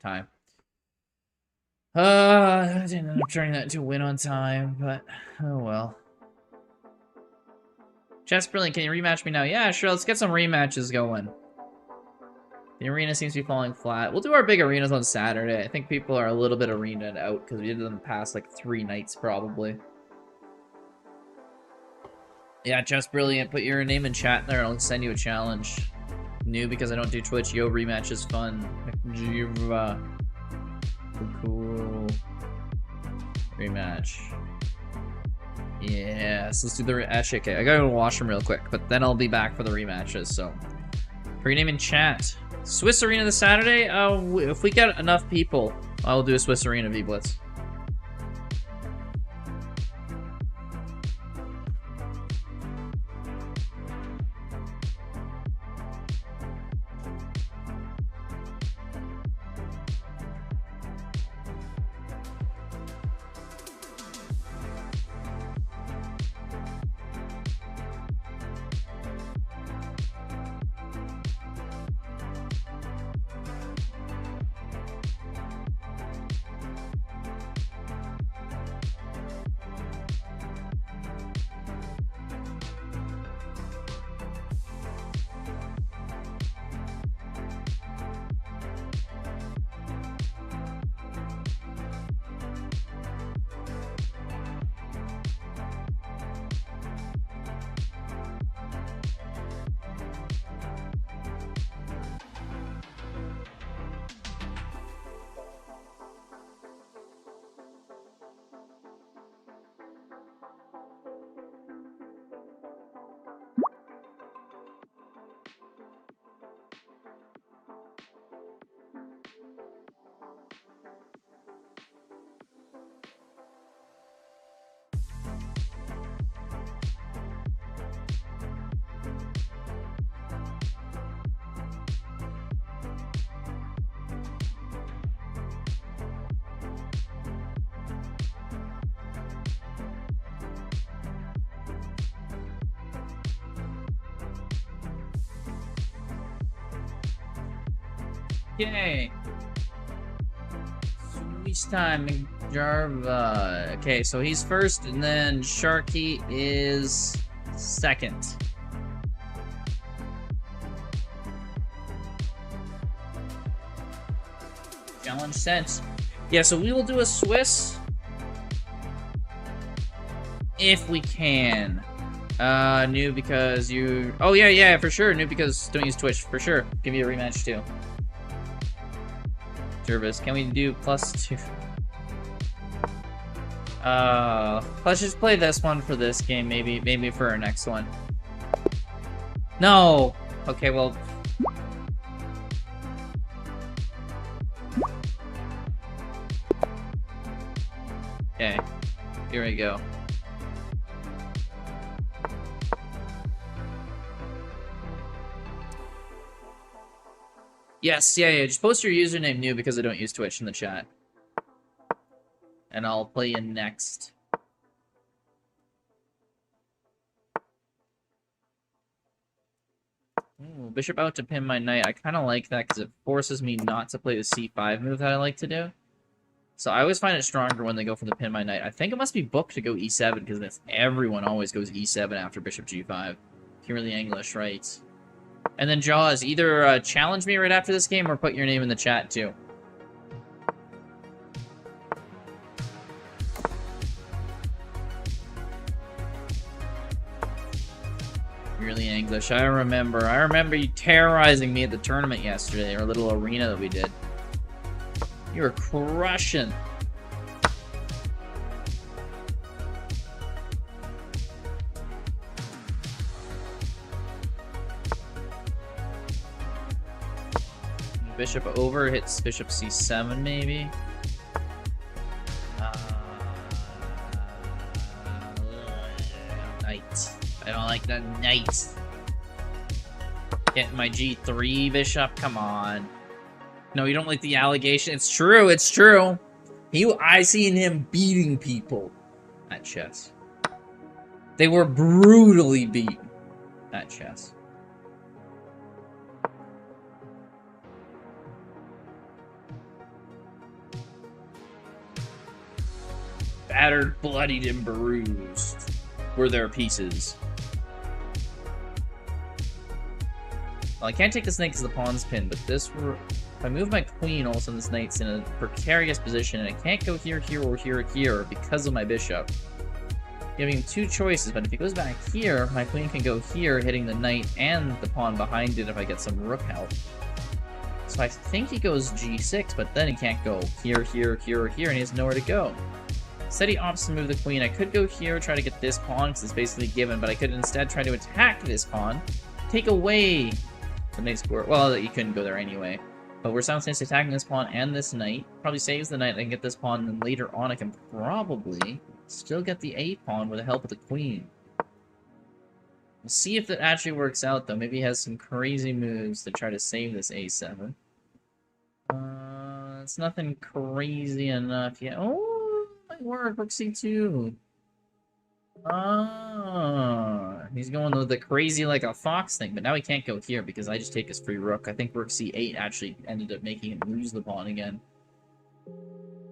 Speaker 2: time. I didn't end up turning that into a win on time, but oh well. Chess Brilliant, can you rematch me now? Yeah, sure, let's get some rematches going. The arena seems to be falling flat. We'll do our big arenas on Saturday. I think people are a little bit arena'd out because we did them past like 3 nights probably. Yeah, Chess Brilliant, put your name in chat there. I'll send you a challenge. New because I don't do Twitch. Yo, rematch is fun. Cool. Rematch. Yes, let's do the actually, okay, I gotta go to the washroom real quick, but then I'll be back for the rematches, so. Put your name in chat. Swiss Arena this Saturday? If we get enough people, I'll do a Swiss Arena V-Blitz. Yay! Swiss time, Jarva. Okay, so he's first, and then Sharky is second. Challenge sent. Yeah, so we will do a Swiss if we can. New because you... Oh, yeah, for sure. New because don't use Twitch. For sure. Give you a rematch, too. Service. Can we do +2? Let's just play this one for this game. Maybe for our next one. No! Okay, well... Okay. Here we go. Yes, yeah, just post your username new because I don't use Twitch in the chat. And I'll play you next. Ooh, Bishop out to pin my knight. I kind of like that because it forces me not to play the C5 move that I like to do. So I always find it stronger when they go for the pin my knight. I think it must be booked to go E7 because everyone always goes E7 after Bishop G5. Purely English, right? And then Jaws, either challenge me right after this game or put your name in the chat too. Really English. I remember you terrorizing me at the tournament yesterday, our little arena that we did. You were crushing. Bishop over, hits Bishop C7 maybe. Knight. I don't like that knight. Getting my G3 bishop, come on. No, you don't like the allegation. It's true, it's true. I seen him beating people at chess. They were brutally beaten at chess. battered, bloodied, and bruised were their pieces. Well, I can't take this knight because the pawn's pinned, but this... If I move my queen, all of a sudden this knight's in a precarious position, and I can't go here, here, or here, or here because of my bishop. Giving him two choices, but if he goes back here, my queen can go here, hitting the knight and the pawn behind it if I get some rook help. So I think he goes g6, but then he can't go here, here, here, or here, and he has nowhere to go. Instead he opts to move the queen. I could go here, try to get this pawn, because it's basically given, but I could instead try to attack this pawn, take away the knight's score. Well, you couldn't go there anyway. But we're simultaneously attacking this pawn and this knight. Probably saves the knight, I can get this pawn, and then later on I can probably still get the a pawn with the help of the queen. We'll see if that actually works out, though. Maybe he has some crazy moves to try to save this a7. It's nothing crazy enough yet. Oh, might work. Rook c2. He's going with the crazy like a fox thing, but now he can't go here because I just take his free rook. I think rook c8 actually ended up making him lose the pawn again.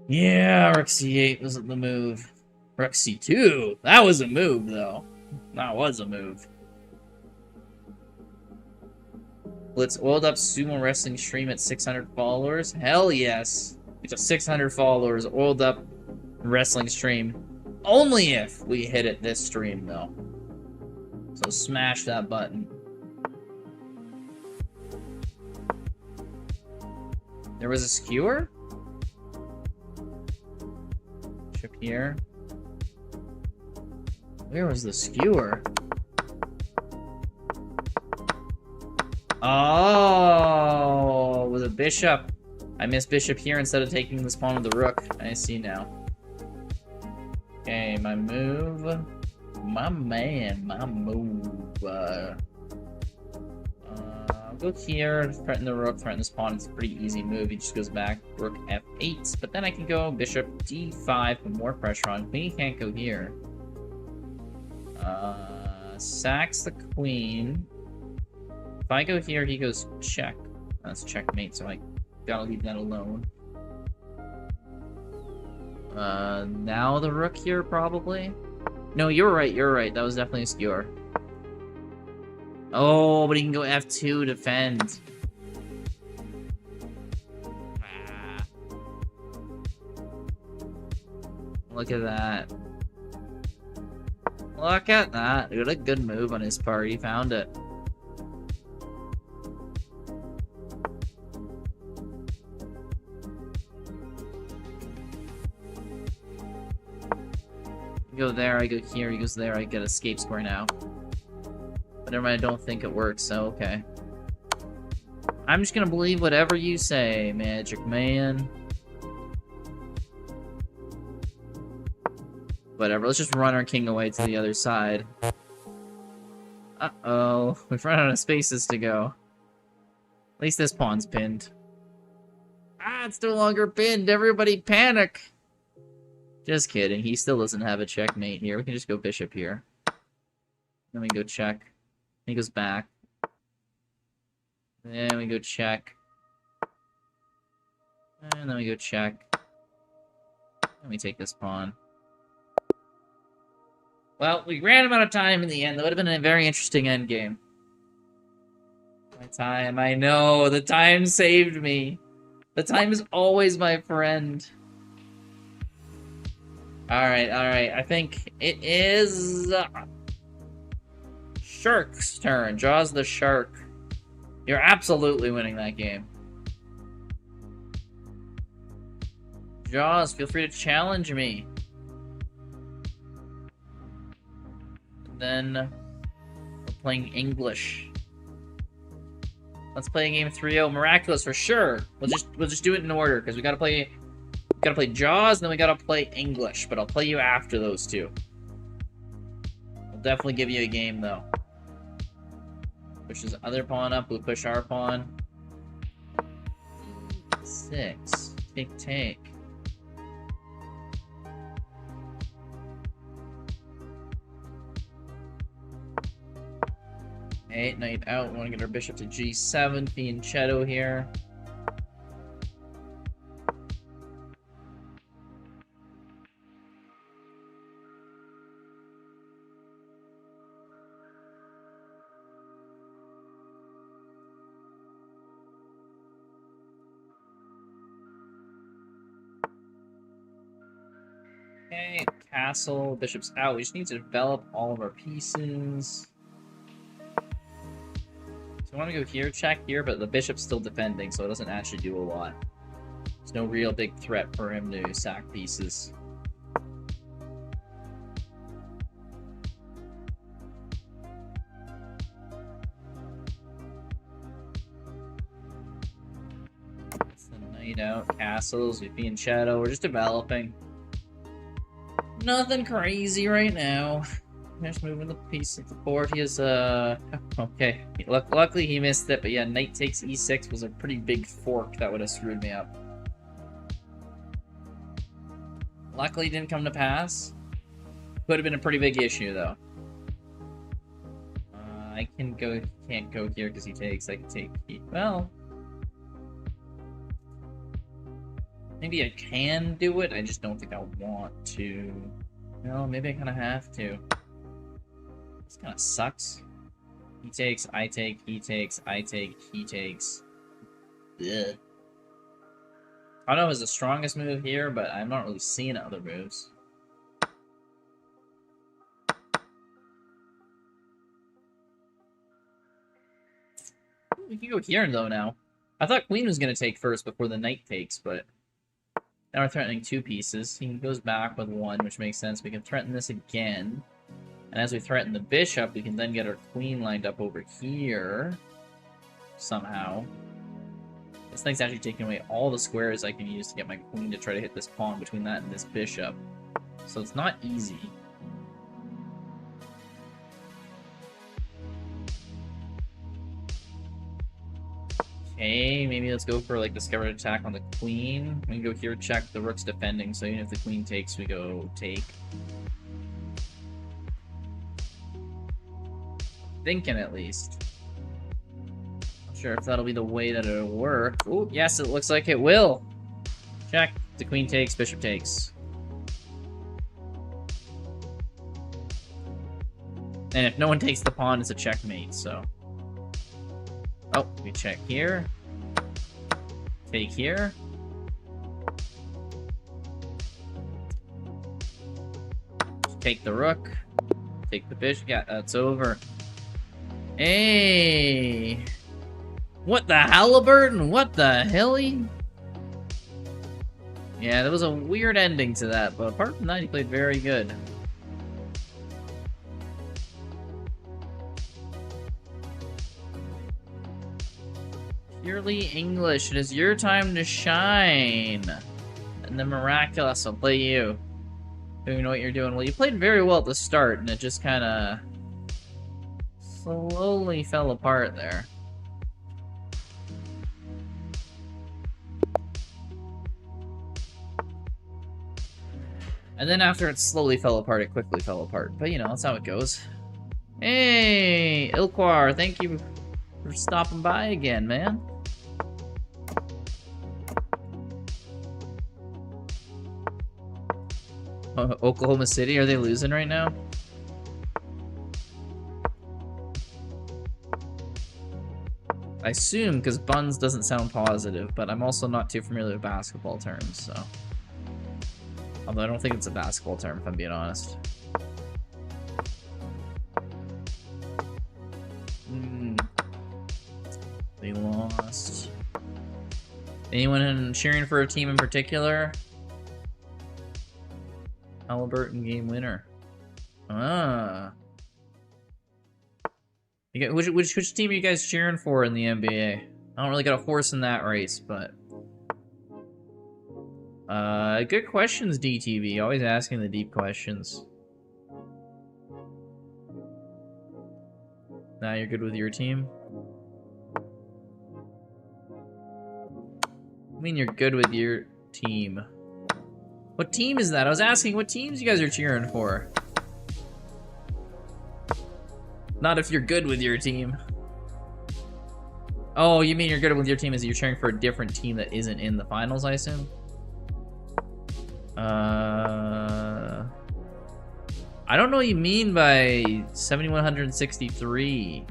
Speaker 2: Yeah, rook c8 was the move. Rook c2. That was a move, though. That was a move. Blitz oiled up sumo wrestling stream at 600 followers. Hell yes. It's a 600 followers oiled up wrestling stream. Only if we hit it this stream, though. So smash that button. There was a skewer? Bishop here. Where was the skewer? Oh, with a bishop. I missed bishop here instead of taking this pawn with the rook. I see now. Okay, my move. My man, my move. I'll go here, threaten the rook, threaten this pawn. It's a pretty easy move. He just goes back, rook f8. But then I can go bishop d5, put more pressure on. Queen can't go here. Sacks the queen. If I go here, he goes check. That's checkmate, so I gotta leave that alone. Now the rook here, probably? No, you're right, you're right. That was definitely a skewer. Oh, but he can go f2, defend. Ah. Look at that. Look at that. What a good move on his part. He found it. Go there, I go here, he goes there, I get escape square now. But never mind, I don't think it works, so okay. I'm just gonna believe whatever you say, Magic Man. Whatever, let's just run our king away to the other side. Uh-oh, we've run out of spaces to go. At least this pawn's pinned. Ah, it's no longer pinned, everybody panic! Just kidding, he still doesn't have a checkmate here. We can just go bishop here. Then we go check. He goes back. Then we go check. And then we go check. And we take this pawn. Well, we ran him out of time in the end. That would have been a very interesting endgame. My time, I know. The time saved me. The time is always my friend. Alright, alright. I think it is... Shark's turn. Jaws the Shark. You're absolutely winning that game. Jaws, feel free to challenge me. And then... we're playing English. Let's play a game 3-0. Miraculous for sure. We'll just do it in order, because we gotta play Jaws, and then we gotta play English, but I'll play you after those two. I'll definitely give you a game, though. Push his other pawn up, we'll push our pawn. 6. Take. Knight out. We want to get our bishop to g7. Fianchetto here. Okay, castle, bishop's out. We just need to develop all of our pieces. So I want to go here, check here, but the bishop's still defending, so it doesn't actually do a lot. There's no real big threat for him to sack pieces. That's the knight out, castles, we in shadow, we're just developing. Nothing crazy right now. Just moving the piece of the board. He has okay. Luckily he missed it, but yeah, knight takes e6 was a pretty big fork that would have screwed me up. Luckily it didn't come to pass. Could have been a pretty big issue though. I can't go here because he takes. I can take. Well, maybe I can do it. I just don't think I want to. No, maybe I kind of have to. This kind of sucks. He takes, I take, he takes, I take, he takes. Ugh. I don't know if it's the strongest move here, but I'm not really seeing other moves. We can go here, though, now. I thought queen was going to take first before the knight takes, but... Now we're threatening two pieces. He goes back with one, which makes sense. We can threaten this again. And as we threaten the bishop, we can then get our queen lined up over here. Somehow. This thing's actually taking away all the squares I can use to get my queen to try to hit this pawn between that and this bishop. So it's not easy. Okay, maybe let's go for like discovered attack on the queen. We can go here, check, the rook's defending, so even if the queen takes, we go take. Thinking at least. Not sure if that'll be the way that it'll work. Oh, yes, it looks like it will. Check. The queen takes, bishop takes. And if no one takes the pawn, it's a checkmate, so. Oh, we check here. Take here. Take the rook. Take the bishop. Yeah, that's over. Hey! What the Halliburton? What the hilly? Yeah, there was a weird ending to that, but apart from that, he played very good. Purely English. It is your time to shine. And the miraculous will play you. Don't even know what you're doing. Well, you played very well at the start, and it just kind of slowly fell apart there. And then after it slowly fell apart, it quickly fell apart. But, you know, that's how it goes. Hey, Ilquar, thank you for stopping by again, man. Oklahoma City, are they losing right now? I assume, because Buns doesn't sound positive, but I'm also not too familiar with basketball terms, so. Although I don't think it's a basketball term, if I'm being honest. They lost. Anyone cheering for a team in particular? Halliburton game winner. Ah. You got, which team are you guys cheering for in the NBA? I don't really got a horse in that race, but... good questions, DTV. Always asking the deep questions. Now you're good with your team? I mean you're good with your team. What team is that? I was asking what teams you guys are cheering for. Not if you're good with your team. Oh, you mean you're good with your team as you're cheering for a different team that isn't in the finals, I assume? I don't know what you mean by 7163.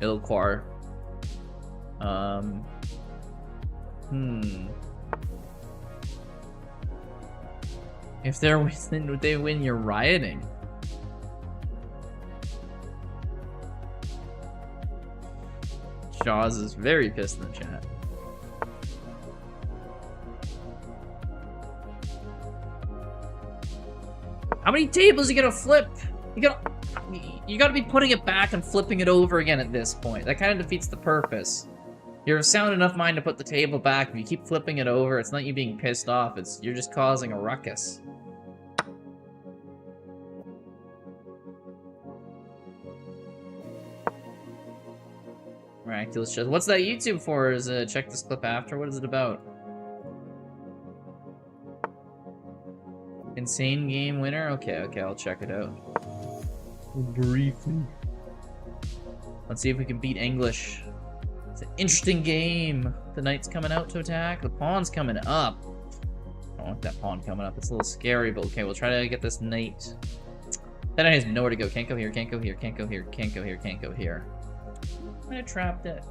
Speaker 2: Ilquar. If they're within, they win, you're rioting. Jaws is very pissed in the chat. How many tables are you gonna flip? You gotta be putting it back and flipping it over again at this point. That kind of defeats the purpose. You're of sound enough mind to put the table back. If you keep flipping it over, it's not you being pissed off. You're just causing a ruckus. Miraculous chest. What's that YouTube for? Is check this clip after? What is it about? Insane game winner? Okay, I'll check it out. Briefly. Let's see if we can beat English. It's an interesting game. The knight's coming out to attack. The pawn's coming up. I don't want that pawn coming up. It's a little scary, but okay, we'll try to get this knight. That knight has nowhere to go. Can't go here, can't go here, can't go here, can't go here, can't go here. I'm gonna trap it.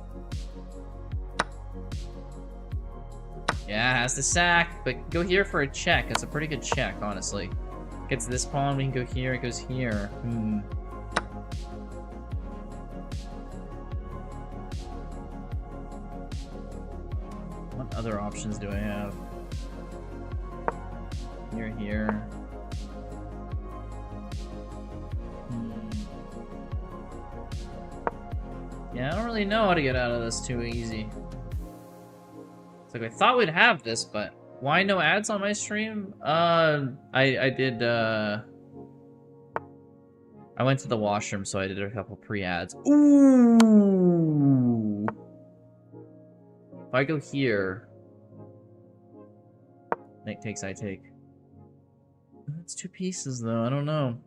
Speaker 2: Yeah, has to sack, but go here for a check. That's a pretty good check, honestly. Gets this pawn, we can go here, it goes here. What other options do I have? Here. Yeah, I don't really know how to get out of this too easy. It's like I thought we'd have this, but why no ads on my stream? I went to the washroom, so I did a couple pre-ads. Ooh! If I go here, Nick takes, I take. That's 2 pieces, though. I don't know.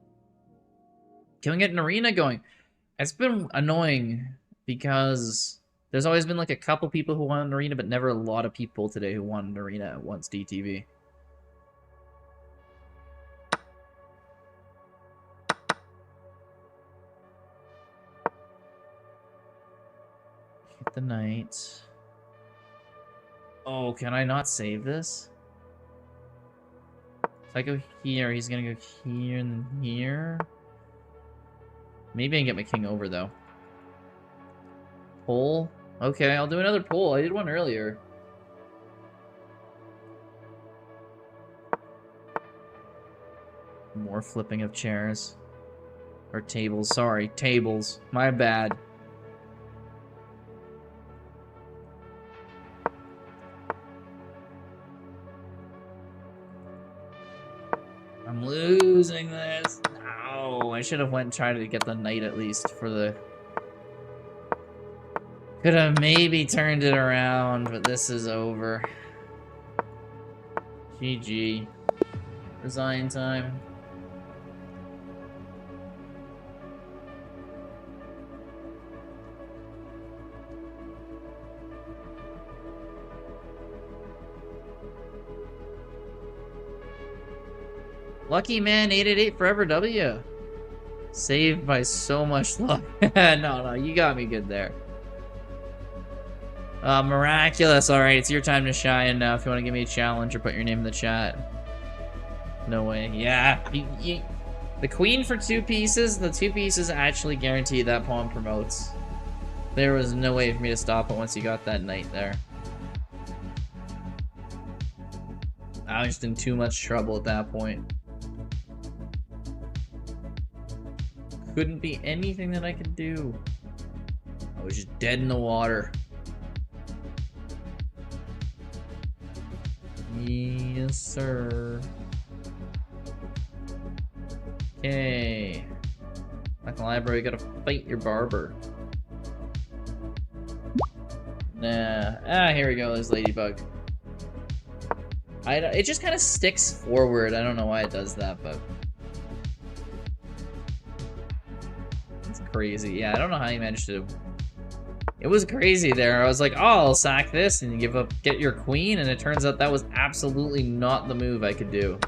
Speaker 2: Can we get an arena going? It's been annoying because there's always been like a couple people who want an arena, but never a lot of people today who want an arena at once. DTV. Hit the knight. Oh, can I not save this? If I go here, he's gonna go here and then here. Maybe I can get my king over, though. Pull? Okay, I'll do another pull. I did one earlier. More flipping of chairs. Or tables, sorry. Tables. My bad. I'm losing this. No, I should have went and tried to get the knight at least for the... Could have maybe turned it around, but this is over. GG. Resign time. Lucky man, 888 forever W. Saved by so much luck. No, you got me good there. Miraculous. Alright, it's your time to shine now if you want to give me a challenge or put your name in the chat. No way. Yeah. The queen for 2 pieces, the 2 pieces actually guarantee that pawn promotes. There was no way for me to stop it once you got that knight there. I was just in too much trouble at that point. Couldn't be anything that I could do. I was just dead in the water. Yes, sir. Okay. Like the library, gotta fight your barber. Nah. Ah, here we go, there's Ladybug. It just kind of sticks forward. I don't know why it does that, but... It's crazy. Yeah, I don't know how you managed to... It was crazy there. I was like, oh, I'll sack this and get your queen, and it turns out that was absolutely not the move I could do.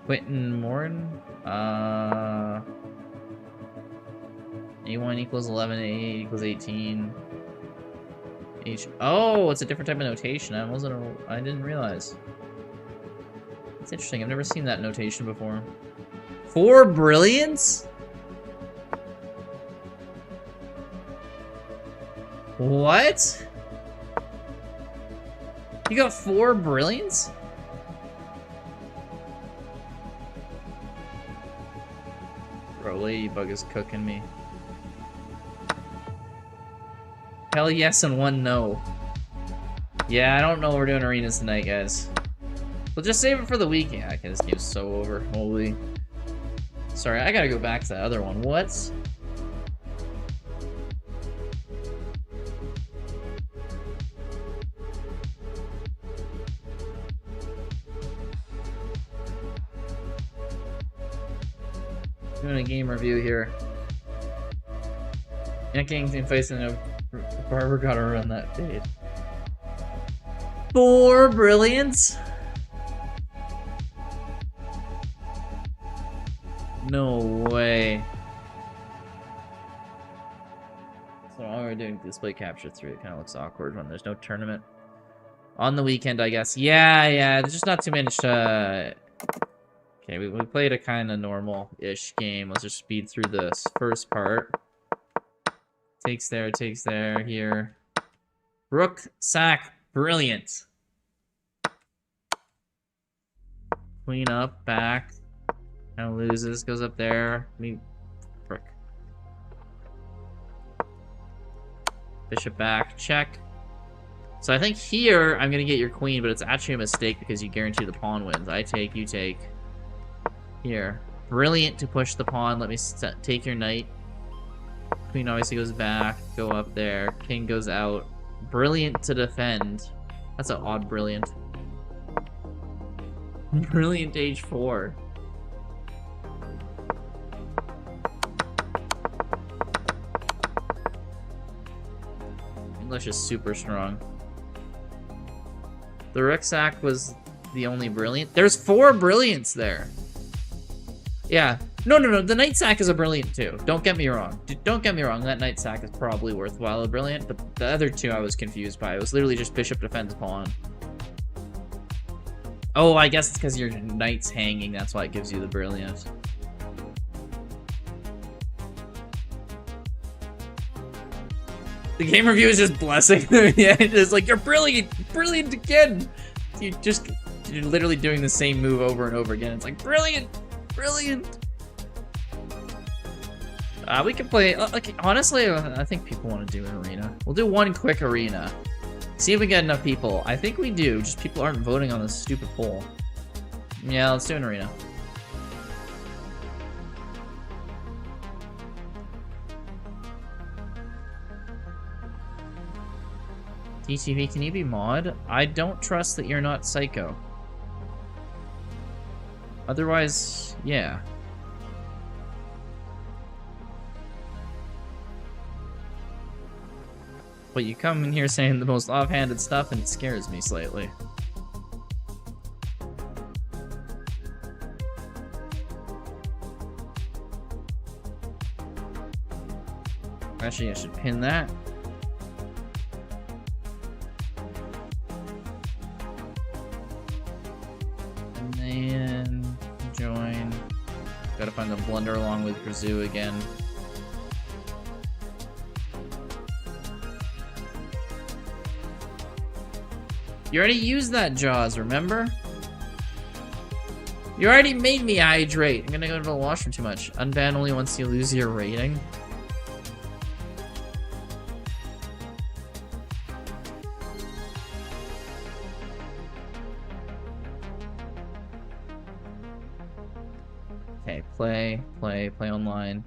Speaker 2: Quentin Morn? A1 equals 11, A8 equals 18. H. Oh, it's a different type of notation. I didn't realize. It's interesting. I've never seen that notation before. 4 brilliance? What? You got 4 brilliance? Bro, Ladybug is cooking me. Hell yes and 1 no. Yeah, I don't know we're doing arenas tonight, guys. We'll just save it for the weekend. Okay, this game's so over. Holy. Sorry, I gotta go back to that other one. What? Doing a game review here. Not getting facing a Barber gotta run that fade. 4 brilliance? No way. So while we're doing display capture 3, it kind of looks awkward when there's no tournament. On the weekend, I guess. Yeah, there's just not too much, Okay, we played a kind of normal-ish game. Let's just speed through this first part. Takes there, here. Rook, sack, brilliant. Queen up, back. Kind of loses, goes up there. Frick. Bishop back, check. So I think here, I'm gonna get your queen, but it's actually a mistake because you guarantee the pawn wins. I take, you take. Here. Brilliant to push the pawn. Let me take your knight. Queen obviously goes back. Go up there. King goes out. Brilliant to defend. That's an odd brilliant. Brilliant h4. English is super strong. The rook sack was the only brilliant. There's 4 brilliants there. Yeah. No. The knight sack is a brilliant too. Don't get me wrong. Don't get me wrong. That knight sack is probably worthwhile a brilliant, but the other 2 I was confused by. It was literally just bishop defends pawn. Oh, I guess it's because your knight's hanging. That's why it gives you the brilliant. The game review is just blessing them. Yeah, it's like, you're brilliant again. You're literally doing the same move over and over again. It's like, brilliant. We can play, honestly, I think people want to do an arena. We'll do 1 quick arena. See if we get enough people. I think we do, just people aren't voting on this stupid poll. Yeah, let's do an arena. DTV, can you be mod? I don't trust that you're not psycho. Otherwise, yeah. But you come in here saying the most offhanded stuff and it scares me slightly. Actually, I should pin that. And then join. Gotta find the blunder along with Grazoo again. You already used that, Jaws, remember? You already made me hydrate. I'm gonna go to the washroom too much. Unban only once you lose your rating. Okay, play online.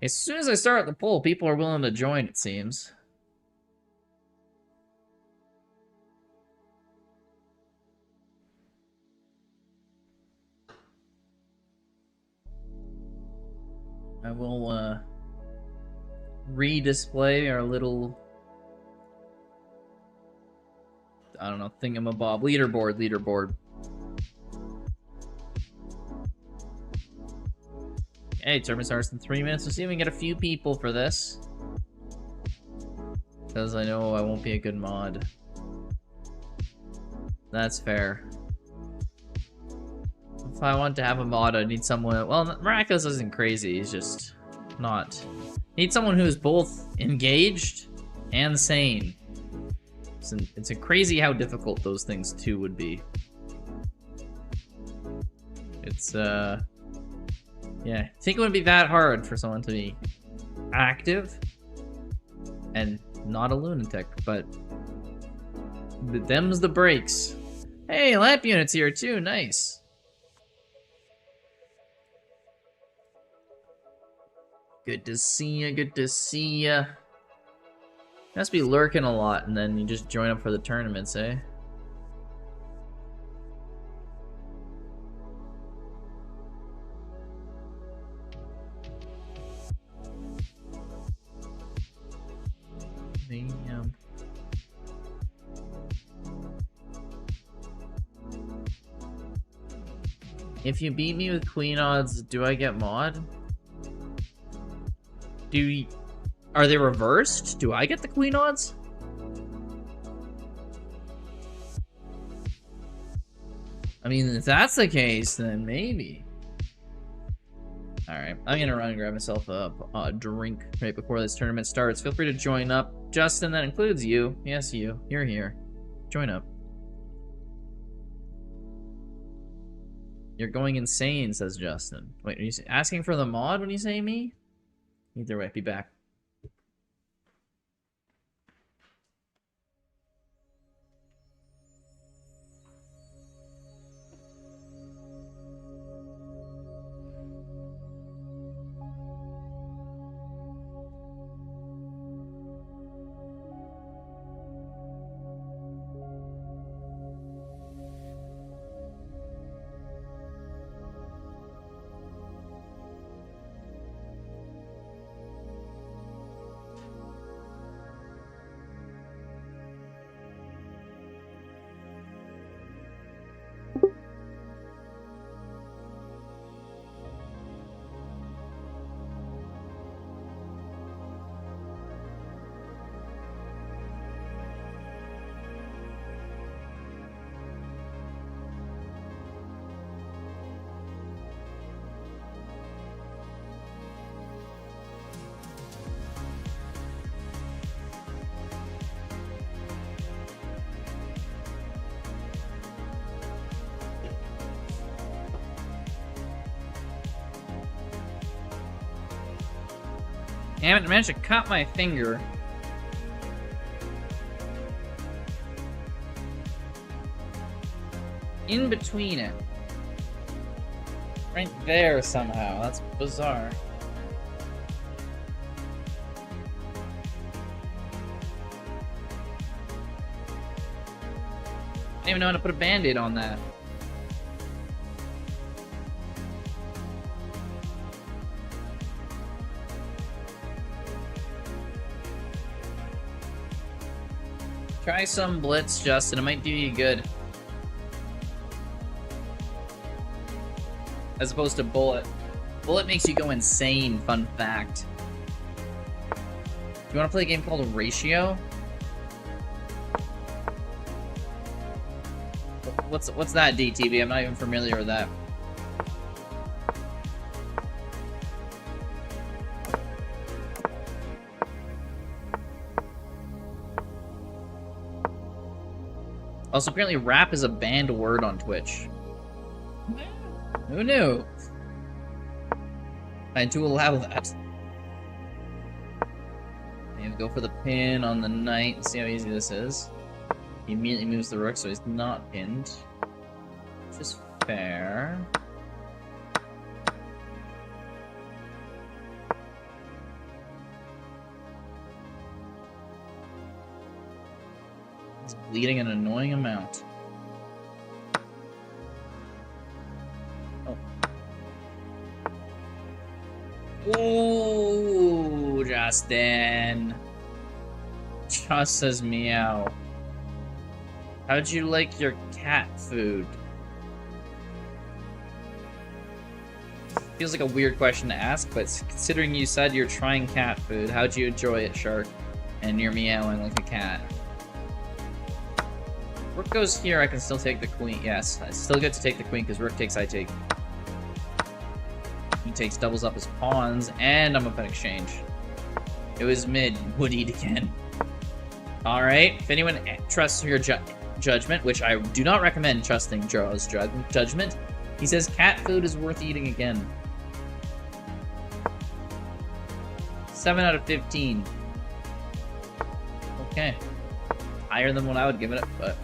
Speaker 2: As soon as I start the poll, people are willing to join, it seems. I will re-display our little, I don't know, thingamabob. Leaderboard. Hey, tournament starts in 3 minutes. Let's see if we can get a few people for this. Because I know I won't be a good mod. That's fair. If I want to have a mod, I need someone... Well, Miraculous isn't crazy. He's just not... I need someone who's both engaged and sane. It's crazy how difficult those things too would be. It's, yeah. I think it wouldn't be that hard for someone to be active and not a lunatic, but them's the breaks. Hey, lamp unit's here too, nice. Good to see ya, good to see ya. Must be lurking a lot and then you just join up for the tournaments, eh? Damn. If you beat me with queen odds, do I get mod? Are they reversed? Do I get the queen odds? I mean, if that's the case, then maybe. Alright, I'm gonna run and grab myself a drink right before this tournament starts. Feel free to join up. Justin, that includes you. Yes, you. You're here. Join up. You're going insane, says Justin. Wait, are you asking for the mod when you say me? Either way, be back. Damn it, I managed to cut my finger. In between it. Right there somehow. That's bizarre. I didn't even know how to put a band-aid on that. Try some Blitz, Justin. It might do you good. As opposed to Bullet. Bullet makes you go insane, fun fact. You want to play a game called Ratio? What's that, DTV? I'm not even familiar with that. Also, apparently rap is a banned word on Twitch. Who knew? I had to allow that. You go for the pin on the knight and see how easy this is. He immediately moves the rook, so he's not pinned. Which is fair. He's bleeding an annoying amount. Oh. Ooh, Justin. Just says meow. How'd you like your cat food? feels like a weird question to ask, but considering you said you're trying cat food, how'd you enjoy it, Shark? And you're meowing like a cat. Rook goes here, I can still take the queen. Yes, I still get to take the queen because rook takes, I take. He takes, doubles up his pawns, and I'm up in exchange. It was mid, would eat again. Alright, if anyone trusts your judgment, which I do not recommend trusting Joe's judgment, he says cat food is worth eating again. 7 out of 15. Okay. Higher than what I would give it, but...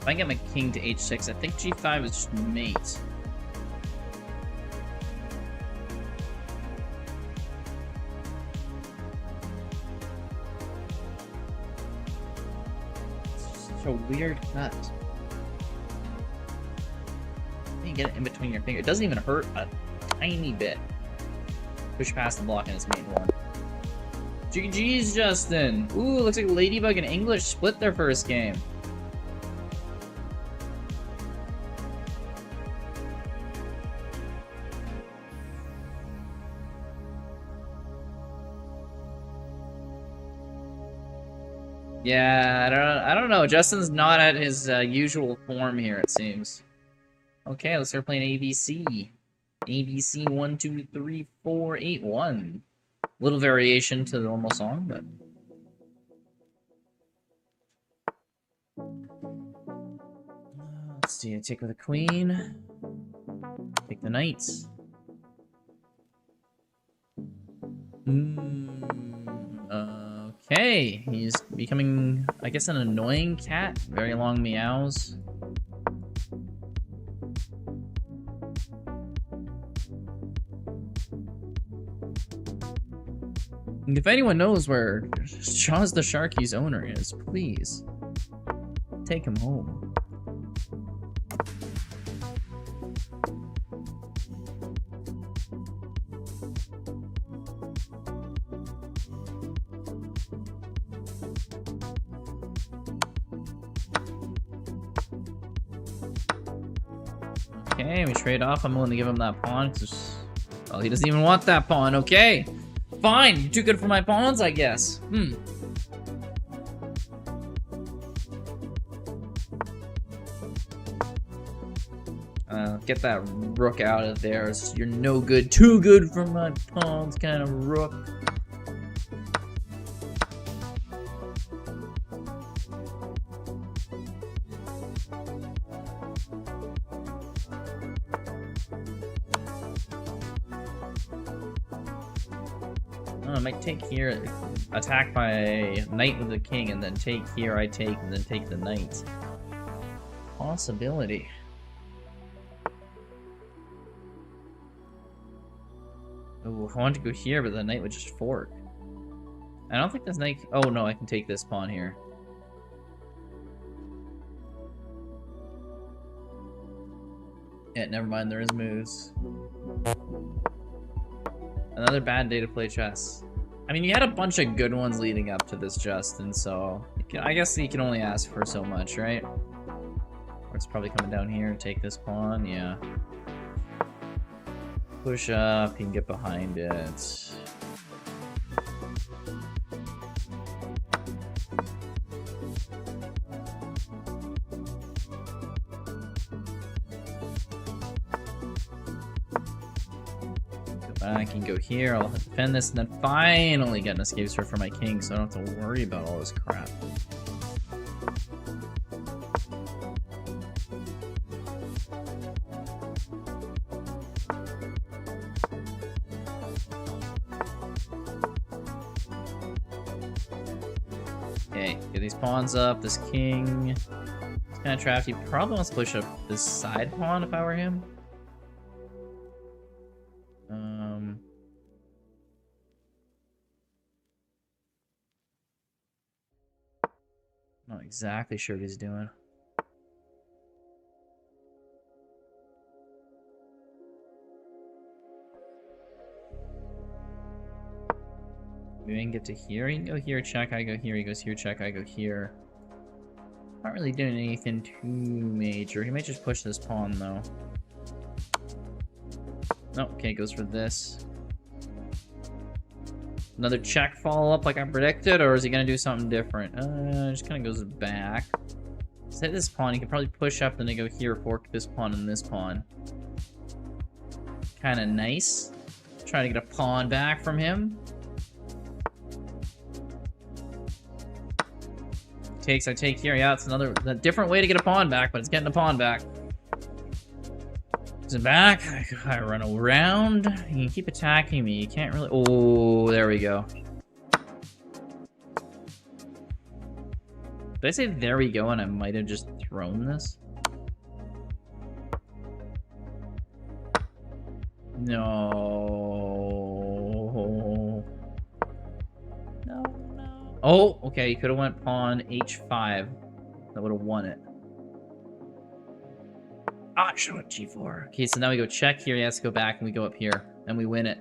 Speaker 2: If I get my king to h6, I think g5 is just mate. It's such a weird cut. You get it in between your finger. It doesn't even hurt a tiny bit. Push past the block and it's mate one. GG's, Justin. Ooh, looks like Ladybug and English split their first game. Yeah, I don't know. Justin's not at his usual form here, it seems. Okay, let's start playing ABC. ABC 1, 2, 3, 4, 8, 1. Little variation to the normal song, but... Let's see, I take with a queen. Take the knight. Okay, he's becoming, I guess, an annoying cat. Very long meows. If anyone knows where Shaw's the Sharky's owner is, please take him home. Okay, we trade off. I'm willing to give him that pawn. Well, he doesn't even want that pawn. Okay. Fine. You're too good for my pawns, I guess. Get that rook out of there. You're no good. Too good for my pawns kind of rook. I might take here, attack my knight with the king, and then take here, I take, and then take the knight. Possibility. Oh, I want to go here, but the knight would just fork. I don't think this knight... Oh, no, I can take this pawn here. Yeah, never mind, there is moves. Another bad day to play chess. I mean, you had a bunch of good ones leading up to this, Justin, so... I guess you can only ask for so much, right? It's probably coming down here and take this pawn, yeah. Push up, you can get behind it. I can go here, I'll defend this, and then finally get an escape sword for my king, so I don't have to worry about all this crap. Okay, get these pawns up. This king. It's kind of trapped. He probably wants to push up this side pawn if I were him. Not exactly sure what he's doing. Maybe I can get to here. He can go here, check, I go here. He goes here, check, I go here. Not really doing anything too major. He might just push this pawn, though. Oh, okay, goes for this. Another check follow-up like I predicted, or is he going to do something different? Just kind of goes back. Let's hit this pawn. He can probably push up, then they go here, fork this pawn and this pawn. Kind of nice. Try to get a pawn back from him. Takes, I take here. Yeah, it's a different way to get a pawn back, but it's getting a pawn back. Is it back? I run around. You can keep attacking me. You can't really... Oh, there we go. Did I say there we go and I might have just thrown this? No. No, no. Oh, okay. You could have went pawn h5. That would have won it. Ah, I should have went g4. Okay, so now we go check here. He has to go back and we go up here. And we win it.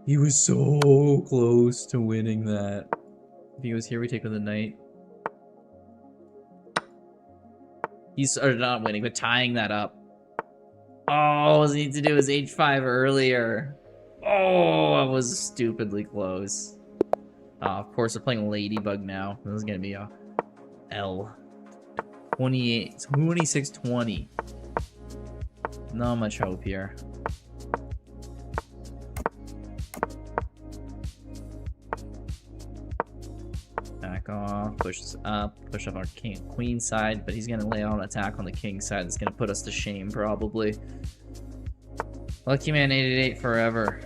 Speaker 2: He was so close to winning that. If he goes here, we take with the knight. He's not winning, but tying that up. Oh, all he needs to do is h5 earlier. Oh, I was stupidly close. Of course, we're playing Ladybug now. This is going to be a L. 28, 26-20. Not much hope here. Back off, push this up, push up our queen side, but he's gonna lay out an attack on the king side that's gonna put us to shame, probably. Lucky man 888 forever.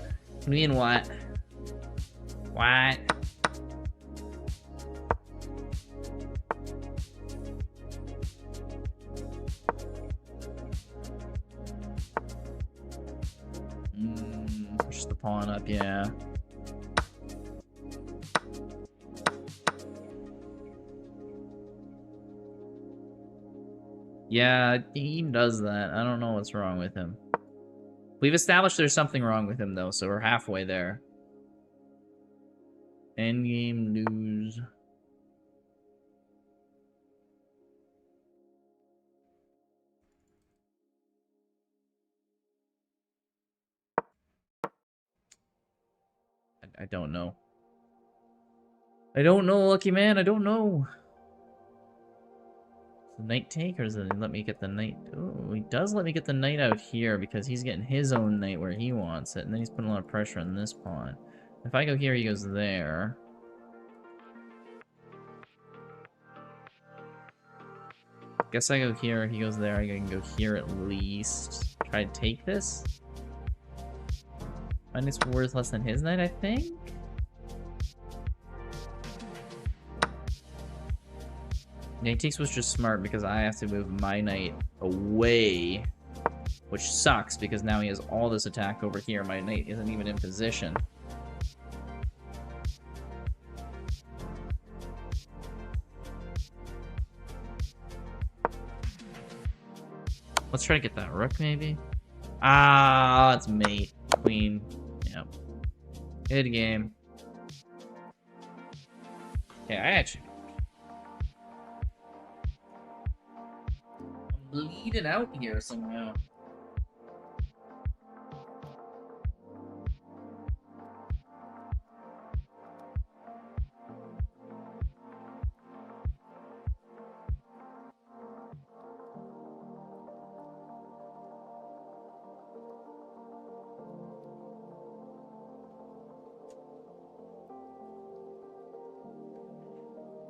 Speaker 2: Me and what? What? Push the pawn up, yeah. Yeah, he does that. I don't know what's wrong with him. We've established there's something wrong with him, though, so we're halfway there. Endgame lose. I don't know. I don't know, lucky man. I don't know. The knight take, or does it let me get the knight? Oh, he does let me get the knight out here because he's getting his own knight where he wants it, and then he's putting a lot of pressure on this pawn. If I go here, he goes there. Guess I go here, he goes there. I can go here at least. Try to take this. My knight's worth less than his knight, I think. Knight takes was just smart because I have to move my knight away, which sucks because now he has all this attack over here. My knight isn't even in position. Let's try to get that rook, maybe. Ah, it's mate. Queen. Yep. Good game. Okay, I actually... I'm bleeding out here somehow.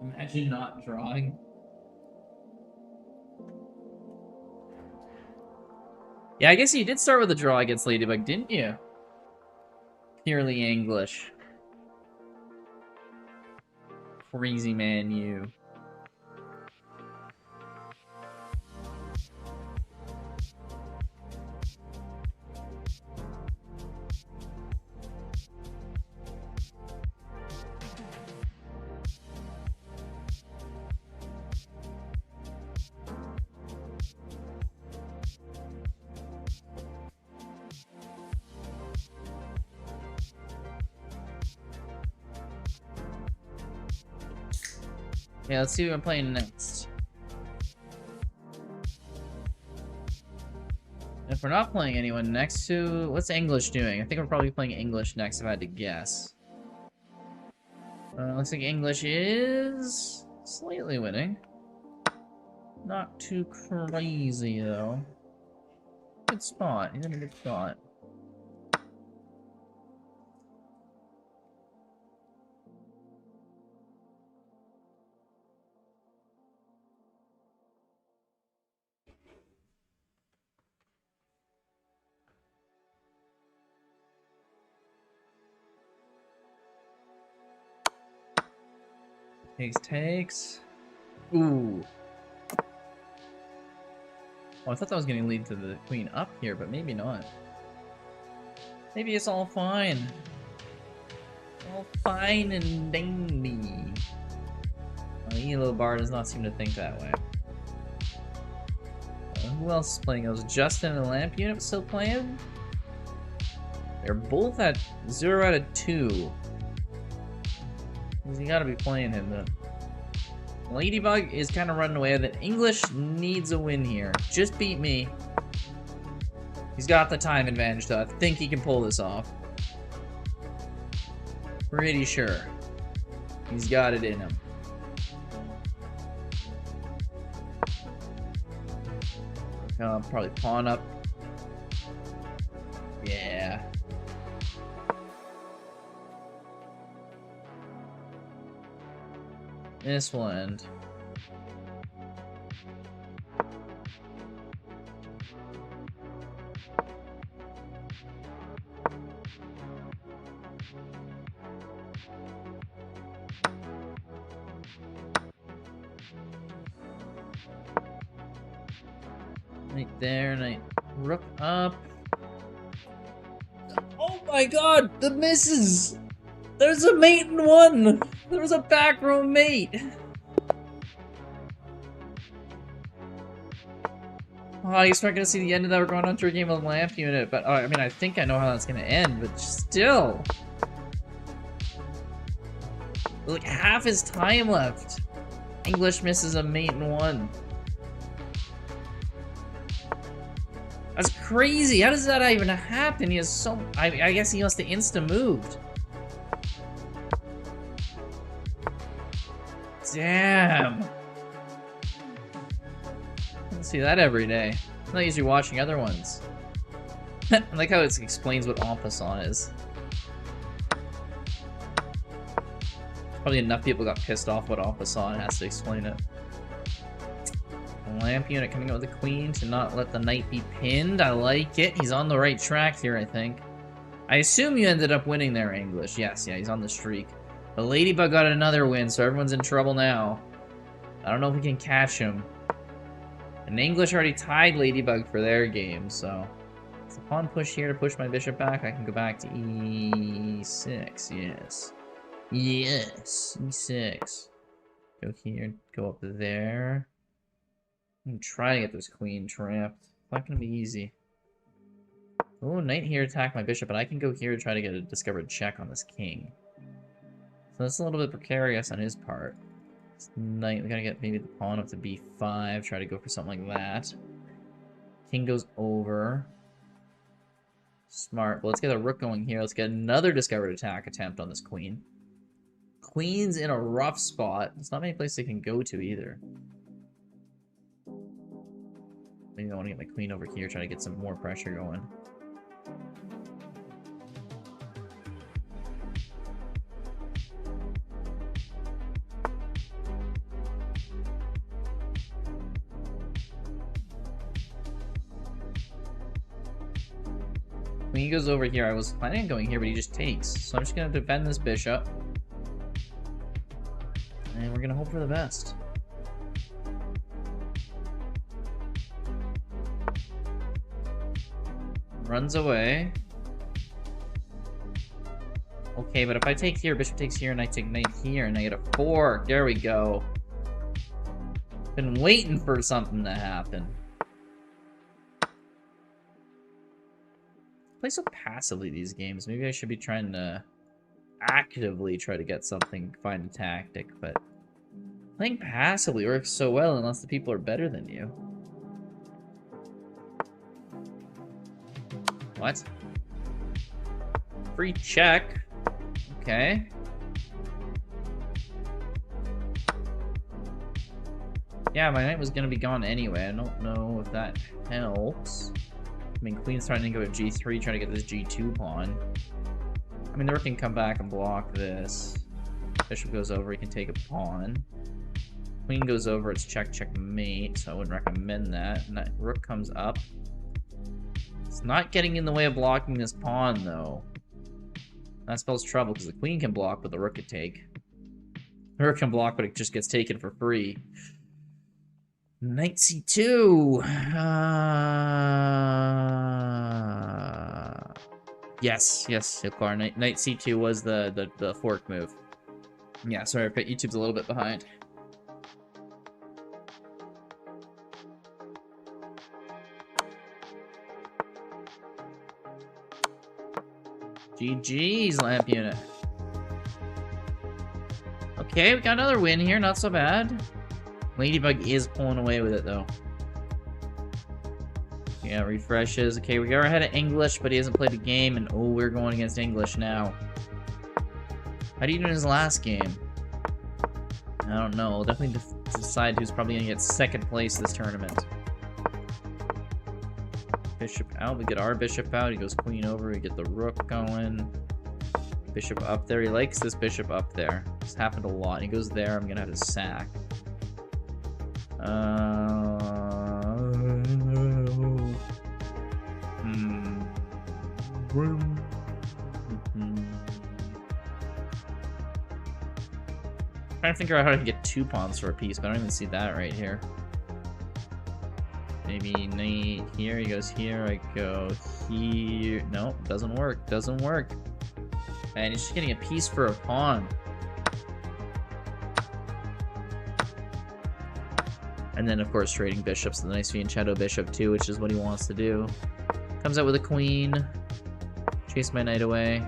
Speaker 2: Imagine not drawing. Yeah, I guess you did start with a draw against Ladybug, didn't you? Purely English. crazy man, you. Yeah, let's see what I'm playing next. If we're not playing anyone next to... What's English doing? I think we're probably playing English next if I had to guess. Looks like English is... slightly winning. Not too crazy, though. Good spot. He's in a good spot. Takes. Ooh. Oh, I thought that was going to lead to the queen up here, but maybe not. Maybe it's all fine. All fine and dandy. Well, Elo Bar does not seem to think that way. Who else is playing? It was Justin and the Lamp Unit still playing? They're both at 0 out of 2. You gotta be playing him then. Ladybug is kind of running away with it. English needs a win here. Just beat me. He's got the time advantage though. I think he can pull this off. Pretty sure. He's got it in him. Probably pawn up. Yeah. This will end. Right there, knight rook up. Oh my god, the misses! There's a mate in one! There was a back row mate! Oh, I guess we're not gonna see the end of that. We're going on to a game of Lamp Unit, but I mean, I think I know how that's gonna end, but still. Like, half his time left. English misses a mate in one. That's crazy. How does that even happen? He has so... I guess he must have insta-moved. Damn. I don't see that every day. I'm not usually watching other ones. I like how it explains what en passant is. Probably enough people got pissed off what en passant has to explain it. Lamp Unit coming out with the queen to not let the knight be pinned. I like it. He's on the right track here, I think. I assume you ended up winning there, English. Yes, yeah, he's on the streak. The Ladybug got another win, so everyone's in trouble now. I don't know if we can catch him. And English already tied Ladybug for their game, so... It's a pawn push here to push my bishop back. I can go back to e6, yes. Yes, e6. Go here, go up there. I'm gonna try to get this queen trapped. It's not gonna be easy. Oh, knight here attack my bishop, but I can go here to try to get a discovered check on this king. So that's a little bit precarious on his part. This knight, we gotta get maybe the pawn up to b5, try to go for something like that. King goes over. Smart. Well, let's get a rook going here. Let's get another discovered attack attempt on this queen. Queen's in a rough spot. There's not many places it can go to either. Maybe I want to get my queen over here, try to get some more pressure going. When he goes over here, I was planning on going here, but he just takes. So I'm just going to defend this bishop. And we're gonna hope for the best. Runs away. Okay, but if I take here, bishop takes here, and I take knight here, and I get a 4. There we go. Been waiting for something to happen. Play so passively these games. Maybe I should be trying to actively try to get something, find a tactic, but playing passively works so well unless the people are better than you. What? Free check. Okay. Yeah, my knight was gonna be gone anyway. I don't know if that helps. I mean, queen's trying to go to g3, trying to get this g2 pawn. I mean, the rook can come back and block this. Bishop goes over, he can take a pawn. Queen goes over, it's check, checkmate, so I wouldn't recommend that. And that rook comes up. It's not getting in the way of blocking this pawn, though. That spells trouble, because the queen can block, but the rook could take. The rook can block, but it just gets taken for free. Knight c2. Yes, Hilkar. Knight c2 was the fork move. Yeah, sorry, YouTube's a little bit behind. GG's, Lamp Unit. Okay, we got another win here, not so bad. Ladybug is pulling away with it, though. Yeah, refreshes. Okay, we are ahead of English, but he hasn't played the game, and oh, we're going against English now. How do you do in his last game? I don't know. We'll definitely decide who's probably going to get second place this tournament. Bishop out. We get our bishop out. He goes queen over. We get the rook going. Bishop up there. He likes this bishop up there. This happened a lot. He goes there. I'm going to have to sack. Trying to figure out how to get 2 pawns for a piece, but I don't even see that right here. Maybe knight here, he goes here, I go here. No, doesn't work, doesn't work. And he's just getting a piece for a pawn. And then, of course, trading bishops, the nice fianchetto bishop, too, which is what he wants to do. Comes out with a queen. Chase my knight away.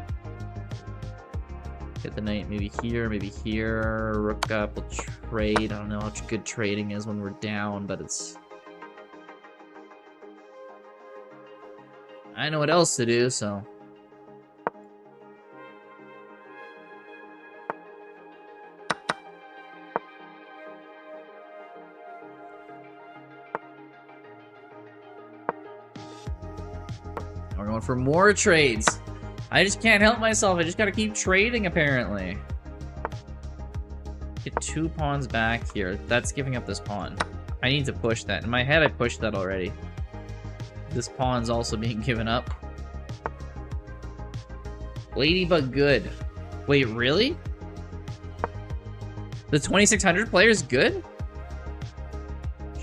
Speaker 2: Get the knight maybe here. Rook up, we'll trade. I don't know how good trading is when we're down, but it's... I know what else to do, so... We're going for more trades. I just can't help myself. I just gotta keep trading, apparently. Get 2 pawns back here. That's giving up this pawn. I need to push that. In my head, I pushed that already. This pawn's also being given up. Ladybug good. Wait, really? The 2600 player is good?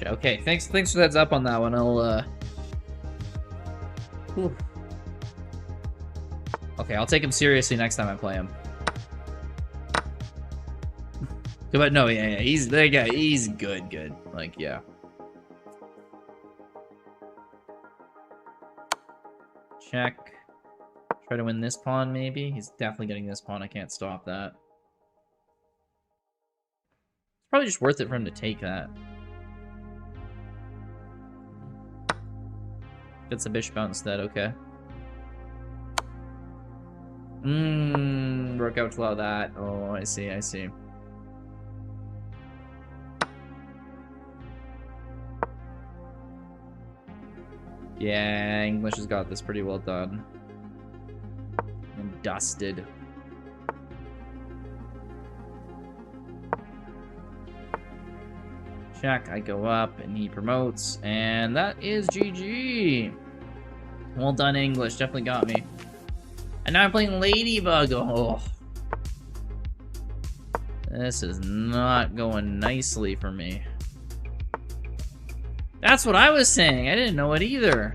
Speaker 2: Okay, thanks for the heads up on that one. I'll, Whew. Okay, I'll take him seriously next time I play him. But no, yeah, he's that guy. He's good. Like, yeah. Check. Try to win this pawn, maybe. He's definitely getting this pawn. I can't stop that. It's probably just worth it for him to take that. Gets the bishop out instead. Okay. Rook out to allow that. Oh, I see. Yeah, English has got this pretty well done. And dusted. Check, I go up, and he promotes, and that is GG. Well done, English. Definitely got me. And now I'm playing Ladybug. Oh. This is not going nicely for me. That's what I was saying. I didn't know it either.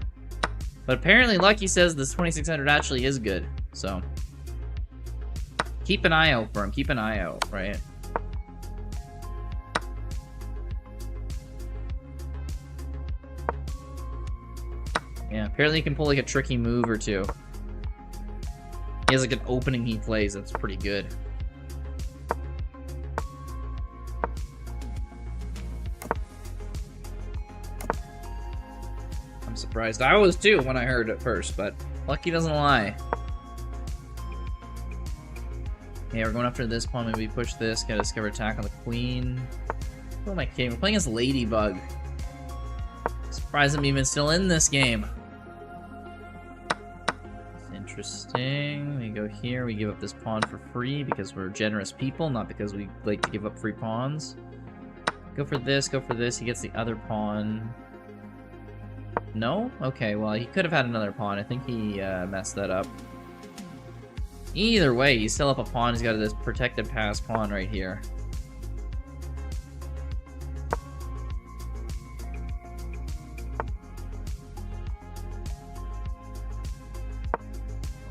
Speaker 2: But apparently Lucky says this 2600 actually is good. So keep an eye out for him. Keep an eye out, right? Yeah, apparently he can pull like a tricky move or two. He has like an opening he plays that's pretty good. I'm surprised. I was too when I heard it first, but Lucky doesn't lie. Yeah, we're going after this pawn. Maybe push this. Get a discover attack on the queen. Who am I kidding? We're playing as Ladybug. Surprised I'm even still in this game. Interesting. We go here. We give up this pawn for free because we're generous people, not because we like to give up free pawns. Go for this. Go for this. He gets the other pawn. No? Okay, well, he could have had another pawn. I think he messed that up. Either way, he's still up a pawn. He's got this protected pass pawn right here.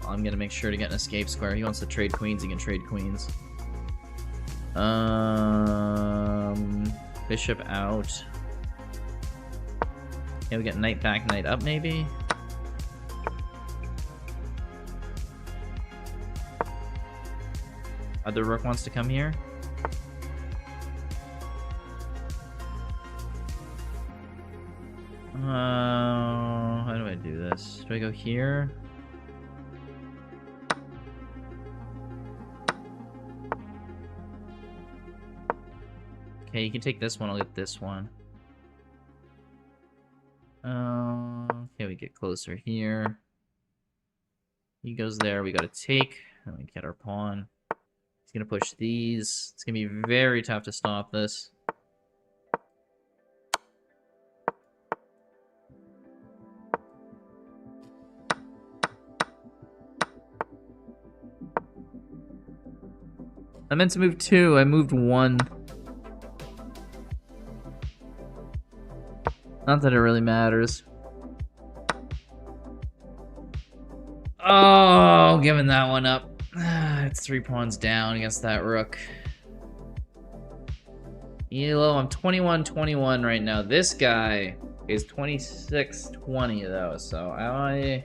Speaker 2: I'm gonna make sure to get an escape square. He wants to trade queens, he can trade queens. Bishop out. Yeah, we get knight back, knight up, maybe? Other rook wants to come here. How do I do this? Do I go here? Okay, you can take this one, I'll get this one. Okay, we get closer here. He goes there, we gotta take, and we get our pawn. He's gonna push these. It's gonna be very tough to stop this. I meant to move 2, I moved 1. Not that it really matters. Oh, giving that one up. It's 3 pawns down against that rook. Elo, I'm 21-21 right now. This guy is 26-20 though, so I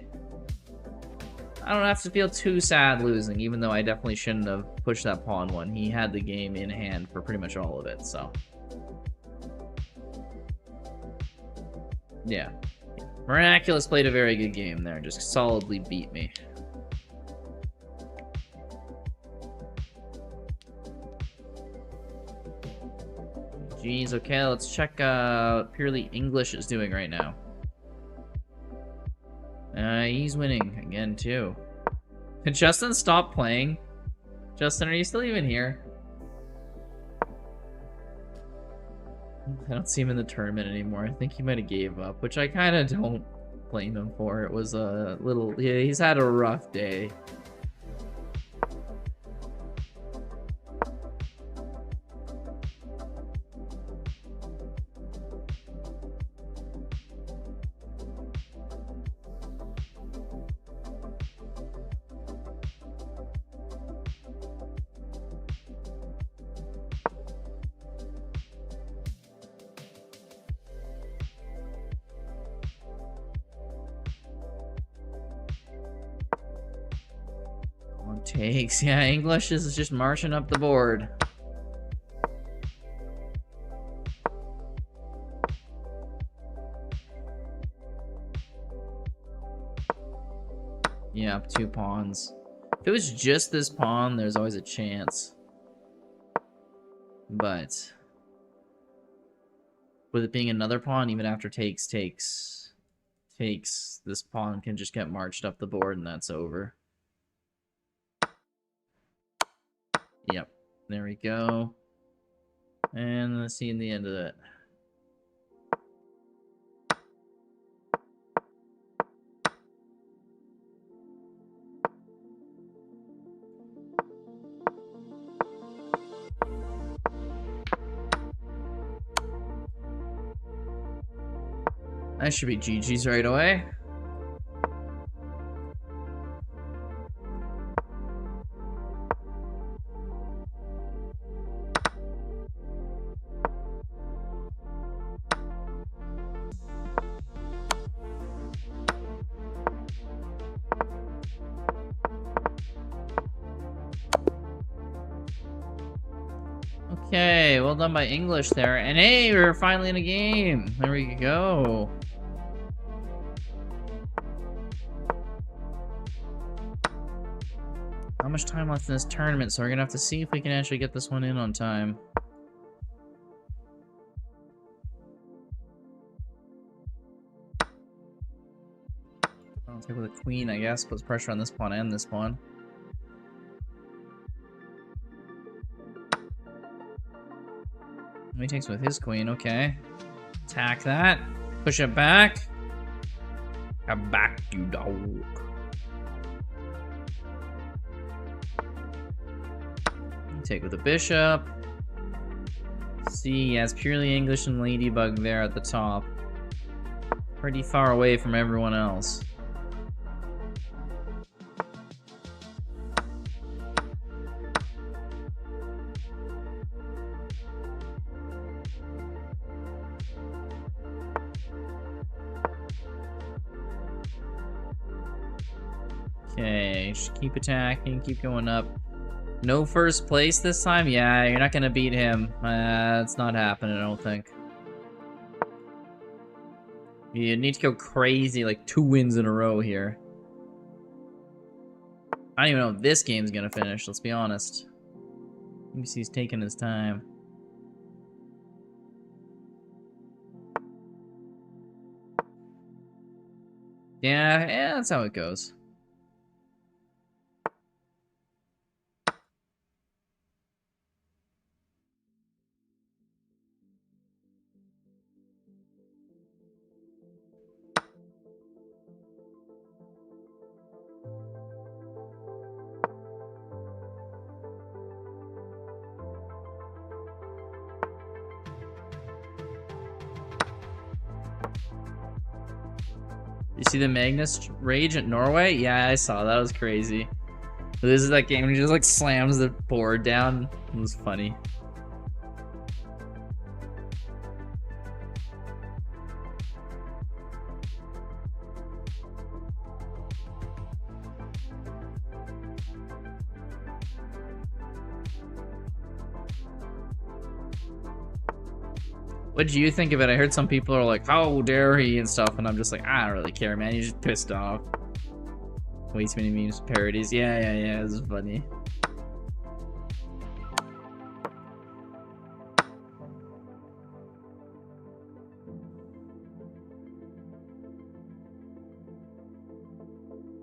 Speaker 2: don't have to feel too sad losing, even though I definitely shouldn't have pushed that pawn one. He had the game in hand for pretty much all of it, so. Yeah. Miraculous played a very good game there. Just solidly beat me. Jeez, okay, let's check out Purely English is doing right now. He's winning again, too. Can Justin stop playing? Justin, are you still even here? I don't see him in the tournament anymore. I think he might have gave up, which I kind of don't blame him for. It was a little... Yeah, he's had a rough day. Takes. Yeah, English is just marching up the board. Yeah, 2 pawns. If it was just this pawn, there's always a chance. But with it being another pawn, even after takes, this pawn can just get marched up the board and that's over. Yep, there we go. And let's see in the end of that. That should be GG's right away. Okay, well done by English there. And hey, we're finally in a game. There we go. Not much time left in this tournament, so we're gonna have to see if we can actually get this one in on time. I'll take with a queen, I guess. Puts pressure on this pawn and this pawn. He takes with his queen, okay. Attack that. Push it back. Come back, you dog. Take with the bishop. See, he has purely English and Ladybug there at the top. Pretty far away from everyone else. Okay, just keep attacking, keep going up. No first place this time? Yeah, you're not gonna beat him. It's not happening, I don't think. You need to go crazy, like 2 wins in a row here. I don't even know if this game's gonna finish, let's be honest. UBC's taking his time. Yeah, that's how it goes. You see the Magnus rage at Norway? Yeah, I saw. That was crazy. This is that game when he just like slams the board down. It was funny. What did you think of it? I heard some people are like, how dare he and stuff, and I'm just like, I don't really care, man. He's just pissed off. Way too many memes, parodies. Yeah, this is funny.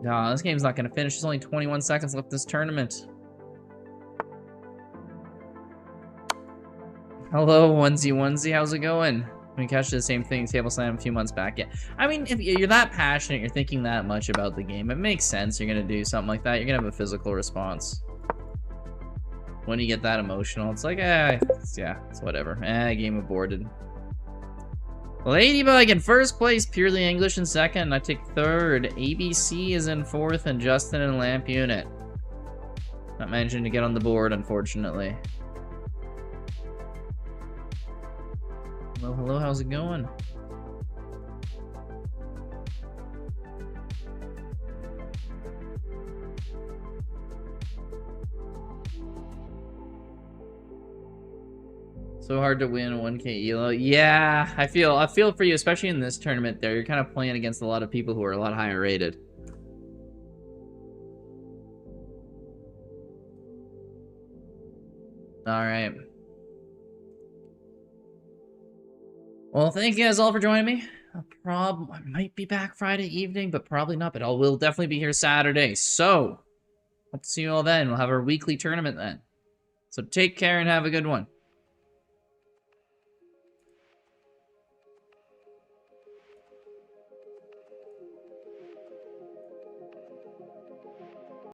Speaker 2: Nah, this game's not gonna finish. There's only 21 seconds left in this tournament. Hello, onesie, how's it going? We catch the same thing, Table Slam a few months back. Yeah, I mean, if you're that passionate, you're thinking that much about the game, it makes sense you're gonna do something like that. You're gonna have a physical response. When you get that emotional, it's like, yeah, it's whatever. Game aborted. Ladybug in first place, purely English in second. I take third. ABC is in fourth, and Justin and Lamp Unit. Not managing to get on the board, unfortunately. Hello, how's it going? So hard to win 1K ELO. Yeah, I feel for you, especially in this tournament there. You're kind of playing against a lot of people who are a lot higher rated. Alright. Well, thank you guys all for joining me. I might be back Friday evening, but probably not. But I will definitely be here Saturday. So, hope to see you all then. We'll have our weekly tournament then. So take care and have a good one.